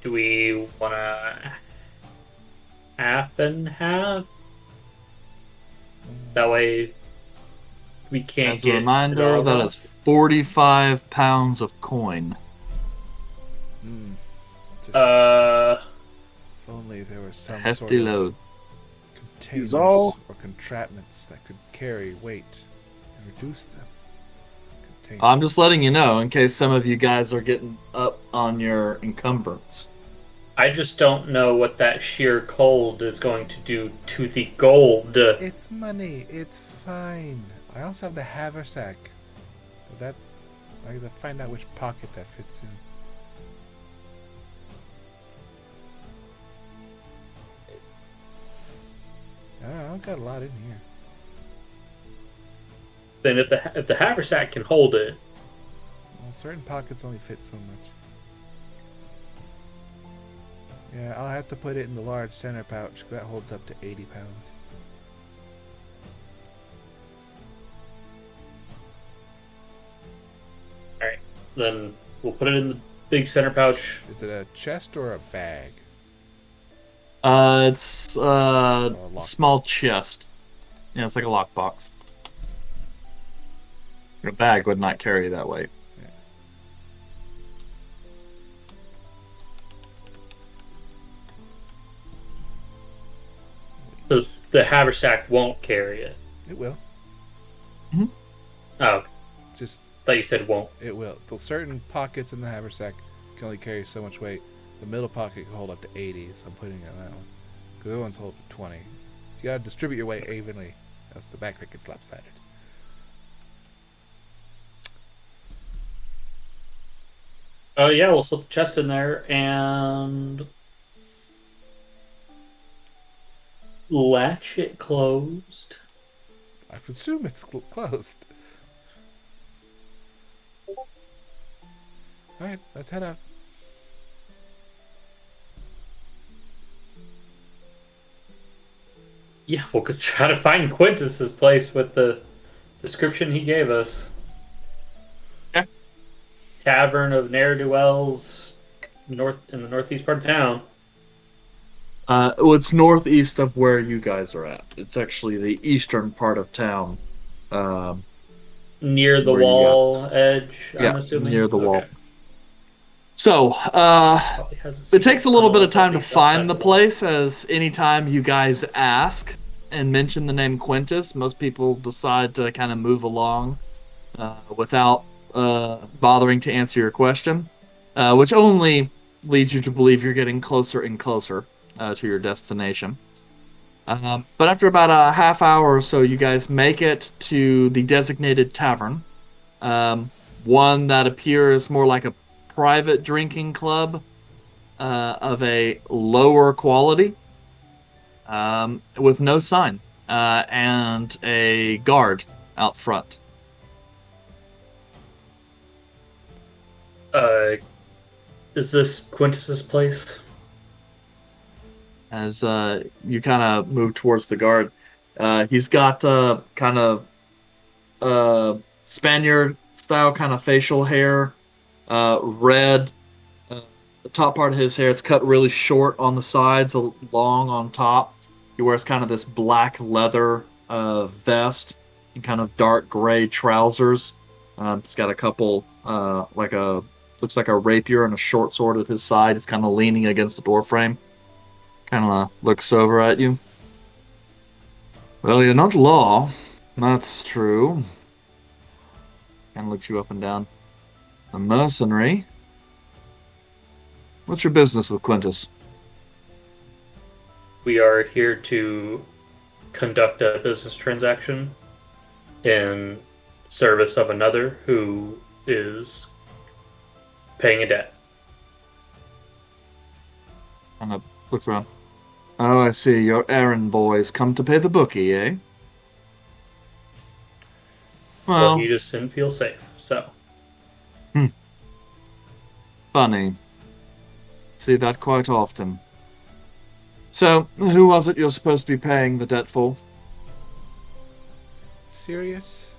Do we want to half and half? That way we can't As a get reminder, it that all is 45 pounds of coin. Just, wrong. if only there was some Hefty sort of load. containers all- or contraptions that could carry weight and reduce them. Containers. I'm just letting you know in case some of you guys are getting up on your encumbrance. I just don't know what that sheer cold is going to do to the gold. It's money. It's fine. I also have the haversack. But that's... I gotta find out which pocket that fits in. I've got a lot in here. Then if the haversack can hold it, Well, certain pockets only fit so much. Yeah, I'll have to put it in the large center pouch. 'Cause that holds up to 80 pounds. then we'll put it in the big center pouch. Is it a chest or a bag? It's a lock. small chest. Yeah, it's like a lockbox. Your bag would not carry that weight. So the haversack won't carry it. It will. Oh, Just, thought you said won't. it will. The certain pockets in the haversack can only carry so much weight. The middle pocket can hold up to 80, so I'm putting it on that one. Because the other ones hold up to 20. You gotta distribute your weight evenly. Else the backpack gets lopsided. Oh yeah, we'll slip the chest in there and latch it closed. I presume it's closed. Alright, let's head out. Yeah, we'll go try to find Quintus's place with the description he gave us. Yeah. Tavern of Ne'er-do-Wells, in the northeast part of town. Well, it's northeast of where you guys are at. It's actually the eastern part of town. Near the Where you wall edge, I'm Yeah, assuming? near the wall. Okay. So, Probably has it takes a little bit of time to details find the outside place, as anytime you guys ask and mention the name Quintus, most people decide to kind of move along without bothering to answer your question, which only leads you to believe you're getting closer and closer to your destination. But after about a half hour or so, you guys make it to the designated tavern, one that appears more like a private drinking club of a lower quality, with no sign and a guard out front. Is this Quintus's place? As you kind of move towards the guard, he's got kind of Spaniard style kind of facial hair, red. The top part of his hair is cut really short on the sides, long on top. He wears kind of this black leather vest and kind of dark gray trousers. He's got a couple, like a looks like a rapier and a short sword at his side. He's kind of leaning against the door frame. Kind of looks over at you. Well, you're not law. That's true. Kind of looks you up and down. A mercenary. What's your business with Quintus? We are here to conduct a business transaction in service of another who is paying a debt. And looks around. Oh, I see. Your errand boys come to pay the bookie, eh? Well, he just didn't feel safe, so. Funny. See that quite often. So, who was it you're supposed to be paying the debt for? Sirius?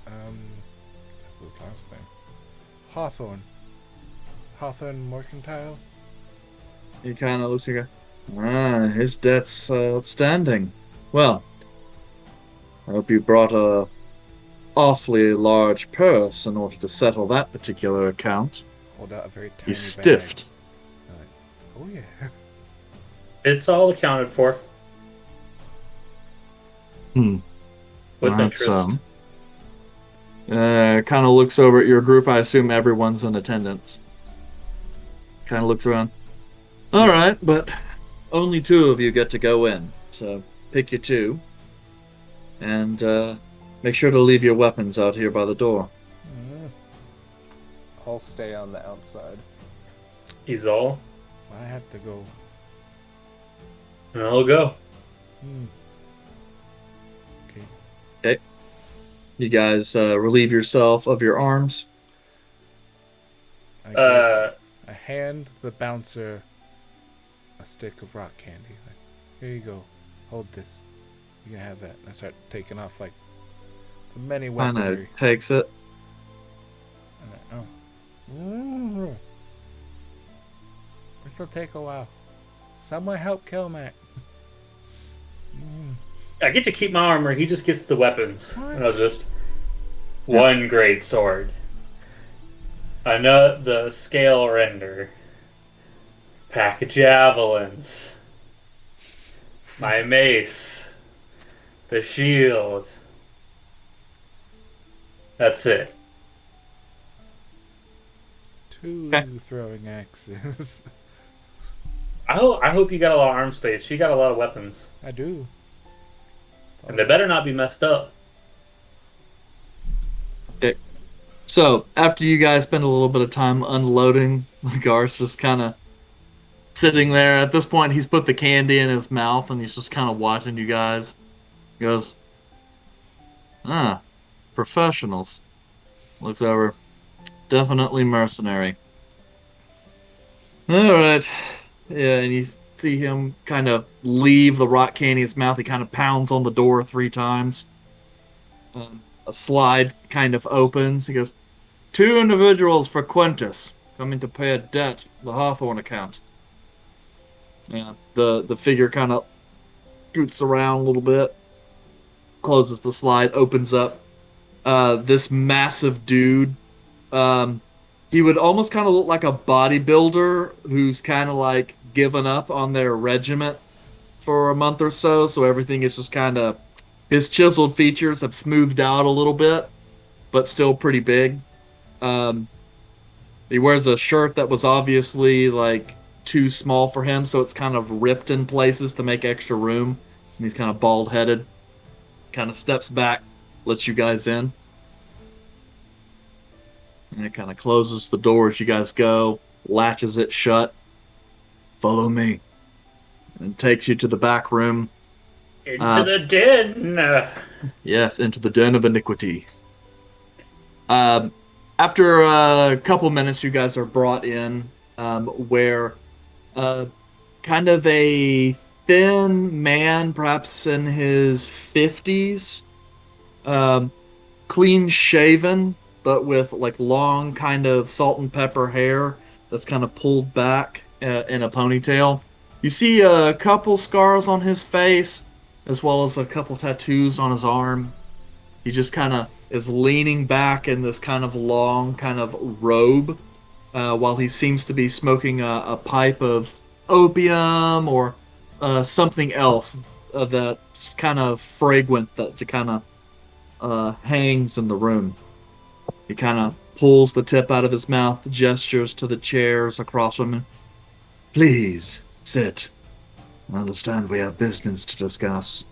What's his last name? Hawthorne. Hawthorne Mercantile? He kind of looks like his debt's outstanding. Well, I hope you brought a awfully large purse in order to settle that particular account. Hold out a very tiny He's stiffed. bag. Oh yeah. It's all accounted for with Perhaps, interest. kind of looks over at your group. I assume everyone's in attendance. Kind of looks around. All right, but only 2 of you get to go in. So pick your 2. And make sure to leave your weapons out here by the door. I'll stay on the outside. He's all, I have to go. and I'll go. Okay. You guys relieve yourself of your arms. I hand the bouncer a stick of rock candy. Like, here you go. Hold this. You can have that. And I start taking off like the many Kind weaponry. of takes it. It'll take a while. Someone help Kelmac. I get to keep my armor. He just gets the weapons. What? And I'll just one great sword. The scale render. Pack of javelins. My mace. The shield. That's it. 2 throwing axes. I hope you got a lot of arm space. She got a lot of weapons. I do. And they better not be messed up. So, after you guys spend a little bit of time unloading, Garth's just kind of sitting there. At this point, he's put the candy in his mouth, and he's just kind of watching you guys. He goes, professionals. Looks over. Definitely mercenary. Alright. Yeah, and you see him kind of leave the rock candy in his mouth. He kind of pounds on the door 3 times. A slide kind of opens. He goes, 2 individuals for Quintus, coming to pay a debt, the Hawthorne account. Yeah, the figure kind of scoots around a little bit, closes the slide, opens up. This massive dude, he would almost kind of look like a bodybuilder who's kind of like given up on their regiment for a month or so everything is just kind of, his chiseled features have smoothed out a little bit, but still pretty big. He wears a shirt that was obviously like too small for him, so it's kind of ripped in places to make extra room. And he's kind of bald-headed. Kind of steps back, lets you guys in. And it kind of closes the door as you guys go, latches it shut. Follow me. And takes you to the back room. Into the den. Yes, into the den of iniquity. After a couple minutes, you guys are brought in, where kind of a thin man, perhaps in his 50s, clean shaven, but with like long kind of salt and pepper hair that's kind of pulled back in a ponytail. You see a couple scars on his face, as well as a couple tattoos on his arm. He just kind of is leaning back in this kind of long kind of robe while he seems to be smoking a pipe of opium or something else that's kind of fragrant that kind of hangs in the room. He kind of pulls the tip out of his mouth, gestures to the chairs across from him. Please, sit. I understand we have business to discuss.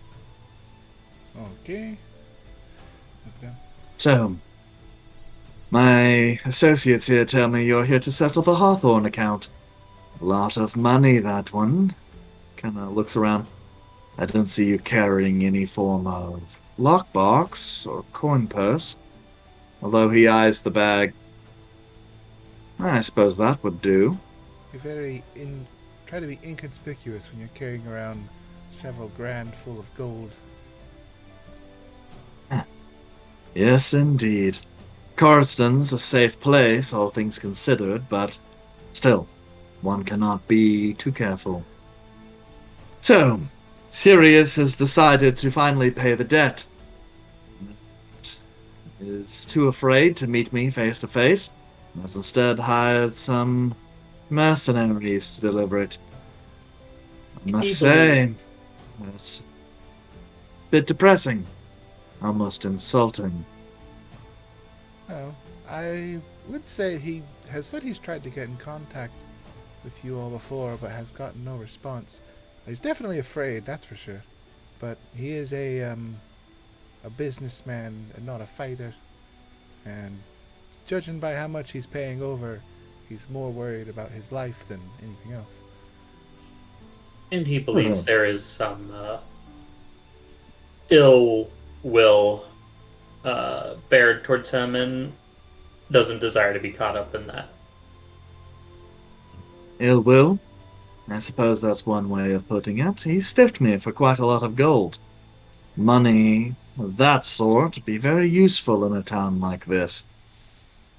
Okay. So, my associates here tell me you're here to settle the Hawthorne account. A lot of money, that one. Kind of looks around. I don't see you carrying any form of lockbox or coin purse. Although he eyes the bag. I suppose that would do. You're try to be inconspicuous when you're carrying around several grand full of gold. Yes, indeed. Carston's a safe place, all things considered, but still, one cannot be too careful. So, Sirius has decided to finally pay the debt. Is too afraid to meet me face to face, and has instead hired some mercenaries to deliver it. I must say, it's a bit depressing, almost insulting. Well, I would say he has said he's tried to get in contact with you all before, but has gotten no response. He's definitely afraid, that's for sure. But he is a businessman and not a fighter. And judging by how much he's paying over, he's more worried about his life than anything else. And he believes there is some ill will bared towards him and doesn't desire to be caught up in that. Ill will? I suppose that's one way of putting it. He stiffed me for quite a lot of gold. Money of that sort would be very useful in a town like this.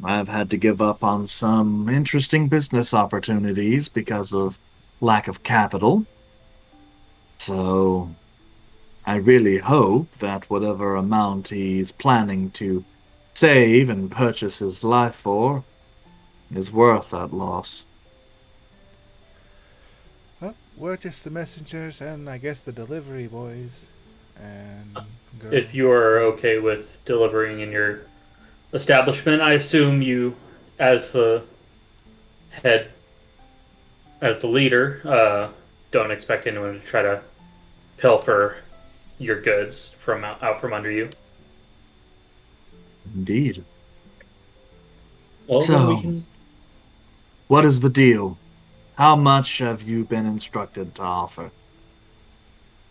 I've had to give up on some interesting business opportunities because of lack of capital. So, I really hope that whatever amount he's planning to save and purchase his life for is worth that loss. Well, we're just the messengers and I guess the delivery boys. And If you are okay with delivering in your establishment, I assume you, as the head, as the leader, don't expect anyone to try to pilfer your goods from out from under you. Indeed. Well, So- then we can. What is the deal? How much have you been instructed to offer?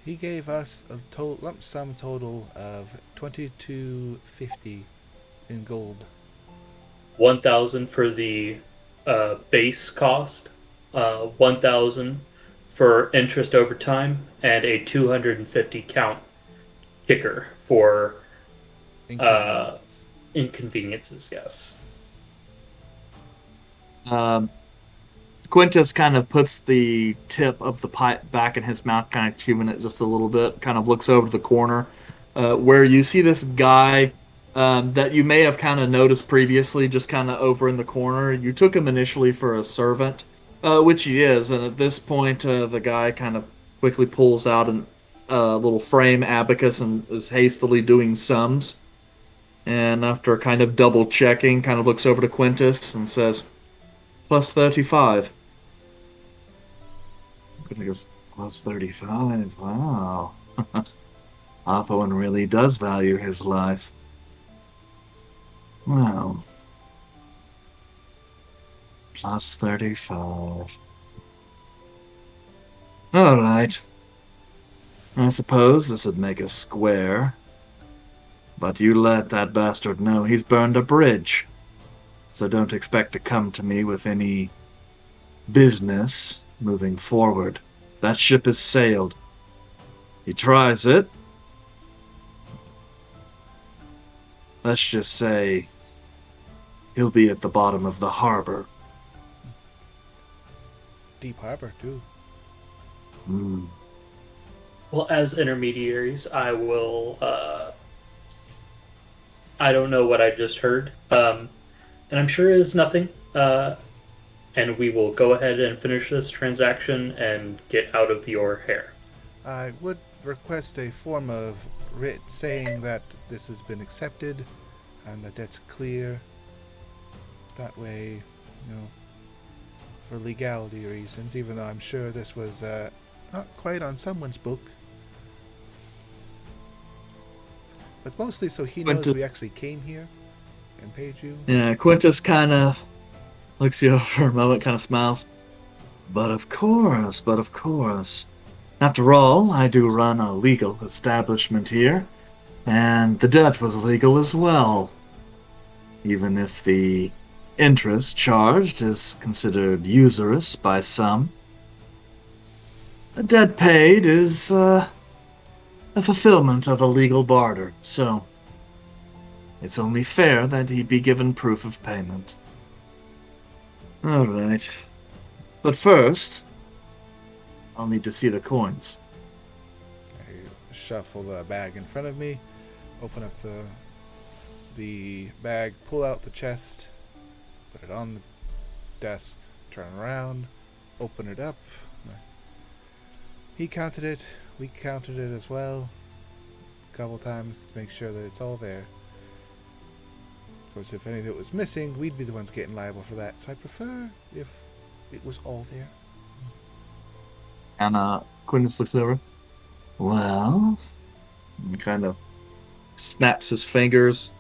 he gave us a lump sum total of 2250 in gold. 1,000 for the base cost, 1,000 for interest over time, and a 250 count kicker for Inconvenience. inconveniences. Yes. Quintus kind of puts the tip of the pipe back in his mouth, kind of chewing it just a little bit, kind of looks over to the corner, where you see this guy that you may have kind of noticed previously, just kind of over in the corner. You took him initially for a servant, which he is, and at this point, the guy kind of quickly pulls out a little frame abacus and is hastily doing sums. And after kind of double checking, kind of looks over to Quintus and says, plus 35. He goes, plus 35, wow. Hawthorne really does value his life. Well, plus 35. Alright. I suppose this would make us square. But you let that bastard know he's burned a bridge. So don't expect to come to me with any business moving forward. That ship has sailed. He tries it. Let's just say he'll be at the bottom of the harbor. Deep harbor, too. Well, as intermediaries, I will I don't know what I just heard. And I'm sure it is nothing. And we will go ahead and finish this transaction and get out of your hair. I would request a form of writ saying that this has been accepted and the debt's clear. That way, for legality reasons, even though I'm sure this was not quite on someone's book. But mostly so he knows we actually came here and paid you. Yeah, Quintus kind of looks you over for a moment, kind of smiles. But of course, but of course. After all, I do run a legal establishment here, and the debt was legal as well. Even if the interest charged is considered usurious by some, a debt paid is a fulfillment of a legal barter, so it's only fair that he be given proof of payment. All right. But first, I'll need to see the coins. I shuffle the bag in front of me, open up the bag, pull out the chest, put it on the desk, turn around, open it up. He counted it, we counted it as well, a couple times to make sure that it's all there. Of course, if anything was missing, we'd be the ones getting liable for that, so I prefer if it was all there. And Quintus looks over. Well, and kind of snaps his fingers.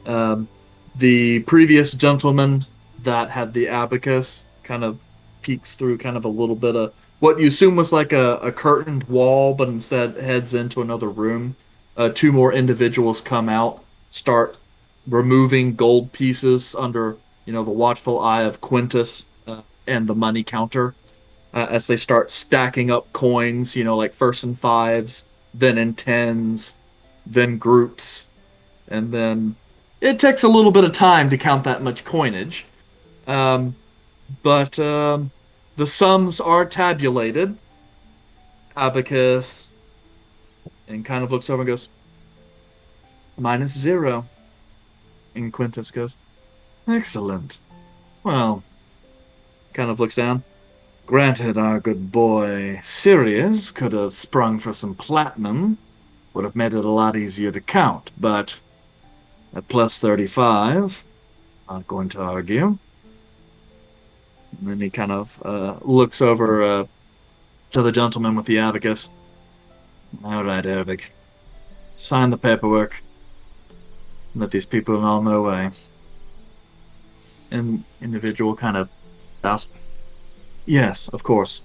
The previous gentleman that had the abacus kind of peeks through kind of a little bit of what you assume was like a curtained wall, but instead heads into another room. Two more individuals come out, start removing gold pieces under, the watchful eye of Quintus and the money counter. As they start stacking up coins, like first in fives, then in tens, then groups, and then it takes a little bit of time to count that much coinage. But the sums are tabulated. Abacus, and kind of looks over and goes, -0. And Quintus goes, excellent. Well, kind of looks down. Granted, our good boy Sirius could have sprung for some platinum, would have made it a lot easier to count, but at plus 35, not going to argue. And then he kind of looks over to the gentleman with the abacus. All right, Ervig. Sign the paperwork. Let these people on their way. An individual kind of bows. Yes, of course.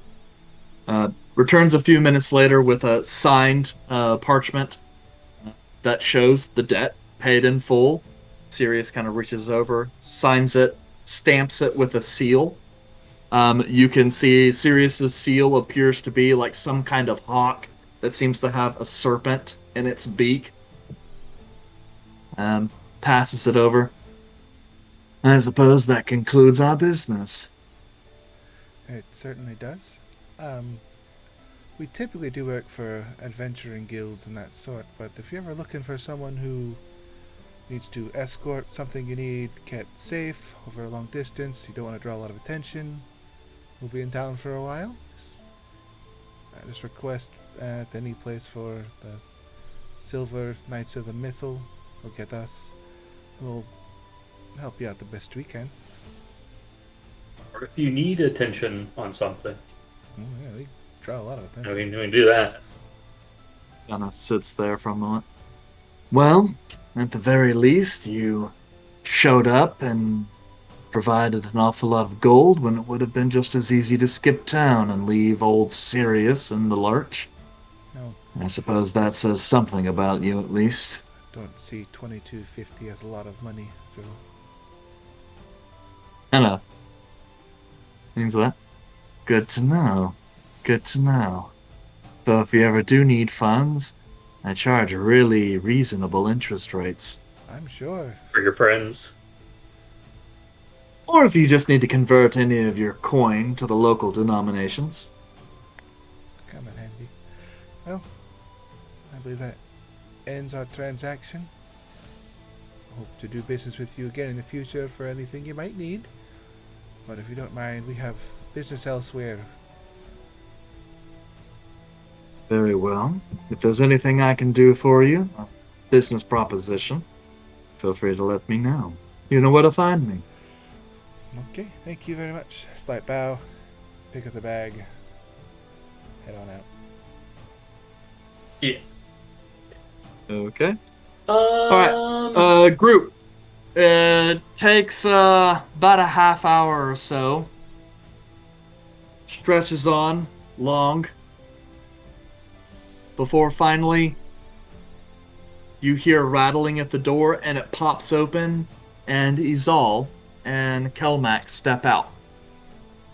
Returns a few minutes later with a signed parchment that shows the debt paid in full. Sirius kind of reaches over, signs it, stamps it with a seal. You can see Sirius's seal appears to be like some kind of hawk that seems to have a serpent in its beak. Passes it over. I suppose that concludes our business. It certainly does. We typically do work for adventuring guilds and that sort, but if you're ever looking for someone who needs to escort something you need kept safe over a long distance, you don't want to draw a lot of attention, we'll be in town for a while. Just request at any place for the Silver Knights of the Mythal. Will get us. We'll help you out the best we can. Or if you need attention on something. Oh, yeah, we draw a lot of attention. We can do that. Kind of sits there for a moment. Well, at the very least, you showed up and provided an awful lot of gold when it would have been just as easy to skip town and leave old Sirius in the lurch. No. I suppose that says something about you, at least. Don't see 2250 as a lot of money, so... Hello. Things like that. Good to know. Good to know. Though if you ever do need funds, I charge really reasonable interest rates. I'm sure. For your friends. Or if you just need to convert any of your coin to the local denominations. Come in handy. Well, I believe that ends our transaction. hope to do business with you again in the future for anything you might need. But if you don't mind, we have business elsewhere. Very well. If there's anything I can do for you, a business proposition, feel free to let me know. You know where to find me. Okay, thank you very much. Slight bow, pick up the bag, head on out. Yeah. Okay. Alright. Group. It takes about a half hour or so. Stretches on long. Before finally you hear rattling at the door and it pops open and Izal and Kelmac step out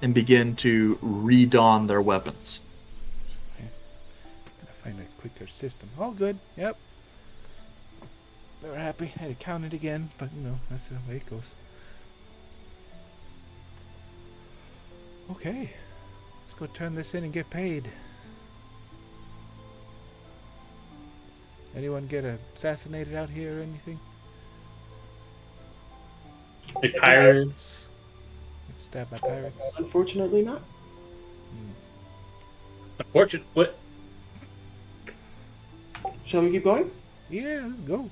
and begin to re-don their weapons. Gotta find a quicker system. All good, yep. They were happy. Had to count it again, but that's the way it goes. Okay, let's go turn this in and get paid. Anyone get assassinated out here or anything? The pirates. Get stabbed by pirates? Unfortunately, not. Unfortunate. What? Shall we keep going? Yeah, let's go.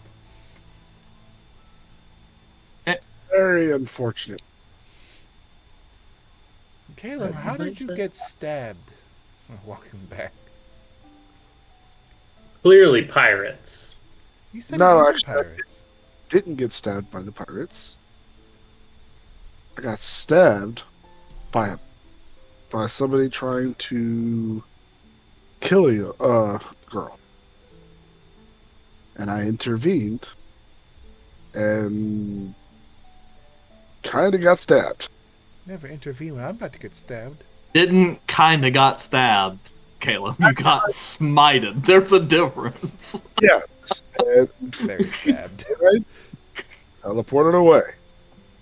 Very unfortunate. Kaelum, how did you get stabbed? Walking back. Clearly pirates. You said No, it wasn't actually, pirates. Didn't get stabbed by the pirates. I got stabbed by somebody trying to kill a girl, and I intervened and kind of got stabbed. Never intervene when I'm about to get stabbed. Didn't kinda got stabbed, Caleb. You got smited. There's a difference. Yes, and Very stabbed. I teleported away.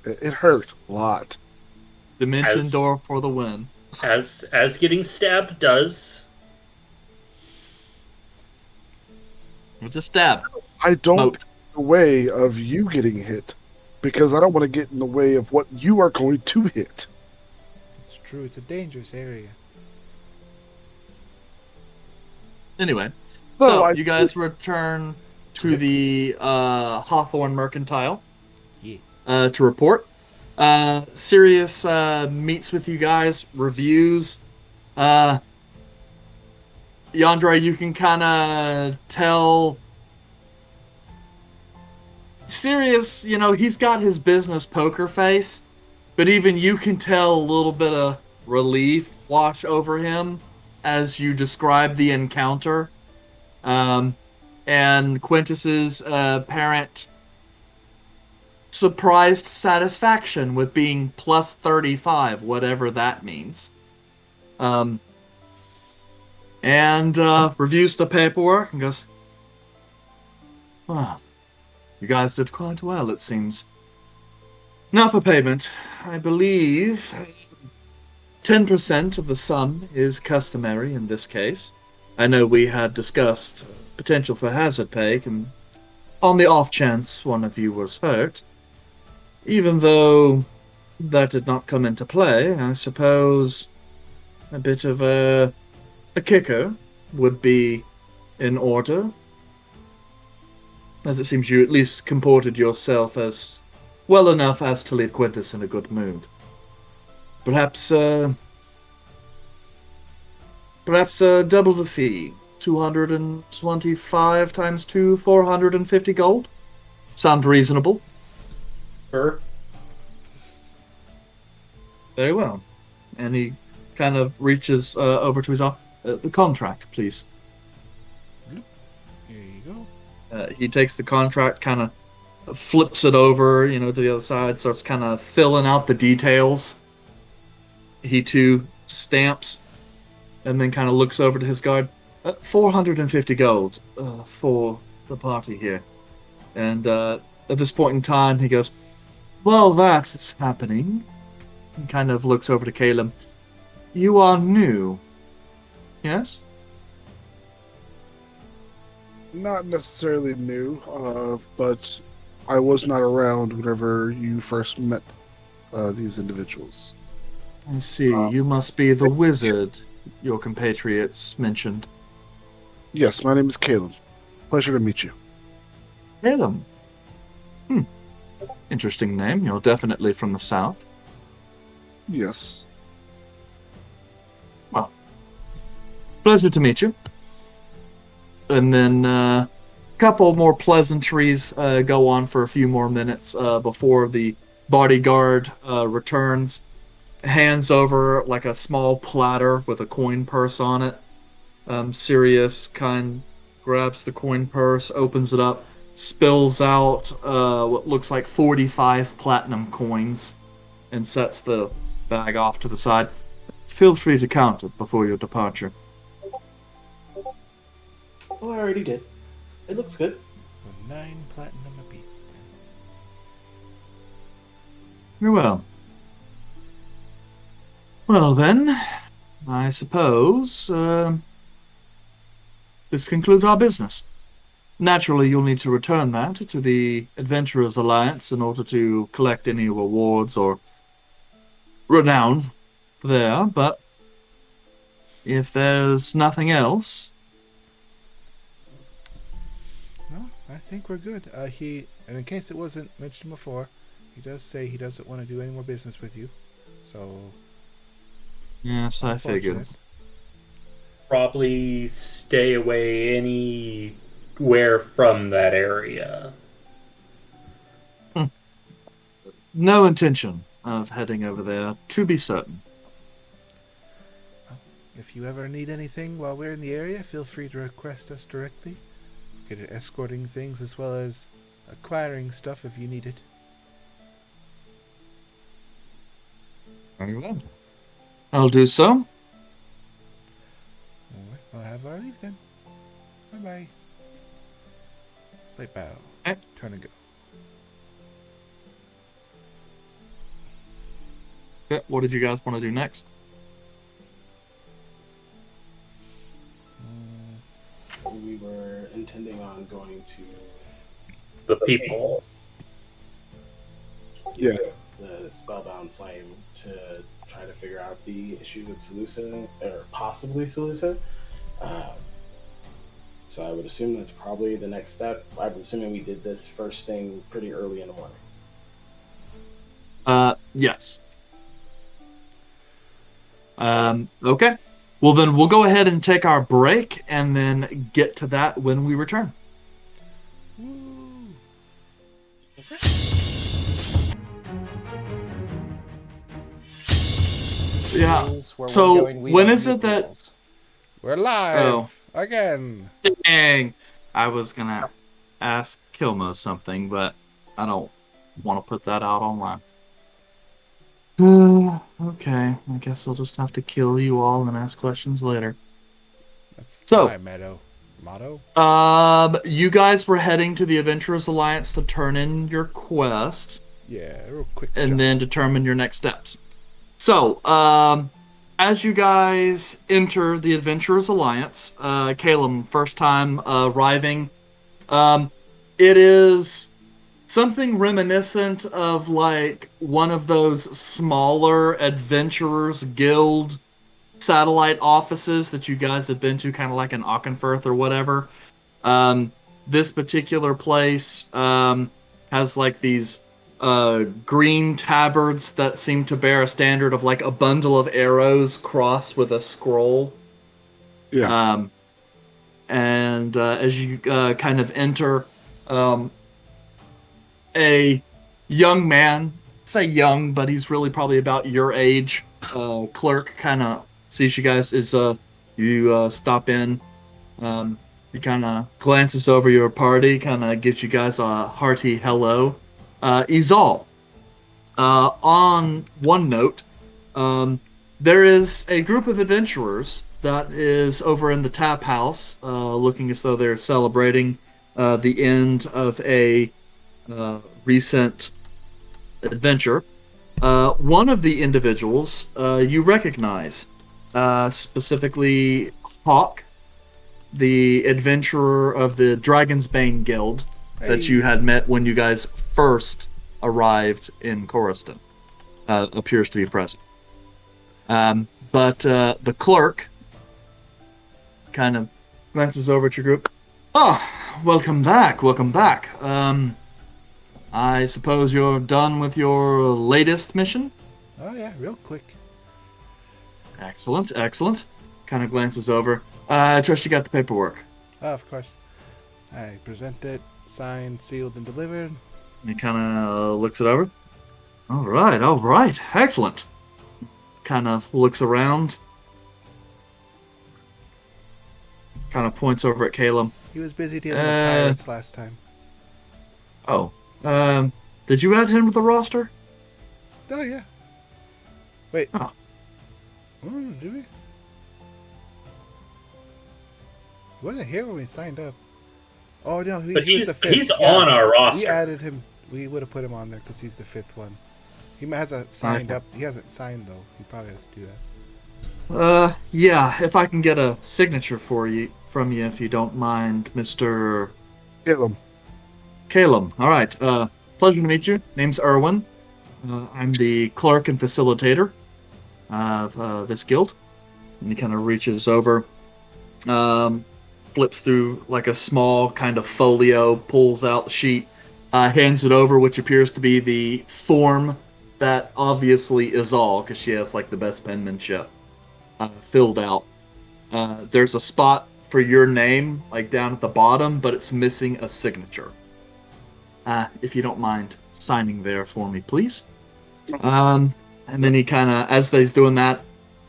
It hurt a lot. Dimension As- door for the win. As getting stabbed does. We're just stabbed. I don't Smoked. get in the way of you getting hit because I don't want to get in the way of what you are going to hit. It's true, it's a dangerous area. Anyway, No, so I- you guys return to the Hawthorne Mercantile Yeah. to report. Sirius meets with you guys, reviews. Yandere, you can kind of tell. Sirius, he's got his business poker face, but even you can tell a little bit of relief wash over him as you describe the encounter. And Quintus's apparent surprised satisfaction with being plus 35, whatever that means. And reviews the paperwork and goes, "Well, you guys did quite well, it seems. Now for payment. I believe 10% of the sum is customary in this case. I know we had discussed potential for hazard pay, and on the off chance one of you was hurt. Even though that did not come into play, I suppose a bit of a kicker would be in order, as it seems you at least comported yourself as well enough as to leave Quintus in a good mood. Perhaps double the fee. 225 times 2, 450 gold? Sound reasonable? Sure. Very well. And he kind of reaches over to his arm. The contract, please. Here you go. He takes the contract, kind of flips it over, to the other side, starts kind of filling out the details. He too stamps, and then kind of looks over to his guard. 450 gold for the party here. And at this point in time, he goes, "Well, that is happening." He kind of looks over to Kaelum. "You are new, yes?" Not necessarily new, but I was not around whenever you first met these individuals. I see. You must be the wizard your compatriots mentioned. Yes, my name is Kaelum. Pleasure to meet you. Kaelum. Interesting name. You're definitely from the south. Yes. Well, pleasure to meet you. And then a couple more pleasantries go on for a few more minutes before the bodyguard returns, hands over like a small platter with a coin purse on it. Sirius grabs the coin purse, opens it up, spills out what looks like 45 platinum coins, and sets the bag off to the side. Feel free to count it before your departure. Well, I already did. It looks good. Well, 9 platinum apiece. Then. Very well. Well then, I suppose this concludes our business. Naturally, you'll need to return that to the Adventurers Alliance in order to collect any rewards or renown there, but if there's nothing else... No, I think we're good. And in case it wasn't mentioned before, he does say he doesn't want to do any more business with you. So... Yes, I figured. unfortunate. Probably stay away anywhere from that area. No intention of heading over there, to be certain. If you ever need anything while we're in the area, feel free to request us directly. Good at escorting things as well as acquiring stuff if you need it. Very well. I'll do so. Alright, I'll have our leave then. Bye-bye. Sleep bow. Okay. Turn and go. Okay, what did you guys want to do next? We were intending on going to The people. Yeah. the Spellbound Flame to try to figure out the issue with Seleucia, or possibly Seleucia. So I would assume that's probably the next step. I'm assuming we did this first thing pretty early in the morning. Yes. Okay. Well, then we'll go ahead and take our break and then get to that when we return. Woo! Yeah. Rules where So, we're going, we when don't is make it that- rules. We're live! Oh. Again! Dang. I was gonna ask Kilma something, but I don't want to put that out online. Okay. I guess I'll just have to kill you all and ask questions later. That's So- my motto. You guys were heading to the Adventurers Alliance to turn in your quest Yeah, real quick and jump. then determine your next steps. So, as you guys enter the Adventurers Alliance, Kaelum, first time arriving, it is something reminiscent of like one of those smaller Adventurers Guild satellite offices that you guys have been to, kind of like in Auchenfirth or whatever. This particular place has like these green tabards that seem to bear a standard of like a bundle of arrows crossed with a scroll. Yeah. And as you kind of enter, a young man, say young, but he's really probably about your age, clerk kind of sees you guys as you stop in. He kind of glances over your party, kind of gives you guys a hearty hello. Izal. On one note, there is a group of adventurers that is over in the tap house, looking as though they're celebrating the end of a recent adventure. One of the individuals you recognize, specifically Hawk, the adventurer of the Dragon's Bane Guild. that you had met when you guys first arrived in Coruscant appears to be present. But the clerk kind of glances over at your group. Ah, welcome back, welcome back. I suppose you're done with your latest mission? Oh yeah, real quick. Excellent, excellent. Kind of glances over. I trust you got the paperwork. Oh, of course. I present it, signed, sealed, and delivered. He kind of looks it over. All right, excellent. Kind of looks around. Kind of points over at Kaelum. He was busy dealing with pirates last time. Oh, did you add him to the roster? Oh yeah. Wait. Oh. Oh, did we? He wasn't here when we signed up. Oh no, But he's the fifth. he's on our roster. We added him. We would have put him on there because he's the fifth one. He hasn't signed up. He hasn't signed though. He probably has to do that. Yeah, if I can get a signature from you, if you don't mind, Mr. Kaelum. Kaelum. All right. Pleasure to meet you. Name's Erwin. I'm the clerk and facilitator of this guild. And he kind of reaches over, flips through like a small kind of folio, pulls out the sheet, hands it over, which appears to be the form that obviously is all, because she has like the best penmanship filled out. There's a spot for your name like down at the bottom, but it's missing a signature. If you don't mind signing there for me, please. And then he kind of, as he's doing that,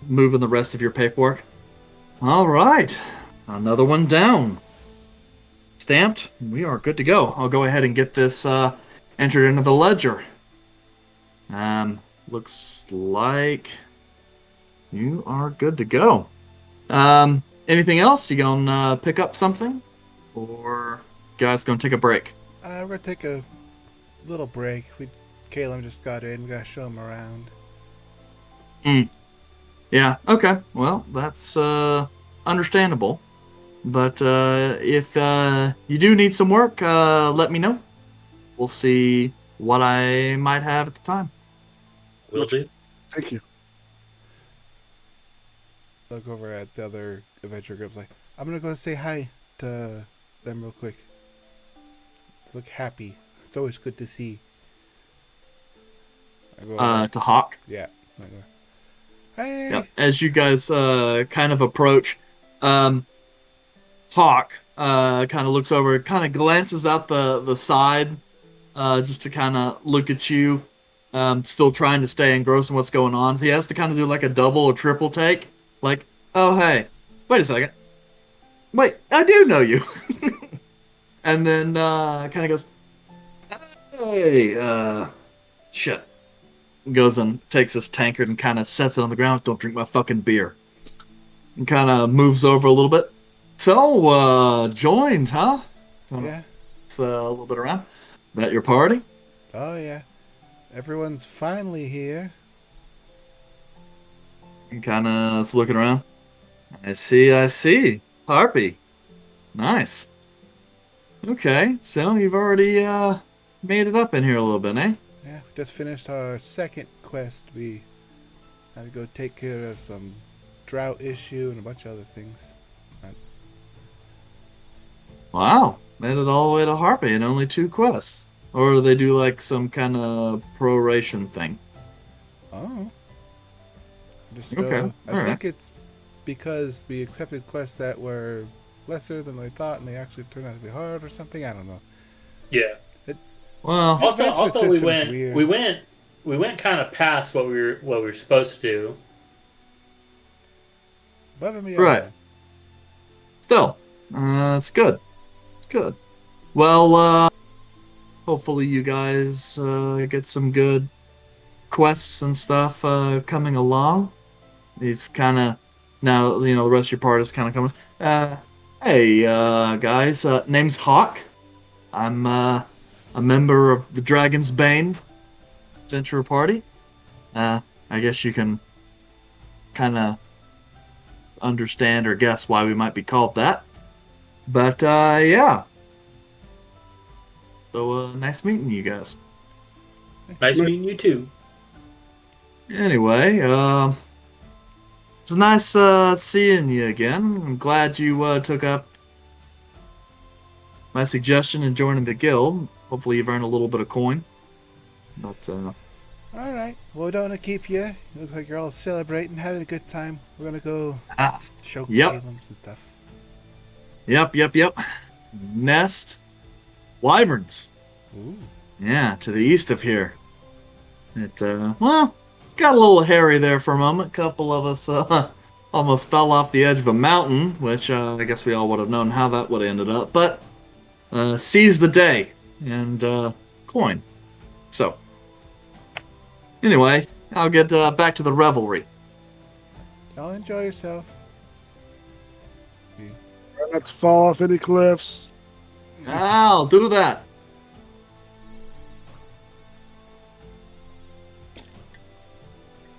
moving the rest of your paperwork. All right, another one down. Stamped. We are good to go. I'll go ahead and get this entered into the ledger. Looks like you are good to go. Anything else? You gonna pick up something, or you guys gonna take a break? We're gonna take a little break. Kaelum just got in. We gotta show him around. Yeah. Okay. Well, that's understandable. But if you do need some work, let me know. We'll see what I might have at the time. Will do. Thank you. Look over at the other adventure groups. Like, I'm gonna go say hi to them real quick. Look happy. It's always good to see. I go over. To Hawk. Yeah. I go, hey. Yep. As you guys kind of approach, Hawk kind of looks over, kind of glances out the side, just to kind of look at you. Still trying to stay engrossed in what's going on. So he has to kind of do like a double or triple take. Like, oh hey, wait a second. Wait, I do know you. And then kind of goes, hey, shit. Goes and takes this tankard and kind of sets it on the ground. Don't drink my fucking beer. And kind of moves over a little bit. So, joined, huh? Yeah. It's a little bit around. That your party? Oh yeah. Everyone's finally here. And kind of looking around. I see. Harpy. Nice. Okay, so you've already made it up in here a little bit, eh? Yeah, we just finished our second quest. We had to go take care of some drought issue and a bunch of other things. Wow, made it all the way to Harpy in only 2 quests. Or do they do like some kind of proration thing? Oh. Just Okay, I alright. think it's because we accepted quests that were lesser than we thought and they actually turned out to be hard or something. I don't know. Yeah. Well, Advancement Also, system's weird. we went kind of past what we were supposed to do. Above and beyond. right. Still, it's good. It's good. Well, hopefully you guys get some good quests and stuff coming along. It's kind of now, the rest of your part is kind of coming. Hey, guys, name's Hawk. I'm a member of the Dragon's Bane Adventure Party. I guess you can kind of understand or guess why we might be called that. But, yeah. So, nice meeting you guys. Nice meeting you too. Anyway, it's nice seeing you again. I'm glad you took up my suggestion in joining the guild. Hopefully you've earned a little bit of coin. But, All right. Well, we don't want to keep you. It looks like you're all celebrating, having a good time. We're gonna go show Yep. Kaelum some stuff. Yep. Nest Wyverns. Ooh. Yeah, to the east of here. It's got a little hairy there for a moment. A couple of us almost fell off the edge of a mountain, which I guess we all would have known how that would have ended up. But seize the day and coin. So, anyway, I'll get back to the revelry. Y'all enjoy yourself. Try not to fall off any cliffs. I'll do that.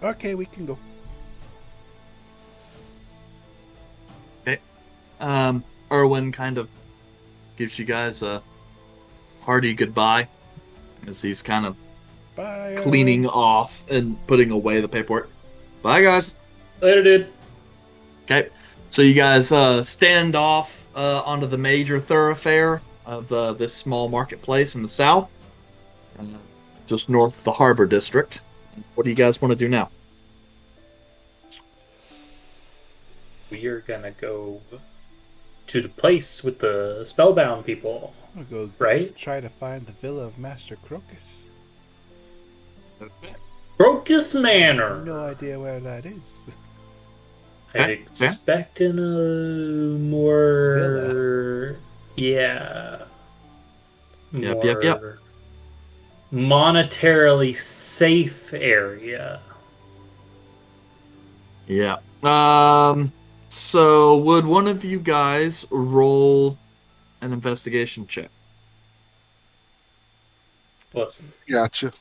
Okay, we can go. Erwin kind of gives you guys a hearty goodbye as he's kind of Bye. cleaning off and putting away the paperwork. Bye, guys. Later, dude. Okay, so you guys stand off onto the major thoroughfare of this small marketplace in the south, just north of the harbor district. What do you guys want to do now? We are gonna go to the place with the Spellbound people, I'm gonna go right? try to find the villa of Master Crocus. Crocus Manor. No idea where that is. I'm expecting a more... Yeah. Yep. Monetarily safe area. Yeah. So would one of you guys roll an investigation check? Listen, Gotcha.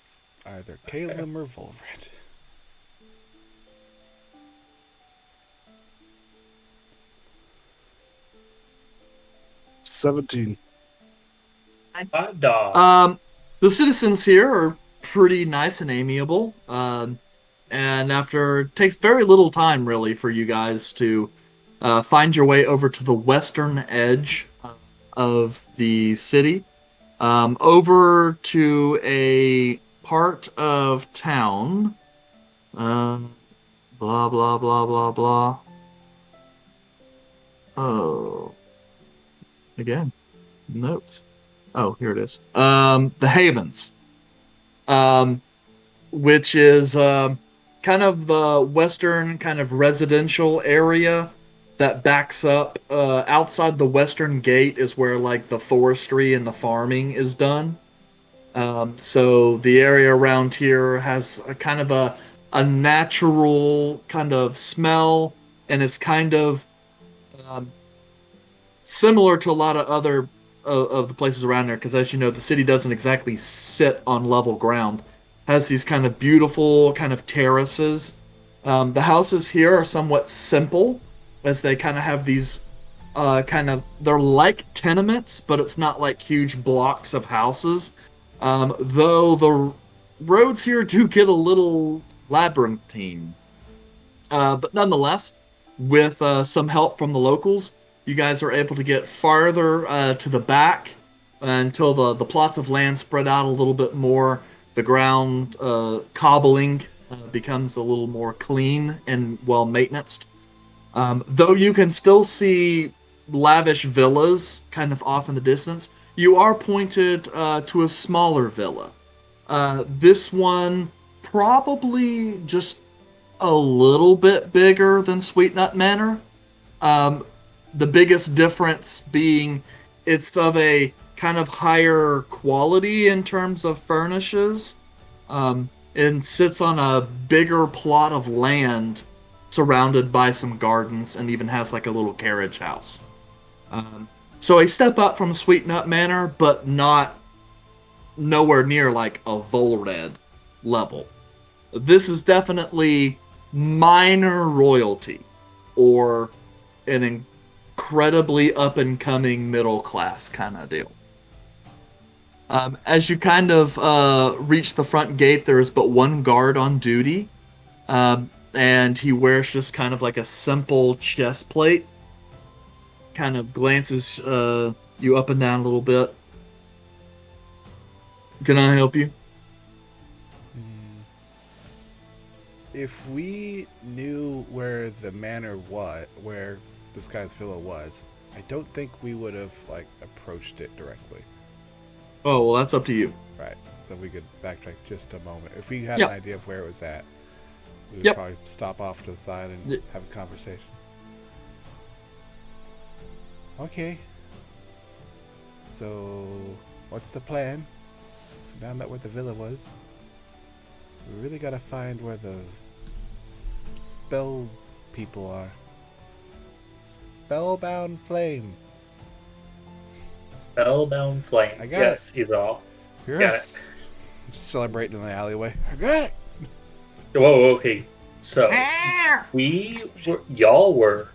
Either Kaelum or Vulred. $17. hot dog. The citizens here are pretty nice and amiable. And it takes very little time, really, for you guys to find your way over to the western edge of the city, over to a part of town. Blah, blah, blah, blah, blah. Oh. Again. Notes. Oh, here it is. The Havens. Which is kind of the western kind of residential area that backs up outside the western gate is where like the forestry and the farming is done. So the area around here has a kind of a natural kind of smell, and it's kind of similar to a lot of other of the places around there, because as you know, the city doesn't exactly sit on level ground. Has these kind of beautiful kind of terraces. The houses here are somewhat simple, as they kind of have these they're like tenements, but it's not like huge blocks of houses. Though the roads here do get a little labyrinthine. But nonetheless, with some help from the locals, you guys are able to get farther to the back until the plots of land spread out a little bit more. The ground cobbling becomes a little more clean and well maintained. Though you can still see lavish villas kind of off in the distance, you are pointed to a smaller villa. This one probably just a little bit bigger than Sweet Nut Manor. The biggest difference being it's of a kind of higher quality in terms of furnishes, and sits on a bigger plot of land surrounded by some gardens, and even has like a little carriage house. So a step up from Sweet Nut Manor, but nowhere near like a Vulred level. This is definitely minor royalty, or an incredibly up and coming middle class kind of deal. As you kind of reach the front gate, there is but one guard on duty, and he wears just kind of like a simple chest plate. Kind of glances you up and down a little bit. Can I help you? If we knew where the manor was, where this guy's villa was, I don't think we would have like approached it directly. Oh, well, that's up to you. Right. So if we could backtrack just a moment. If we had Yep. an idea of where it was at, we would Yep. probably stop off to the side and Yep. have a conversation. Okay. So, what's the plan? We found out where the villa was. We really gotta find where the spell people are. Spellbound flame. Spellbound flame. I got yes, he's all. Yes. Celebrating in the alleyway. I got it. Whoa, okay. So y'all were,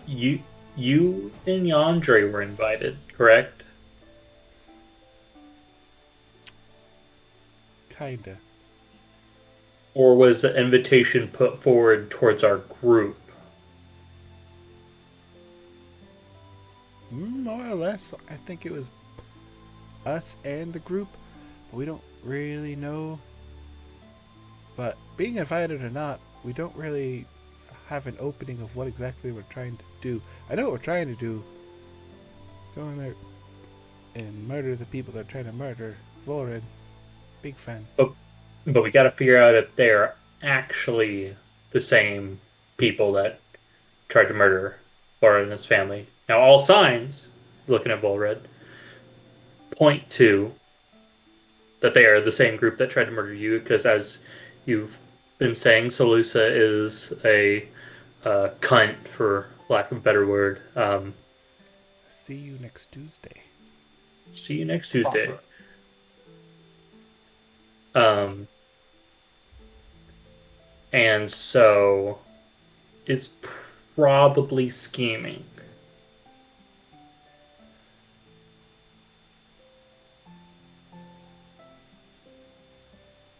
you and Yandre were invited, correct? Kinda. Or was the invitation put forward towards our group? More or less, I think it was us and the group, but we don't really know. But being invited or not, we don't really have an opening of what exactly we're trying to do. I know what we're trying to do. Go in there and murder the people they're trying to murder. Vulred, big fan. But we got to figure out if they're actually the same people that tried to murder Laura and his family. Now, all signs, looking at Vulred, point to that they are the same group that tried to murder you, because as you've been saying, Solusa is a cunt, for lack of a better word. See you next Tuesday. See you next Tuesday. And so it's probably scheming.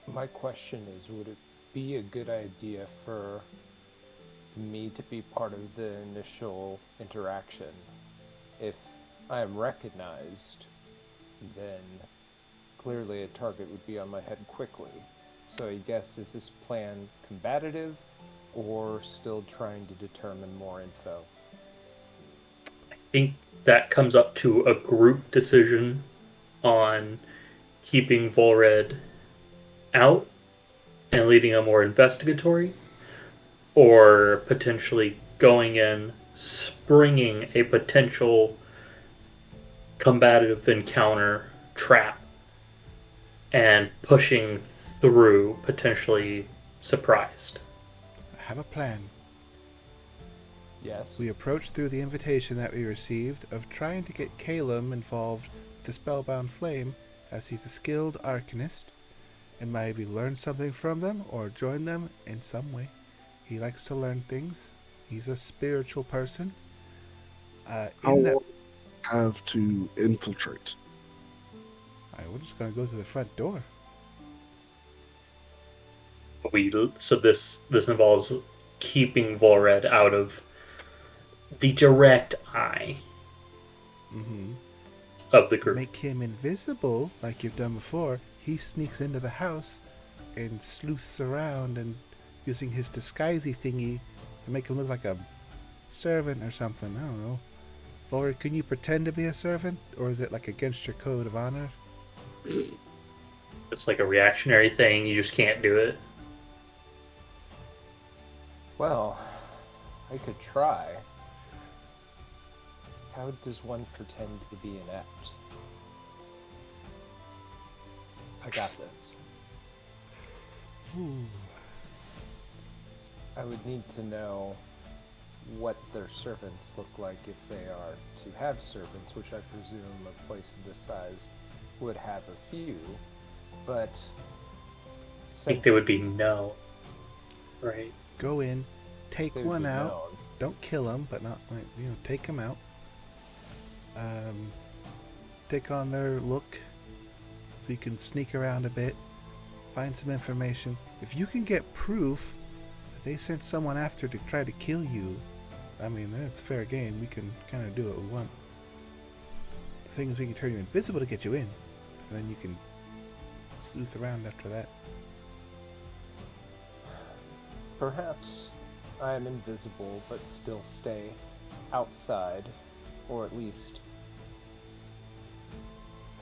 My question is, would it be a good idea for me to be part of the initial interaction? If I am recognized, then clearly a target would be on my head quickly. So I guess, is this plan combative or still trying to determine more info? I think that comes up to a group decision on keeping Vulred out and leading a more investigatory, or potentially going in, springing a potential combative encounter trap, and pushing through, potentially surprised. I have a plan. Yes. We approach through the invitation that we received of trying to get Kaelum involved with the Spellbound Flame, as he's a skilled arcanist, and maybe learn something from them or join them in some way. He likes to learn things. He's a spiritual person. How long have to infiltrate? We're just gonna go through the front door. So this involves keeping Vulred out of the direct eye of the group. Make him invisible, like you've done before. He sneaks into the house and sleuths around, and using his disguisey thingy to make him look like a servant or something. I don't know. Vulred, can you pretend to be a servant, or is it like against your code of honor? It's like a reactionary thing. You just can't do it. Well, I could try. How does one pretend to be inept? I got this. Ooh. I would need to know what their servants look like, if they are to have servants, which I presume a place of this size would have a few, but I think they would be no. Right. Go in, take they would one be out. known. Don't kill him, but not like, take him out. take on their look, so you can sneak around a bit, find some information. If you can get proof that they sent someone after to try to kill you, I mean, that's fair game. We can kind of do what we want. The thing is, we can turn you invisible to get you in, and then you can sleuth around after that. Perhaps I am invisible, but still stay outside, or at least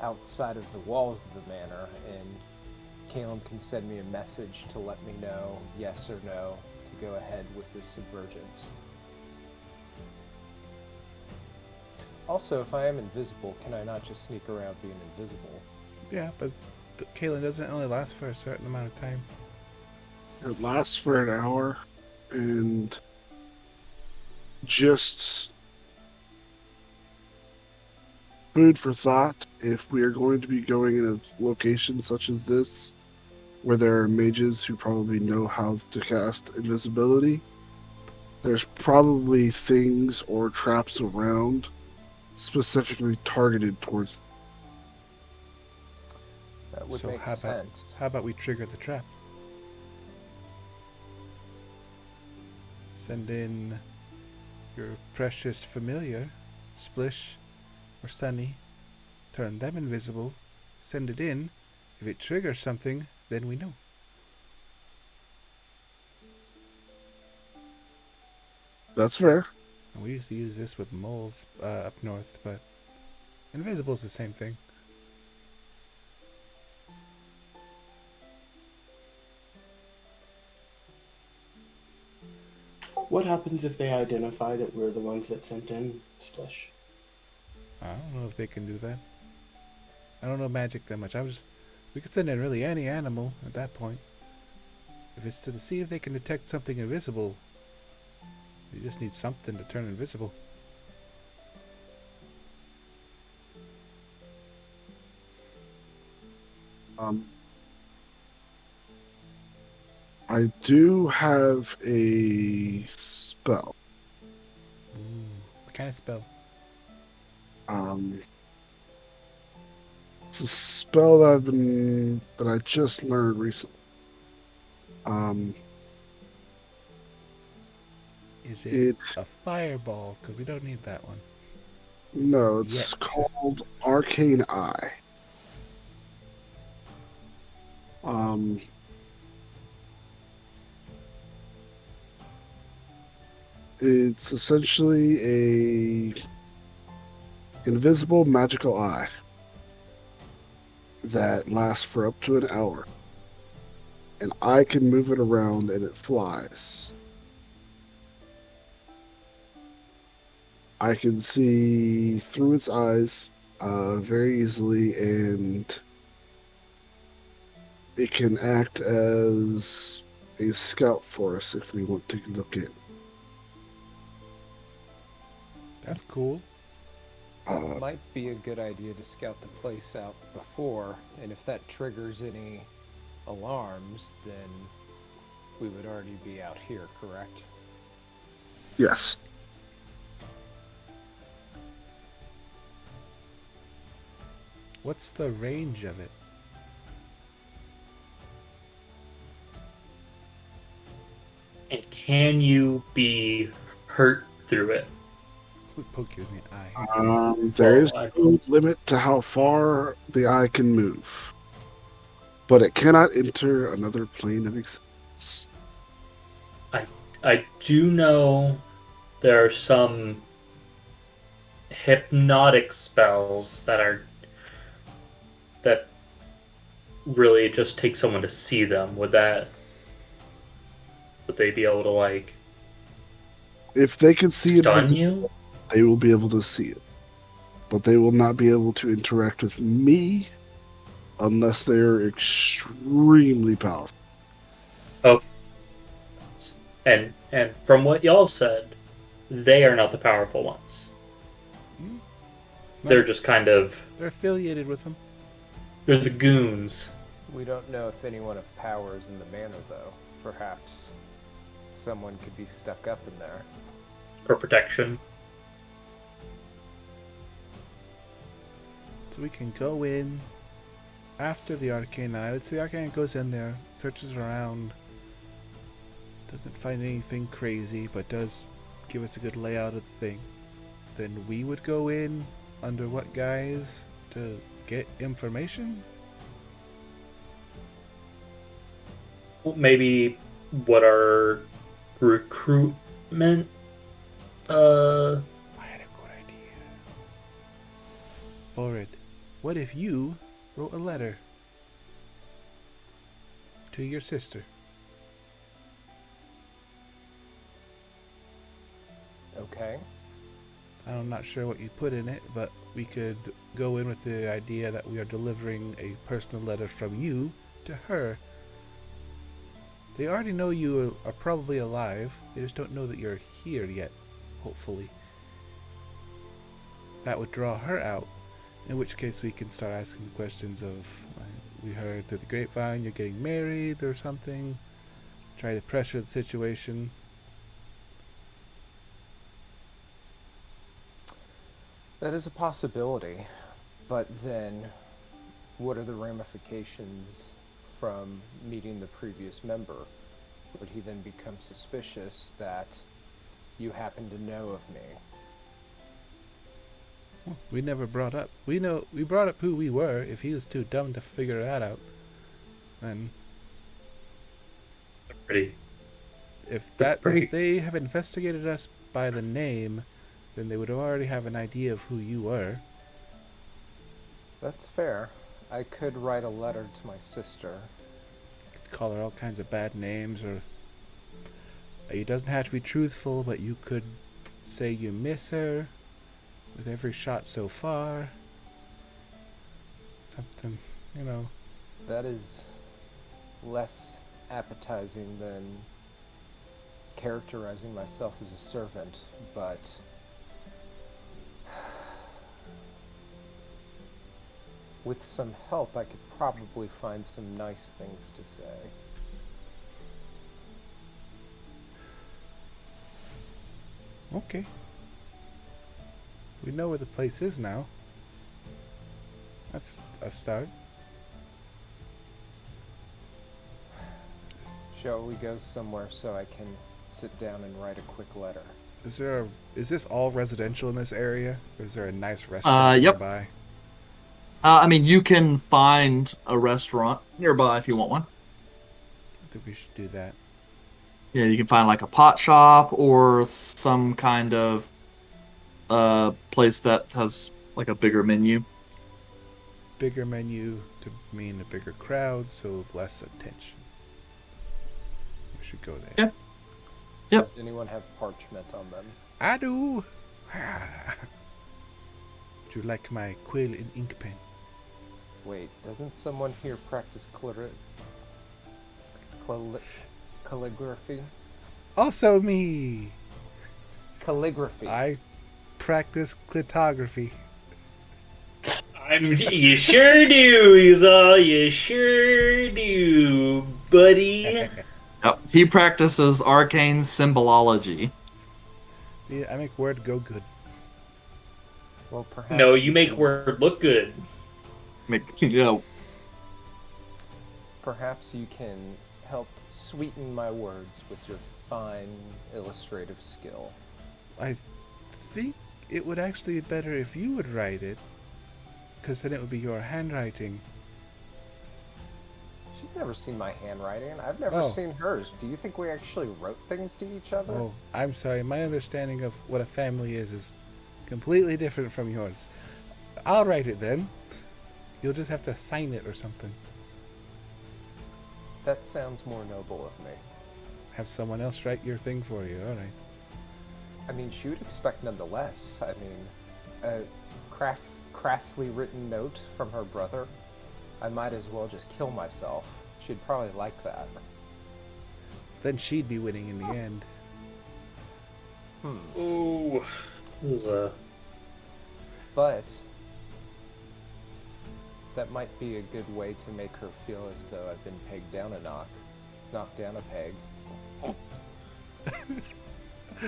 outside of the walls of the manor, and Kaelum can send me a message to let me know, yes or no, to go ahead with the subvergence. Also, if I am invisible, can I not just sneak around being invisible? Yeah, but Kaelin, doesn't it only last for a certain amount of time? It lasts for an hour, and just food for thought. If we are going to be going in a location such as this, where there are mages who probably know how to cast invisibility, there's probably things or traps around specifically targeted towards. That would So make sense. How about we trigger the trap? Send in your precious familiar, Splish or Sunny, turn them invisible, send it in. If it triggers something, then we know. That's fair. And we used to use this with moles up north, but invisible's the same thing. What happens if they identify that we're the ones that sent in Splish? I don't know if they can do that. I don't know magic that much. We could send in really any animal at that point. If it's to see if they can detect something invisible, you just need something to turn invisible. I do have a spell. Ooh, what kind of spell? It's a spell that I just learned recently. Is it It's a fireball? Because we don't need that one. no, it's Yet. called Arcane Eye. It's essentially a invisible magical eye that lasts for up to an hour. And I can move it around and it flies. I can see through its eyes very easily, and it can act as a scout for us if we want to look in. That's cool. Might be a good idea to scout the place out before, and if that triggers any alarms, then we would already be out here, correct? Yes. What's the range of it? And can you be hurt through it? Would poke you in the eye. There is Well, no limit to how far the eye can move, but it cannot enter another plane of existence. I do know there are some hypnotic spells that really just take someone to see them. Would they be able to like If they can see it, stun you? they will be able to see it, but they will not be able to interact with me unless they are extremely powerful. Oh, and from what y'all said, they are not the powerful ones. No, They're just kind of they're affiliated with them. they're the goons. We don't know if anyone of power is in the manor, though. Perhaps someone could be stuck up in there. For protection. So we can go in after the Arcane Eye. Let's say the Arcane Eye goes in there, searches around, doesn't find anything crazy, but does give us a good layout of the thing. Then we would go in under what guise to get information? Maybe what our recruitment I had a good idea. Vulred, what if you wrote a letter to your sister? Okay. I'm not sure what you put in it, but we could go in with the idea that we are delivering a personal letter from you to her. They already know you are probably alive. They just don't know that you're here yet, hopefully. That would draw her out, in which case we can start asking questions of, we heard through the grapevine you're getting married or something. Try to pressure the situation. That is a possibility, but then what are the ramifications from meeting the previous member? Would he then become suspicious that you happen to know of me? We never brought up. We brought up who we were. If he was too dumb to figure that out, then pretty. if Pretty- they have investigated us by the name, then they would already have an idea of who you were. That's fair. I could write a letter to my sister. Call her all kinds of bad names, or it doesn't have to be truthful, but you could say you miss her with every shot so far. Something, you know. That is less appetizing than characterizing myself as a servant, but with some help I could probably find some nice things to say. Okay. We know where the place is now. That's a start. Shall we go somewhere so I can sit down and write a quick letter? Is this all residential in this area? Or is there a nice restaurant Yep. nearby? I mean, you can find a restaurant nearby if you want one. I think we should do that. Yeah, you can find like a pot shop or some kind of place that has like a bigger menu. Bigger menu to mean a bigger crowd, so less attention. We should go there. Yeah. Yep. Does anyone have parchment on them? I do. Would you like my quill and ink pen? Wait, doesn't someone here practice calligraphy? Also me. Calligraphy. I practice clitography. You sure do, Izal. You sure do, buddy. Yep. He practices arcane symbolology. Yeah, I make word go good. Well, perhaps No, you make can- word look good. Perhaps you can help sweeten my words with your fine illustrative skill. I think it would actually be better if you would write it, because then it would be your handwriting. She's never seen my handwriting. I've never Oh. seen hers. Do you think we actually wrote things to each other? Oh, I'm sorry. My understanding of what a family is completely different from yours. I'll write it then. You'll just have to sign it or something. That sounds more noble of me. Have someone else write your thing for you. All right. I mean, she would expect nonetheless. I mean, a crassly written note from her brother. I might as well just kill myself. She'd probably like that. Then she'd be winning in the end. Ooh, this is But that might be a good way to make her feel as though I've been pegged down a knocked down a peg.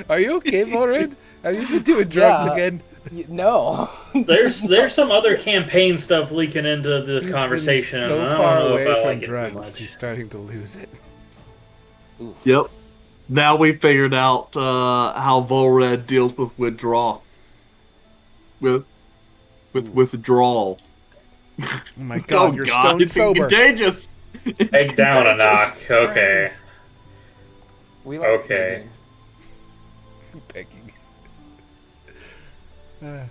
Are you okay, Vulred? Have you been doing drugs Yeah. again? No. There's some other campaign stuff leaking into this He's conversation. been so and I far don't know away if I from like it too drugs, much. he's starting to lose it. Oof. Yep. Now we figured out how Vulred deals with withdrawal. With withdrawal. Oh my god, you're stone it's sober. contagious. It's Egg down a knock. contagious. Okay. We like Okay. begging. Begging.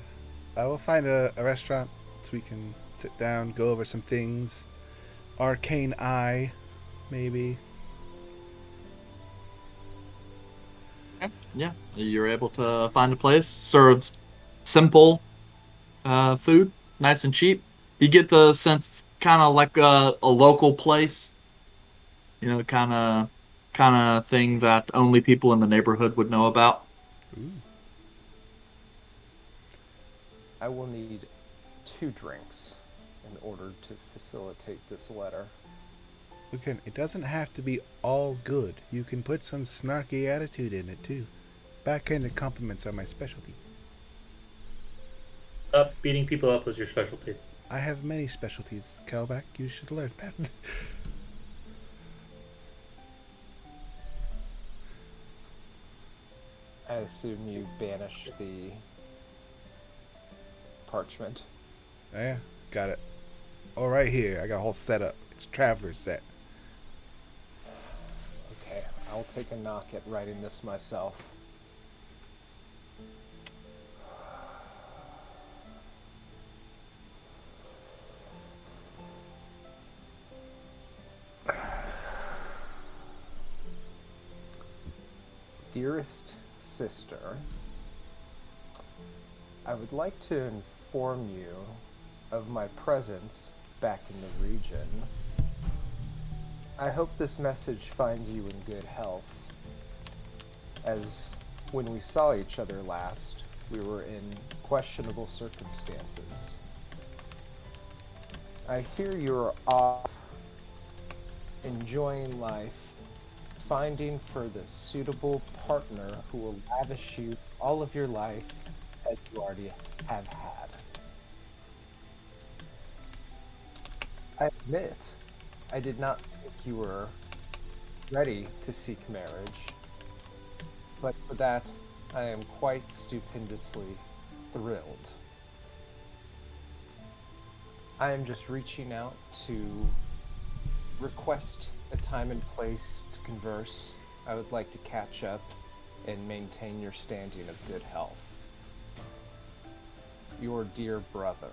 I will find a restaurant so we can sit down, go over some things. Arcane Eye, maybe. Yeah, you're able to find a place. Serves simple food, nice and cheap. You get the sense, kind of like a local place. You know, kind of thing that only people in the neighborhood would know about. Ooh. I will need 2 drinks in order to facilitate this letter. Again, it doesn't have to be all good. You can put some snarky attitude in it too. Backhanded compliments are my specialty. Beating people up was your specialty. I have many specialties, Calback. You should learn that. I assume you banished the parchment. Yeah, got it. All right here. I got a whole setup. It's a traveler's set. Okay, I'll take a knock at writing this myself. Dearest sister, I would like to inform you of my presence back in the region. I hope this message finds you in good health, as when we saw each other last, we were in questionable circumstances. I hear you're off, enjoying life, finding for the suitable partner who will lavish you all of your life as you already have had. I admit, I did not think you were ready to seek marriage, but for that, I am quite stupendously thrilled. I am just reaching out to request a time and place to converse. I would like to catch up and maintain your standing of good health. Your dear brother,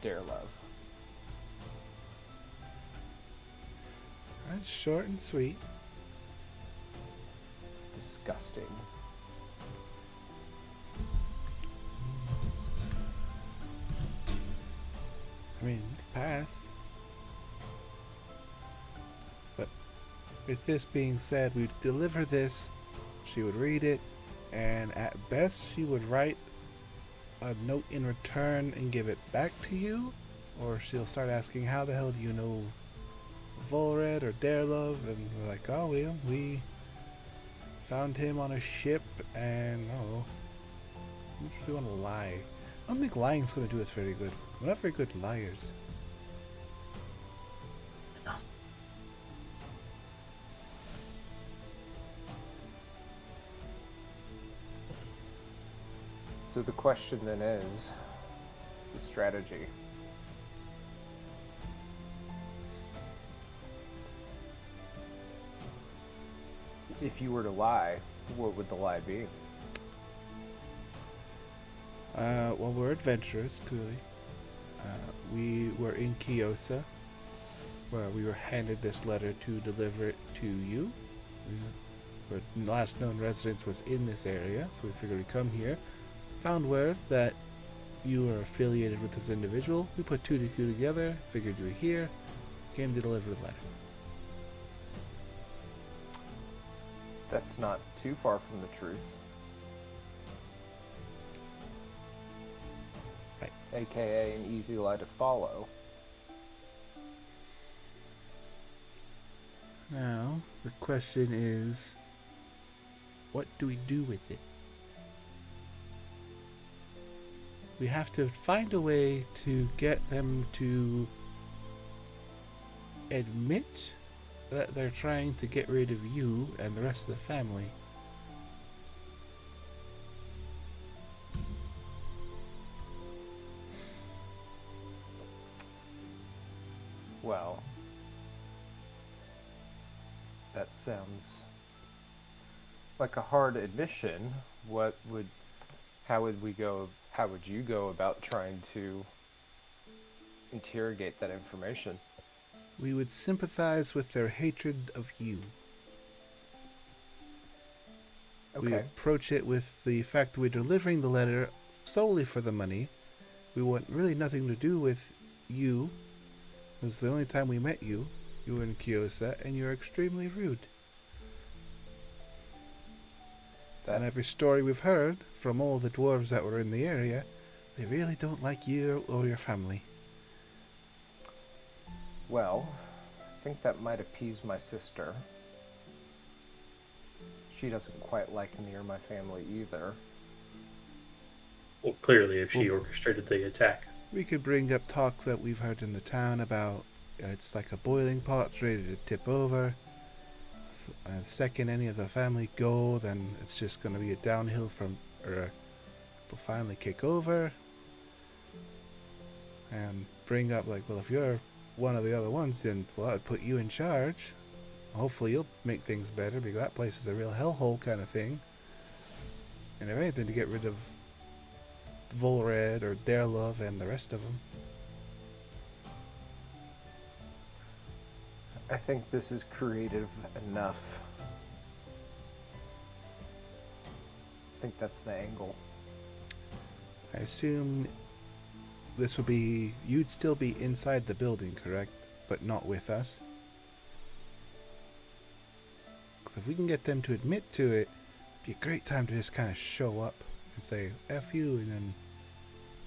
Darelove. That's short and sweet. Disgusting. I mean, pass. But with this being said, we'd deliver this. She would read it, and at best, she would write a note in return and give it back to you, or she'll start asking, "How the hell do you know Vulred or Darelove?" And we're like, "Oh, well, we found him on a ship, and oh, how much do we want to lie?" I don't think lying's going to do us very good. We're not very good liars. So the question then is the strategy. If you were to lie, what would the lie be? Well, we're adventurers, clearly. We were in Kiosa, where we were handed this letter to deliver it to you. Our last known residence was in this area, so we figured we'd come here. Found word that you were affiliated with this individual. We put 2 to 2 together, figured you were here, came to deliver the letter. That's not too far from the truth. Right. AKA an easy lie to follow. Now, the question is, what do we do with it? We have to find a way to get them to admit that they're trying to get rid of you and the rest of the family. Well, that sounds like a hard admission. How would you go about trying to interrogate that information? We would sympathize with their hatred of you. We Okay. approach it with the fact that we're delivering the letter solely for the money. We want really nothing to do with you. This is the only time we met you. You were in Kyosa, and you're extremely rude. And every story we've heard from all the dwarves that were in the area, they really don't like you or your family. Well, I think that might appease my sister. She doesn't quite like me or my family either. Well, clearly, if she orchestrated the attack. We could bring up talk that we've heard in the town about it's like a boiling pot ready to tip over. So, the second any of the family go, then it's just going to be a downhill will finally kick over. And bring up like, well, if you're one of the other ones, then well, I'd put you in charge. Hopefully you'll make things better, because that place is a real hellhole kind of thing. And if anything, to get rid of Vulred or Their Love and the rest of them. I think this is creative enough. I think that's the angle. I assume this would be, you'd still be inside the building, correct? But not with us? Because if we can get them to admit to it, it'd be a great time to just kind of show up and say, F you, and then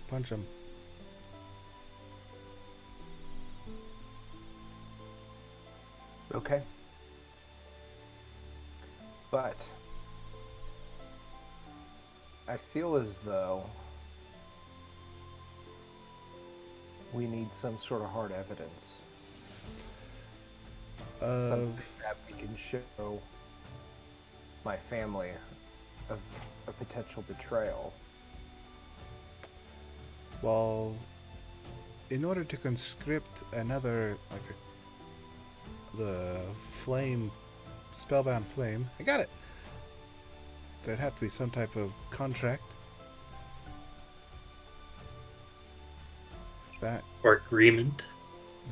punch them. Okay. But I feel as though we need some sort of hard evidence. Something that we can show my family of a potential betrayal. Well, in order to conscript another, the flame, Spellbound flame, I got it! There'd have to be some type of contract. That, Or agreement.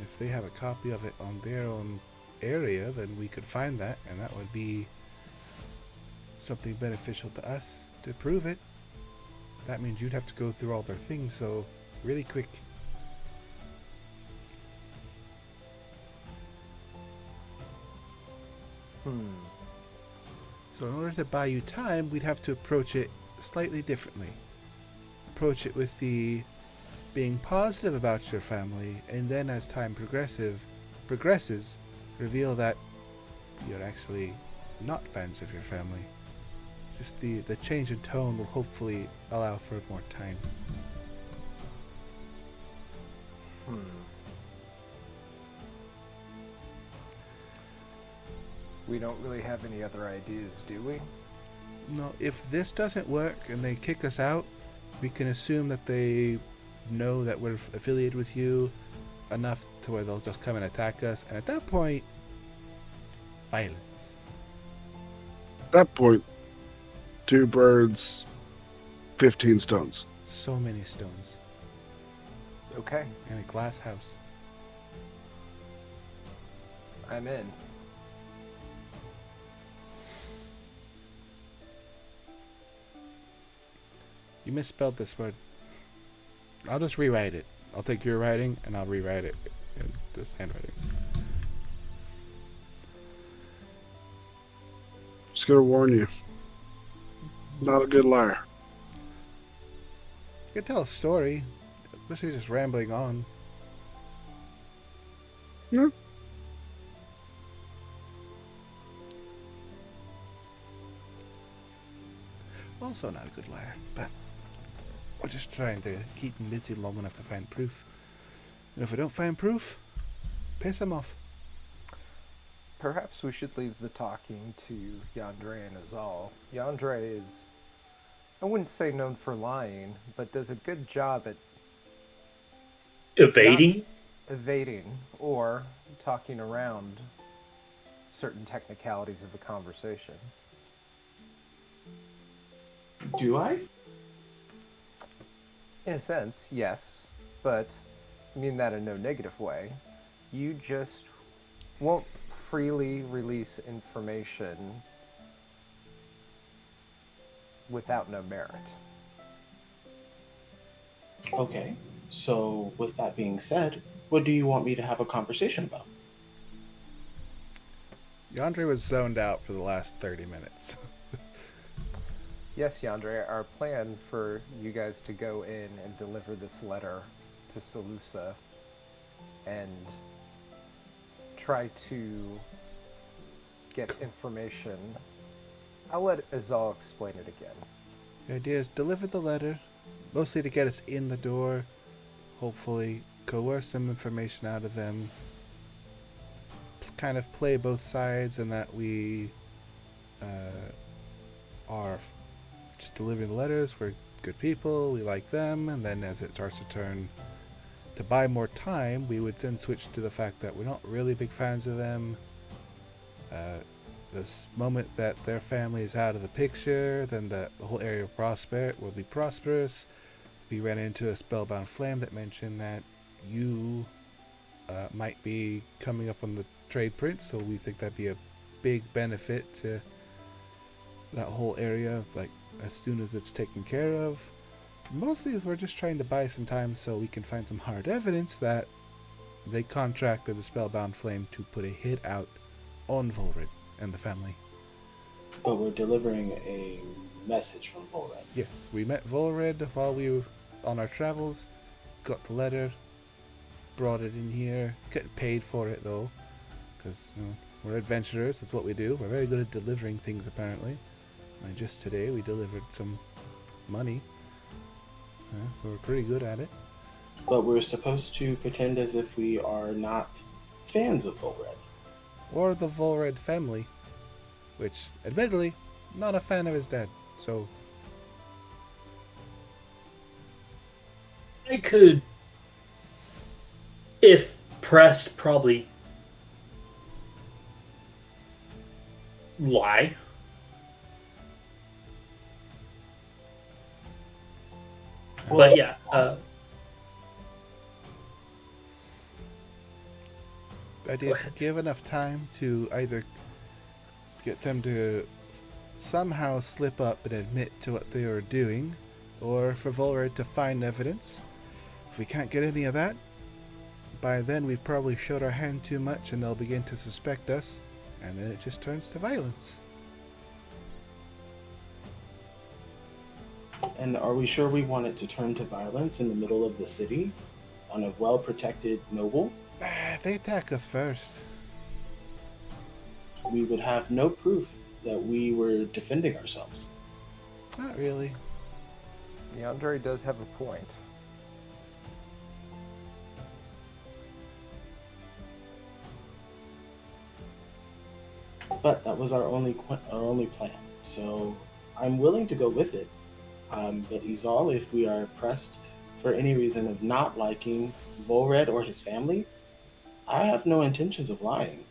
if they have a copy of it on their own area, then we could find that, and that would be something beneficial to us to prove it. That means you'd have to go through all their things, so really quick. So in order to buy you time, we'd have to approach it slightly differently. Approach it with the being positive about your family, and then as time progresses, reveal that you're actually not fans of your family. Just the change in tone will hopefully allow for more time. We don't really have any other ideas, do we? No, if this doesn't work and they kick us out, we can assume that they know that we're affiliated with you enough to where they'll just come and attack us, and at that point, violence. At that point, 2 birds, 15 stones. So many stones. Okay, And a glass house. I'm in. You misspelled this word. I'll just rewrite it. I'll take your writing and I'll rewrite it in this handwriting. Just gonna warn you. Not a good liar. You can tell a story, especially just rambling on. No. Also not a good liar, but We're just trying to keep them busy long enough to find proof. And if we don't find proof, piss them off. Perhaps we should leave the talking to Yandere and Azal. Yandere is, I wouldn't say known for lying, but does a good job at Evading? evading or talking around certain technicalities of a conversation. Do I? In a sense, yes, but I mean that in no negative way. You just won't freely release information without no merit. Okay. So, with that being said, what do you want me to have a conversation about? Yandere was zoned out for the last 30 minutes. Yes, Yandere, our plan for you guys to go in and deliver this letter to Salusa and try to get information. I'll let Azal explain it again. The idea is deliver the letter, mostly to get us in the door, hopefully coerce some information out of them, kind of play both sides, and that we are just delivering the letters. We're good people, we like them, and then as it starts to turn to buy more time, we would then switch to the fact that we're not really big fans of them. This moment that their family is out of the picture, then the whole area will be prosperous. We ran into a Spellbound flame that mentioned that you might be coming up on the trade print, so we think that'd be a big benefit to that whole area, like as soon as it's taken care of. Mostly as we're just trying to buy some time so we can find some hard evidence that they contracted the Spellbound flame to put a hit out on Vulred and the family. But we're delivering a message from Vulred. Yes, we met Vulred while we were on our travels, got the letter, brought it in here, getting paid for it though, because we're adventurers, that's what we do. We're very good at delivering things apparently. And just today we delivered some money, so we're pretty good at it. But we're supposed to pretend as if we are not fans of Vulred. Or the Vulred family, which, admittedly, not a fan of his dad, so... I could, if pressed, probably lie. But yeah, The idea is to give enough time to either get them to somehow slip up and admit to what they were doing, or for Vulred to find evidence. If we can't get any of that, by then we've probably showed our hand too much and they'll begin to suspect us, and then it just turns to violence. And are we sure we want it to turn to violence in the middle of the city on a well-protected noble? If they attack us first. We would have no proof that we were defending ourselves. Not really. Yandere does have a point. But that was our only plan. So I'm willing to go with it. But Izal, if we are pressed for any reason of not liking Vulred or his family, I have no intentions of lying.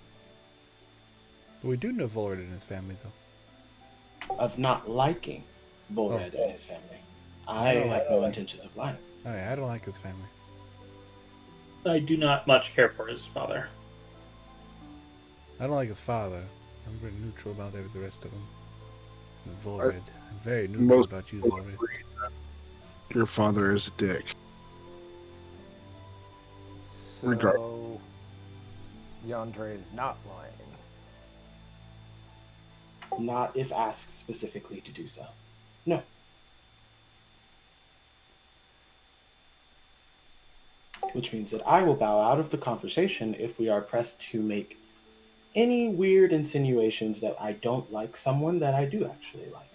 But we do know Vulred and his family, though. Of not liking Vulred and his family. I don't have like no his intentions of lying. Okay, I don't like his family. I do not much care for his father. I don't like his father. I'm very neutral about the rest of them. And Vulred. I'm very neutral Most about you, people Vulred. agree that your father is a dick. So, Regard- Yandere is not lying. Not if asked specifically to do so. No. Which means that I will bow out of the conversation if we are pressed to make any weird insinuations that I don't like someone that I do actually like.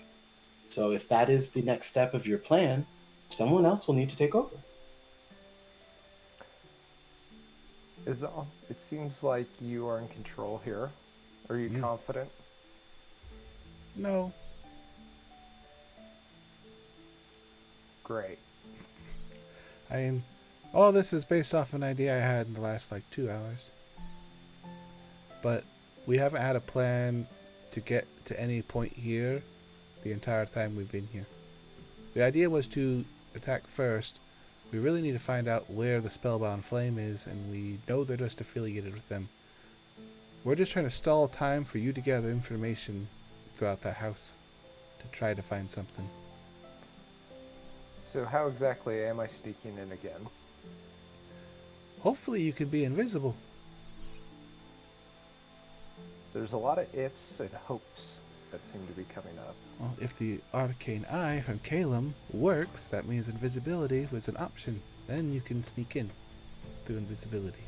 So if that is the next step of your plan, someone else will need to take over. Izal, it seems like you are in control here. Are you confident? No. Great. I mean, all this is based off an idea I had in the last, 2 hours. But we haven't had a plan to get to any point here the entire time we've been here. The idea was to attack first. We really need to find out where the Spellbound Flame is, and we know they're just affiliated with them. We're just trying to stall time for you to gather information throughout that house to try to find something. So how exactly am I sneaking in again? Hopefully you can be invisible. There's a lot of ifs and hopes that seem to be coming up. Well, if the arcane eye from Kaelum works, that means invisibility was an option. Then you can sneak in through invisibility.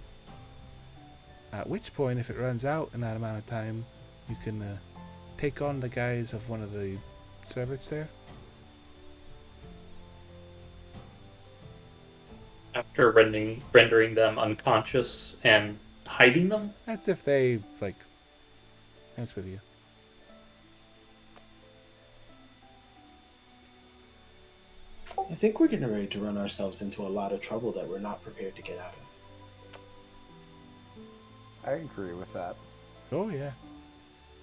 At which point, if it runs out in that amount of time, you can take on the guise of one of the servants there. After rendering them unconscious and hiding them? That's if they, mess with you. I think we're getting ready to run ourselves into a lot of trouble that we're not prepared to get out of. I agree with that. Oh, yeah.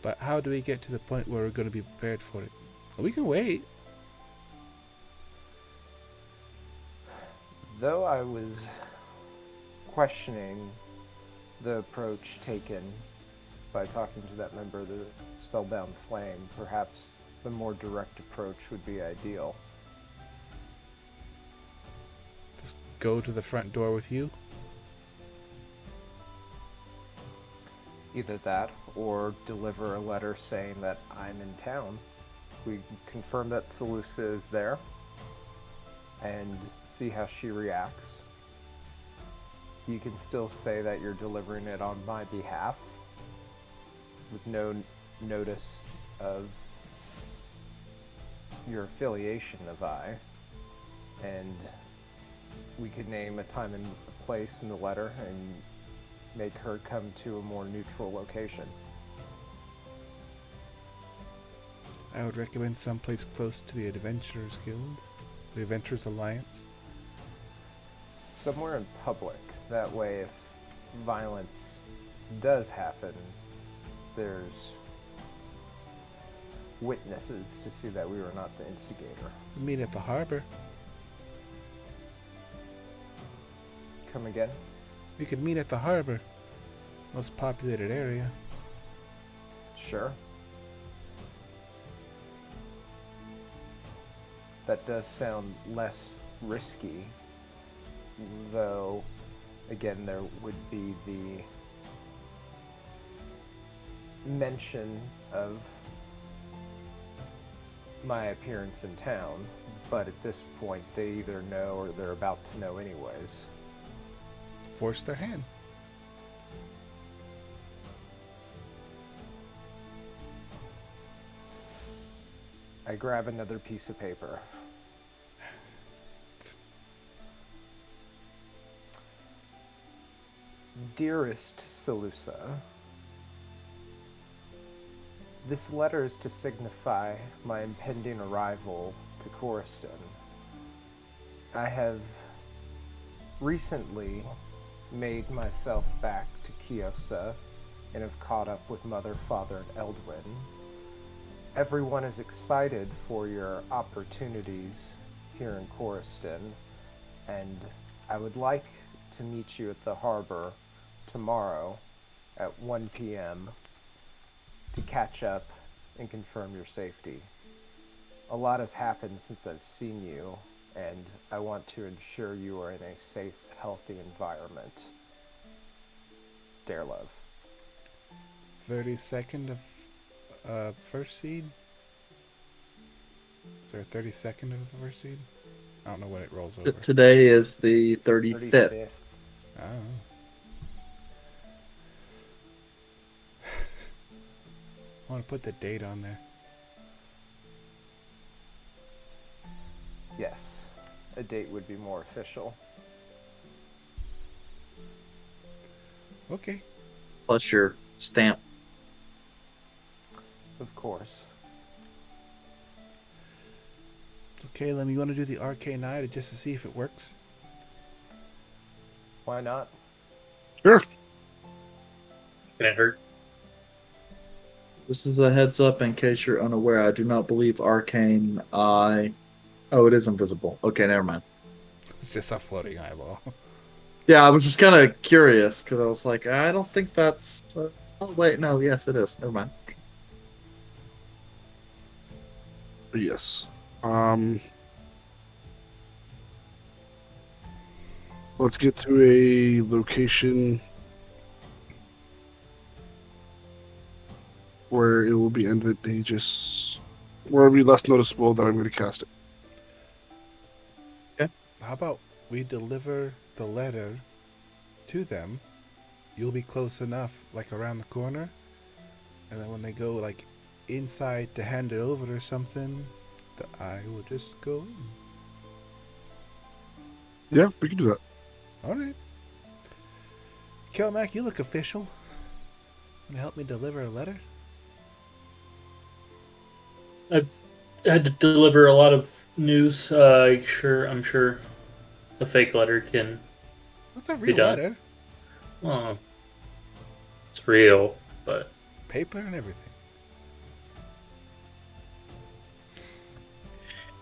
But how do we get to the point where we're going to be prepared for it? Well, we can wait. Though I was questioning the approach taken by talking to that member of the Spellbound Flame, perhaps the more direct approach would be ideal. Just go to the front door with you. Either that, or deliver a letter saying that I'm in town. We confirm that Seleucia is there, and see how she reacts. You can still say that you're delivering it on my behalf, with no notice of your affiliation of I, and we could name a time and a place in the letter and make her come to a more neutral location. I would recommend someplace close to the Adventurers Guild, the Adventurers Alliance. Somewhere in public. That way, if violence does happen, there's witnesses to see that we were not the instigator. Meet at the harbor. Come again? We could meet at the harbor. Most populated area. Sure. That does sound less risky, though, again, there would be the mention of my appearance in town, but at this point they either know or they're about to know anyways. Force their hand. I grab another piece of paper. Dearest Seleucia, this letter is to signify my impending arrival to Coriston. I have recently made myself back to Kiosa and have caught up with Mother, Father, and Eldwin. Everyone is excited for your opportunities here in Coriston, and I would like to meet you at the harbor tomorrow at 1 p.m. to catch up and confirm your safety. A lot has happened since I've seen you, and I want to ensure you are in a safe, healthy environment. Dare love. 32nd of first seed? Is there a 32nd of the first seed? I don't know what it rolls over. Today is the 35th. Oh. I want to put the date on there. Yes. a date would be more official. Okay. Plus your stamp. Of course. Okay, Lem, you want to do the arcane eye just to see if it works? Why not? Sure. Can it hurt? This is a heads up in case you're unaware. I do not believe Arcane Eye. Oh, it is invisible. Okay, never mind. It's just a floating eyeball. Yeah, I was just kind of curious because I was like, I don't think that's. Oh, wait, no, yes, it is. Never mind. Yes. Let's get to a location where it will be advantageous, where it'll be less noticeable that I'm going to cast it. How about we deliver the letter to them? You'll be close enough, like around the corner, and then when they go like inside to hand it over or something, the eye will just go in. Yeah, we can do that. All right. Kelmac, you look official. Want to help me deliver a letter? I've had to deliver a lot of news. I'm sure a fake letter can. That's a Be real done. letter. Well, it's real, but Paper and everything.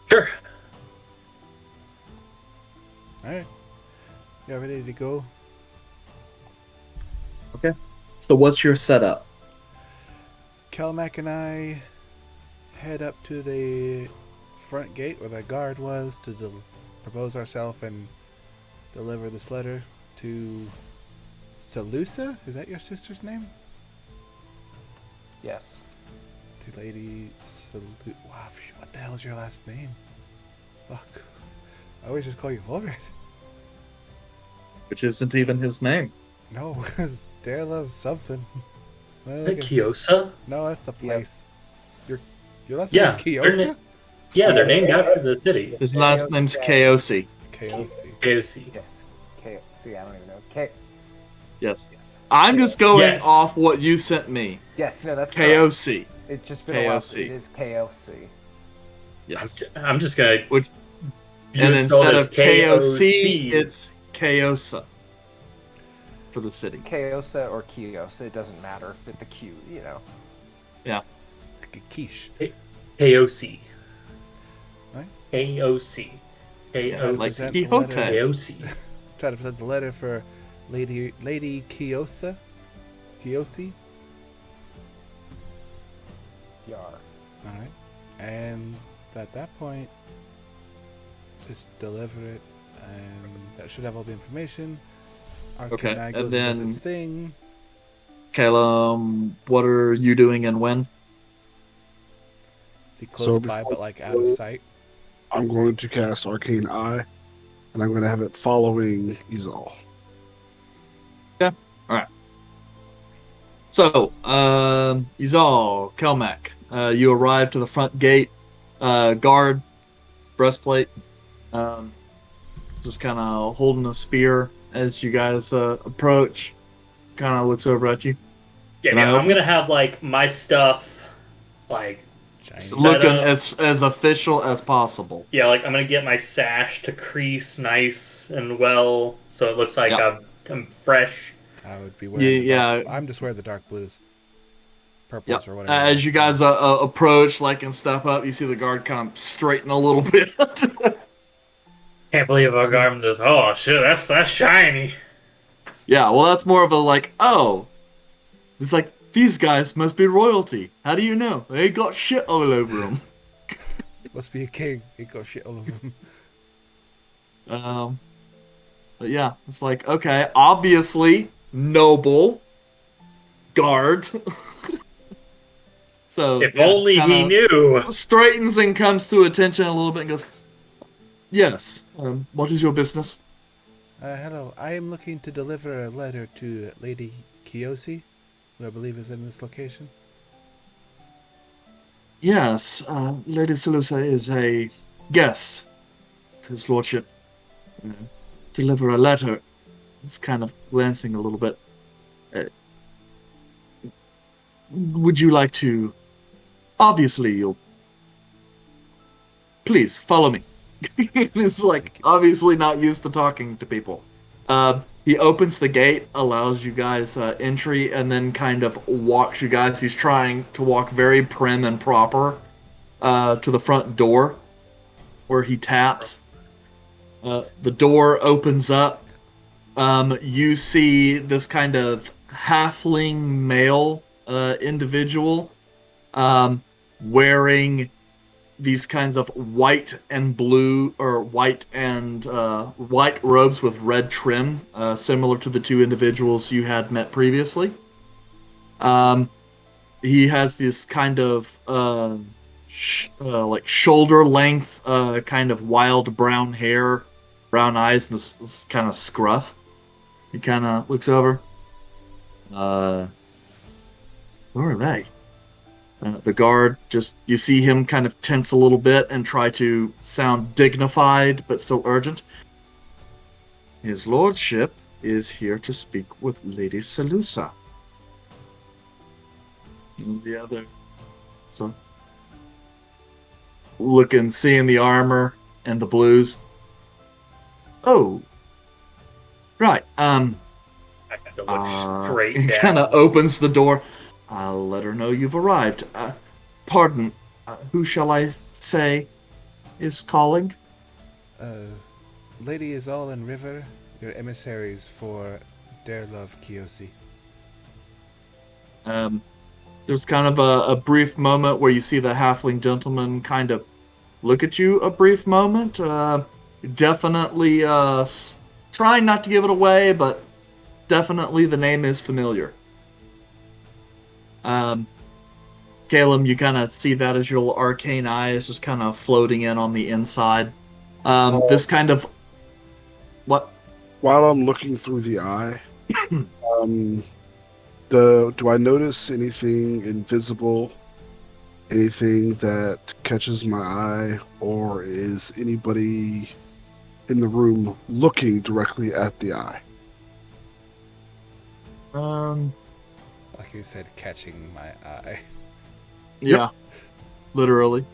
sure. All right. You ready to go? So, what's your setup? Kelmac and I head up to the front gate where the guard was to propose ourselves and deliver this letter to Salusa? Is that your sister's name? Yes. To Lady Wow, what the hell is your last name? Fuck. I always just call you Vulred. Which isn't even his name. No, because Dare loves something. Is that Kyosa? No, that's the place. Your last Yeah, name's Kyosa? Yeah, they're named after the city. His last name's Kaosi. Kaosi. KOC. Yes. K. See, I don't even know. K. Yes. Yes. I'm just going Yes. off what you sent me. Yes. No, that's correct. KOC. It's just been a while. KOC. It is KOC. Yes. I'm just gonna. Which, you and spell it instead as of KOC, it's Kaosa for the city. Kaosa or Kiosa, it doesn't matter. With the Q, you know. Yeah. Like a quiche. KOC. Right? KOC. KOC. Like Present the Quixote. letter. KOC. Try to present the letter for Lady Kyosa. Kyosi. Yar. All right. And at that point, just deliver it, and that should have all the information. Okay, Arcane Eye and goes and does then- its thing. Kaelum, what are you doing and when? Is he close by, before- but like out of sight? I'm going to cast Arcane Eye, and I'm going to have it following Izal. So, Izal, Kelmac, you arrive to the front gate, guard, breastplate, just kind of holding a spear as you guys approach, kind of looks over at you. Yeah, Can I man, help I'm you? gonna have like my stuff, like Chinese. Looking up. as official as possible. yeah, like I'm gonna get my sash to crease nice and well, so it looks like Yeah. I'm fresh. I would be wearing. Yeah, the dark, I'm just wearing the dark blues, purples Yep. or whatever. As you guys approach, like, and step up, you see the guard kind of straighten a little bit. Can't believe our garment is. Oh shit, that's shiny. Yeah, well, that's more of a like, oh, it's like, these guys must be royalty. How do you know? They got shit all over them. Must be a king. He got shit all over him. But yeah, it's like, okay, obviously, noble, guard. So, If yeah, only he kinda knew. straightens and comes to attention a little bit and goes, yes, what is your business? Hello. I am looking to deliver a letter to Lady Kyosi, who I believe is in this location. Yes, Lady Salusa is a guest his lordship deliver a letter. He's kind of glancing a little bit. Would you like to... Obviously, you'll... Please, follow me. He's like, obviously not used to talking to people. He opens the gate, allows you guys entry, and then kind of walks you guys. He's trying to walk very prim and proper to the front door, where he taps. The door opens up. You see this kind of halfling male individual wearing these kinds of white and blue, or white and white robes with red trim, similar to the two individuals you had met previously. He has this kind of like shoulder length, kind of wild brown hair, brown eyes, and this kind of scruff. He kind of looks over. Where are they? The guard, you see him kind of tense a little bit and try to sound dignified, but still urgent. His lordship is here to speak with Lady Salusa. And the other, so looking, seeing the armor and the blues. Oh, right. I have to look straight He down. kind of opens the door. I'll let her know you've arrived. Pardon, who shall I say is calling? Lady is all in River, your emissaries for Dare Love Kiyoshi. There's kind of a brief moment where you see the halfling gentleman kind of look at you a brief moment. Definitely trying not to give it away, but definitely the name is familiar. Kaelum, you kind of see that as your little arcane eye is just kind of floating in on the inside. This kind of... What? While I'm looking through the eye, do I notice anything invisible, anything that catches my eye, or is anybody in the room looking directly at the eye? Like you said, catching my eye. Yeah, literally.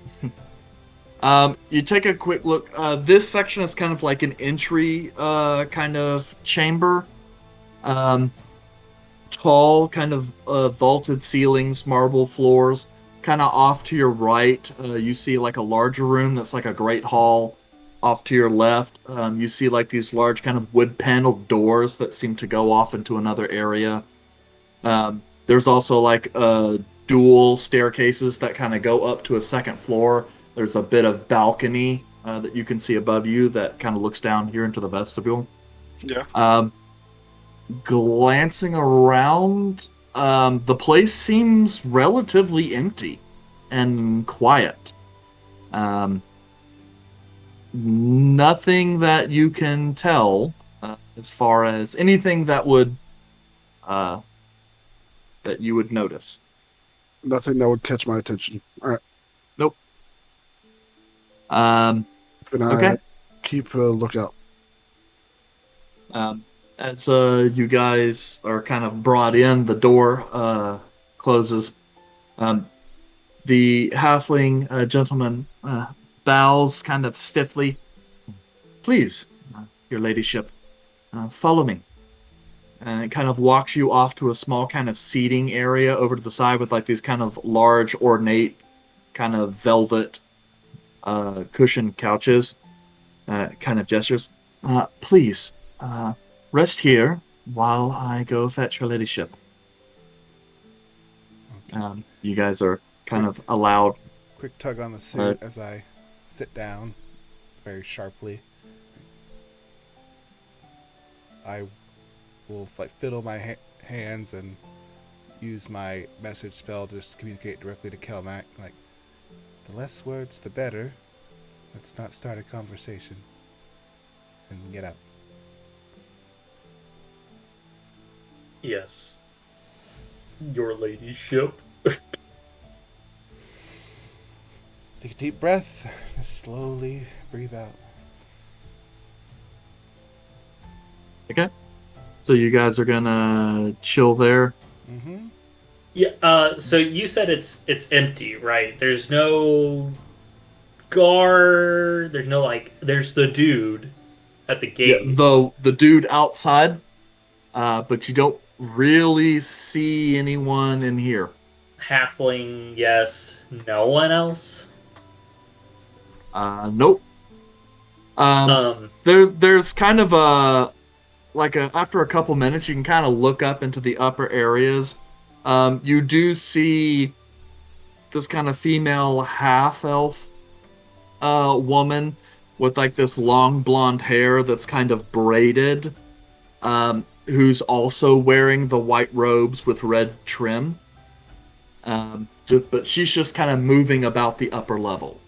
You take a quick look. This section is kind of like an entry kind of chamber. Tall, kind of vaulted ceilings, marble floors. Kind of off to your right, you see like a larger room that's like a great hall. Off to your left, you see like these large kind of wood paneled doors that seem to go off into another area. There's also like dual staircases that kind of go up to a second floor. There's a bit of balcony that you can see above you that kind of looks down here into the vestibule. Yeah. Glancing around, the place seems relatively empty and quiet. Nothing that you can tell as far as anything that would that you would notice. Nothing that would catch my attention. All right. Nope. Can I Okay. keep a lookout? As you guys are kind of brought in, the door closes. The halfling gentleman bows kind of stiffly. Please, your ladyship, follow me. And it kind of walks you off to a small kind of seating area over to the side with like these kind of large, ornate, kind of velvet cushioned couches. Kind of gestures. Please, rest here while I go fetch her ladyship. You guys are kind of allowed. Quick tug on the suit as I sit down very sharply. I will fiddle my hands and use my message spell to just communicate directly to Kelmac. Like, the less words, the better. Let's not start a conversation. And get out. Yes. Your ladyship. Take a deep breath. Just slowly breathe out. Okay. So you guys are gonna chill there. Mm-hmm. Yeah. So you said it's empty, right? There's no guard. There's no like. There's the dude at the Yeah, gate. the dude outside, but you don't really see anyone in here. Halfling, yes. No one else. Nope. Um. There's kind of after a couple minutes, you can kind of look up into the upper areas. You do see this kind of female half elf woman with like this long blonde hair that's kind of braided, who's also wearing the white robes with red trim. But she's just kind of moving about the upper level.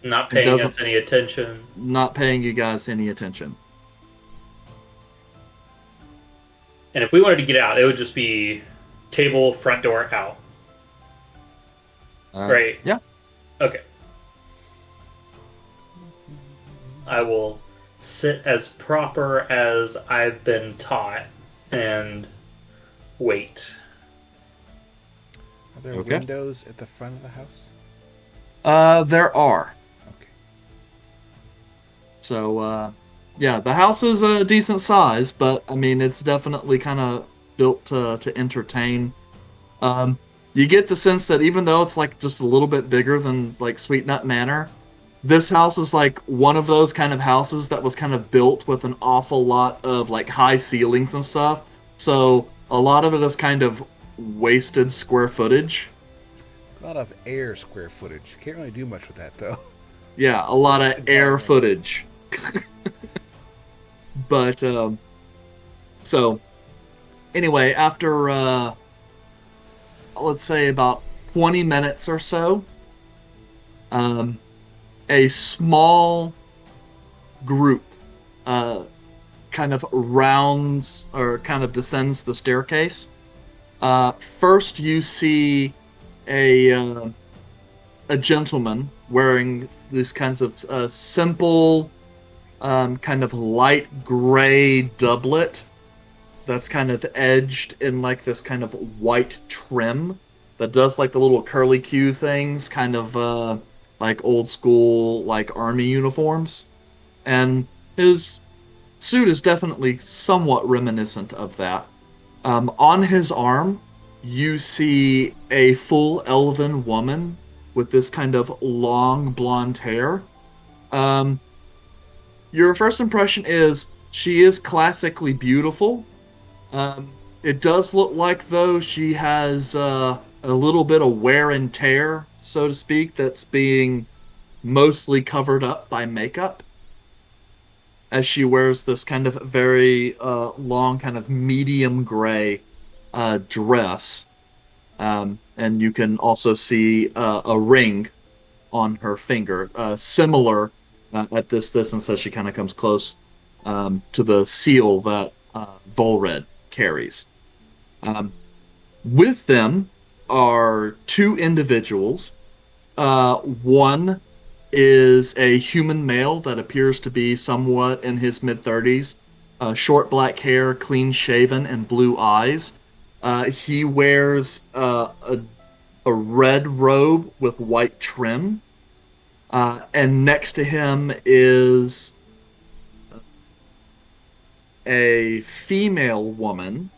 Not It paying doesn't- us any attention. Not paying you guys any attention. And if we wanted to get out, it would just be table, front door, out. Right. Yeah. Okay. I will sit as proper as I've been taught and wait. Are there Okay. windows at the front of the house? There are. Okay. So, yeah, the house is a decent size, but I mean, it's definitely kind of built to entertain. You get the sense that even though it's like just a little bit bigger than like Sweet Nut Manor, this house is like one of those kind of houses that was kind of built with an awful lot of like high ceilings and stuff. So a lot of it is kind of wasted square footage. A lot of air square footage. Can't really do much with that though. Yeah, a lot of air footage. But so anyway, after let's say about 20 minutes or so, a small group kind of rounds or kind of descends the staircase. First, you see a gentleman wearing these kinds of simple, kind of light gray doublet that's kind of edged in like this kind of white trim that does like the little curly Q things, kind of like old school like army uniforms. And his suit is definitely somewhat reminiscent of that. On his arm, you see a full elven woman with this kind of long blonde hair. Your first impression is she is classically beautiful. It does look like, though, she has a little bit of wear and tear, so to speak, that's being mostly covered up by makeup, as she wears this kind of very long, kind of medium gray dress. And you can also see a ring on her finger, similar at this distance as she kind of comes close to the seal that Vulred carries. With them are two individuals. One is a human male that appears to be somewhat in his mid-30s. Short black hair, clean shaven, and blue eyes. He wears a red robe with white trim. And next to him is a female woman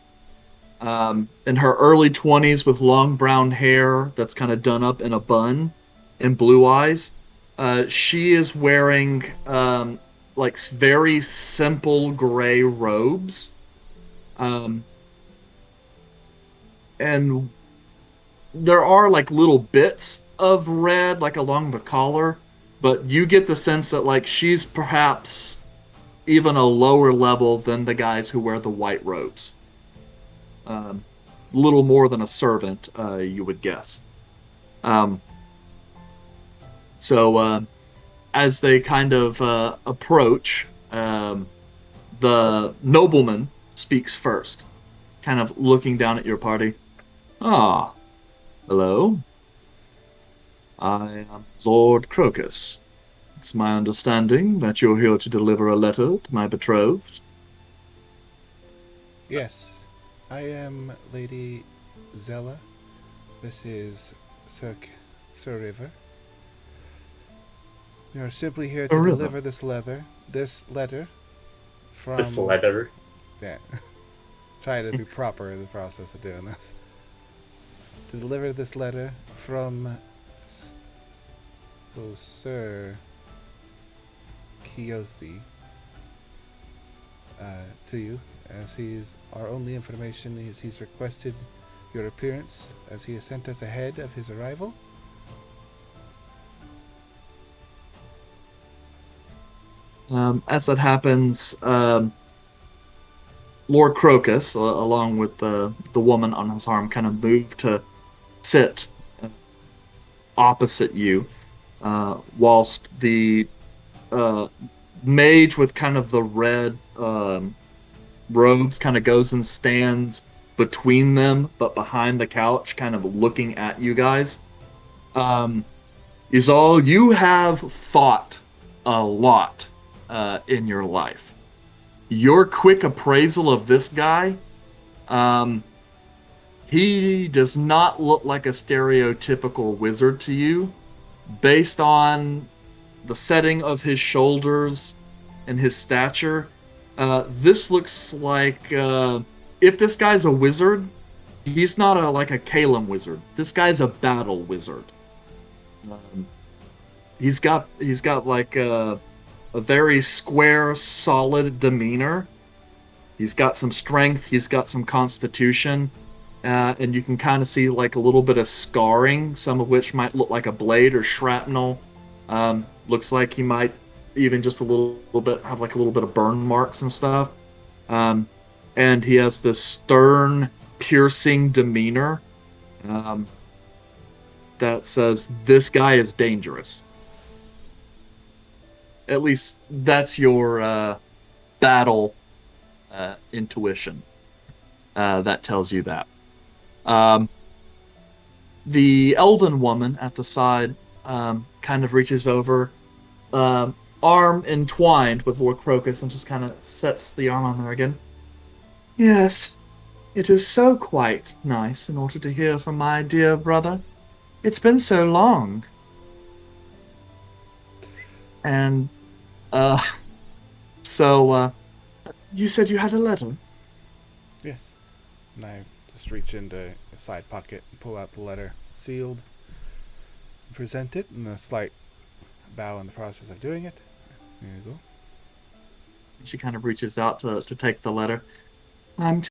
in her early 20s with long brown hair that's kind of done up in a bun and blue eyes. She is wearing like very simple gray robes. And there are like little bits of red like along the collar, but you get the sense that like she's perhaps even a lower level than the guys who wear the white robes. Little more than a servant, you would guess. So as they kind of approach, the nobleman speaks first, kind of looking down at your party. Ah, hello. I am Lord Crocus. It's my understanding that you're here to deliver a letter to my betrothed. Yes, I am Lady Zella. This is Sir River. We are simply here to Sir River. deliver this letter from... This letter. Yeah. Trying to be proper in the process of doing this. To deliver this letter from Sir Kiyoshi to you, as our only information is he's requested your appearance, as he has sent us ahead of his arrival. As that happens, Lord Crocus, along with the woman on his arm, kind of move to sit opposite you, whilst the mage with kind of the red robes kind of goes and stands between them, but behind the couch, kind of looking at you guys. Izal, you have fought a lot in your life. Your quick appraisal of this guy, he does not look like a stereotypical wizard to you, based on the setting of his shoulders and his stature. This looks like, if this guy's a wizard, he's not like a Kaelum wizard. This guy's a battle wizard. He's got like a very square, solid demeanor. He's got some strength. He's got some constitution. And you can kind of see like a little bit of scarring, some of which might look like a blade or shrapnel. Looks like he might even just a little bit have like a little bit of burn marks and stuff. And he has this stern, piercing demeanor that says, this guy is dangerous. At least that's your battle intuition that tells you that. The elven woman at the side kind of reaches over, arm entwined with Lord Crocus, and just kind of sets the arm on there again. Yes, it is so quite nice in order to hear from my dear brother. It's been so long. And, so, you said you had a letter? Yes. And I just reach into a side pocket and pull out the letter, sealed, and present it, and a slight bow in the process of doing it. There you go. She kind of reaches out to take the letter. I'm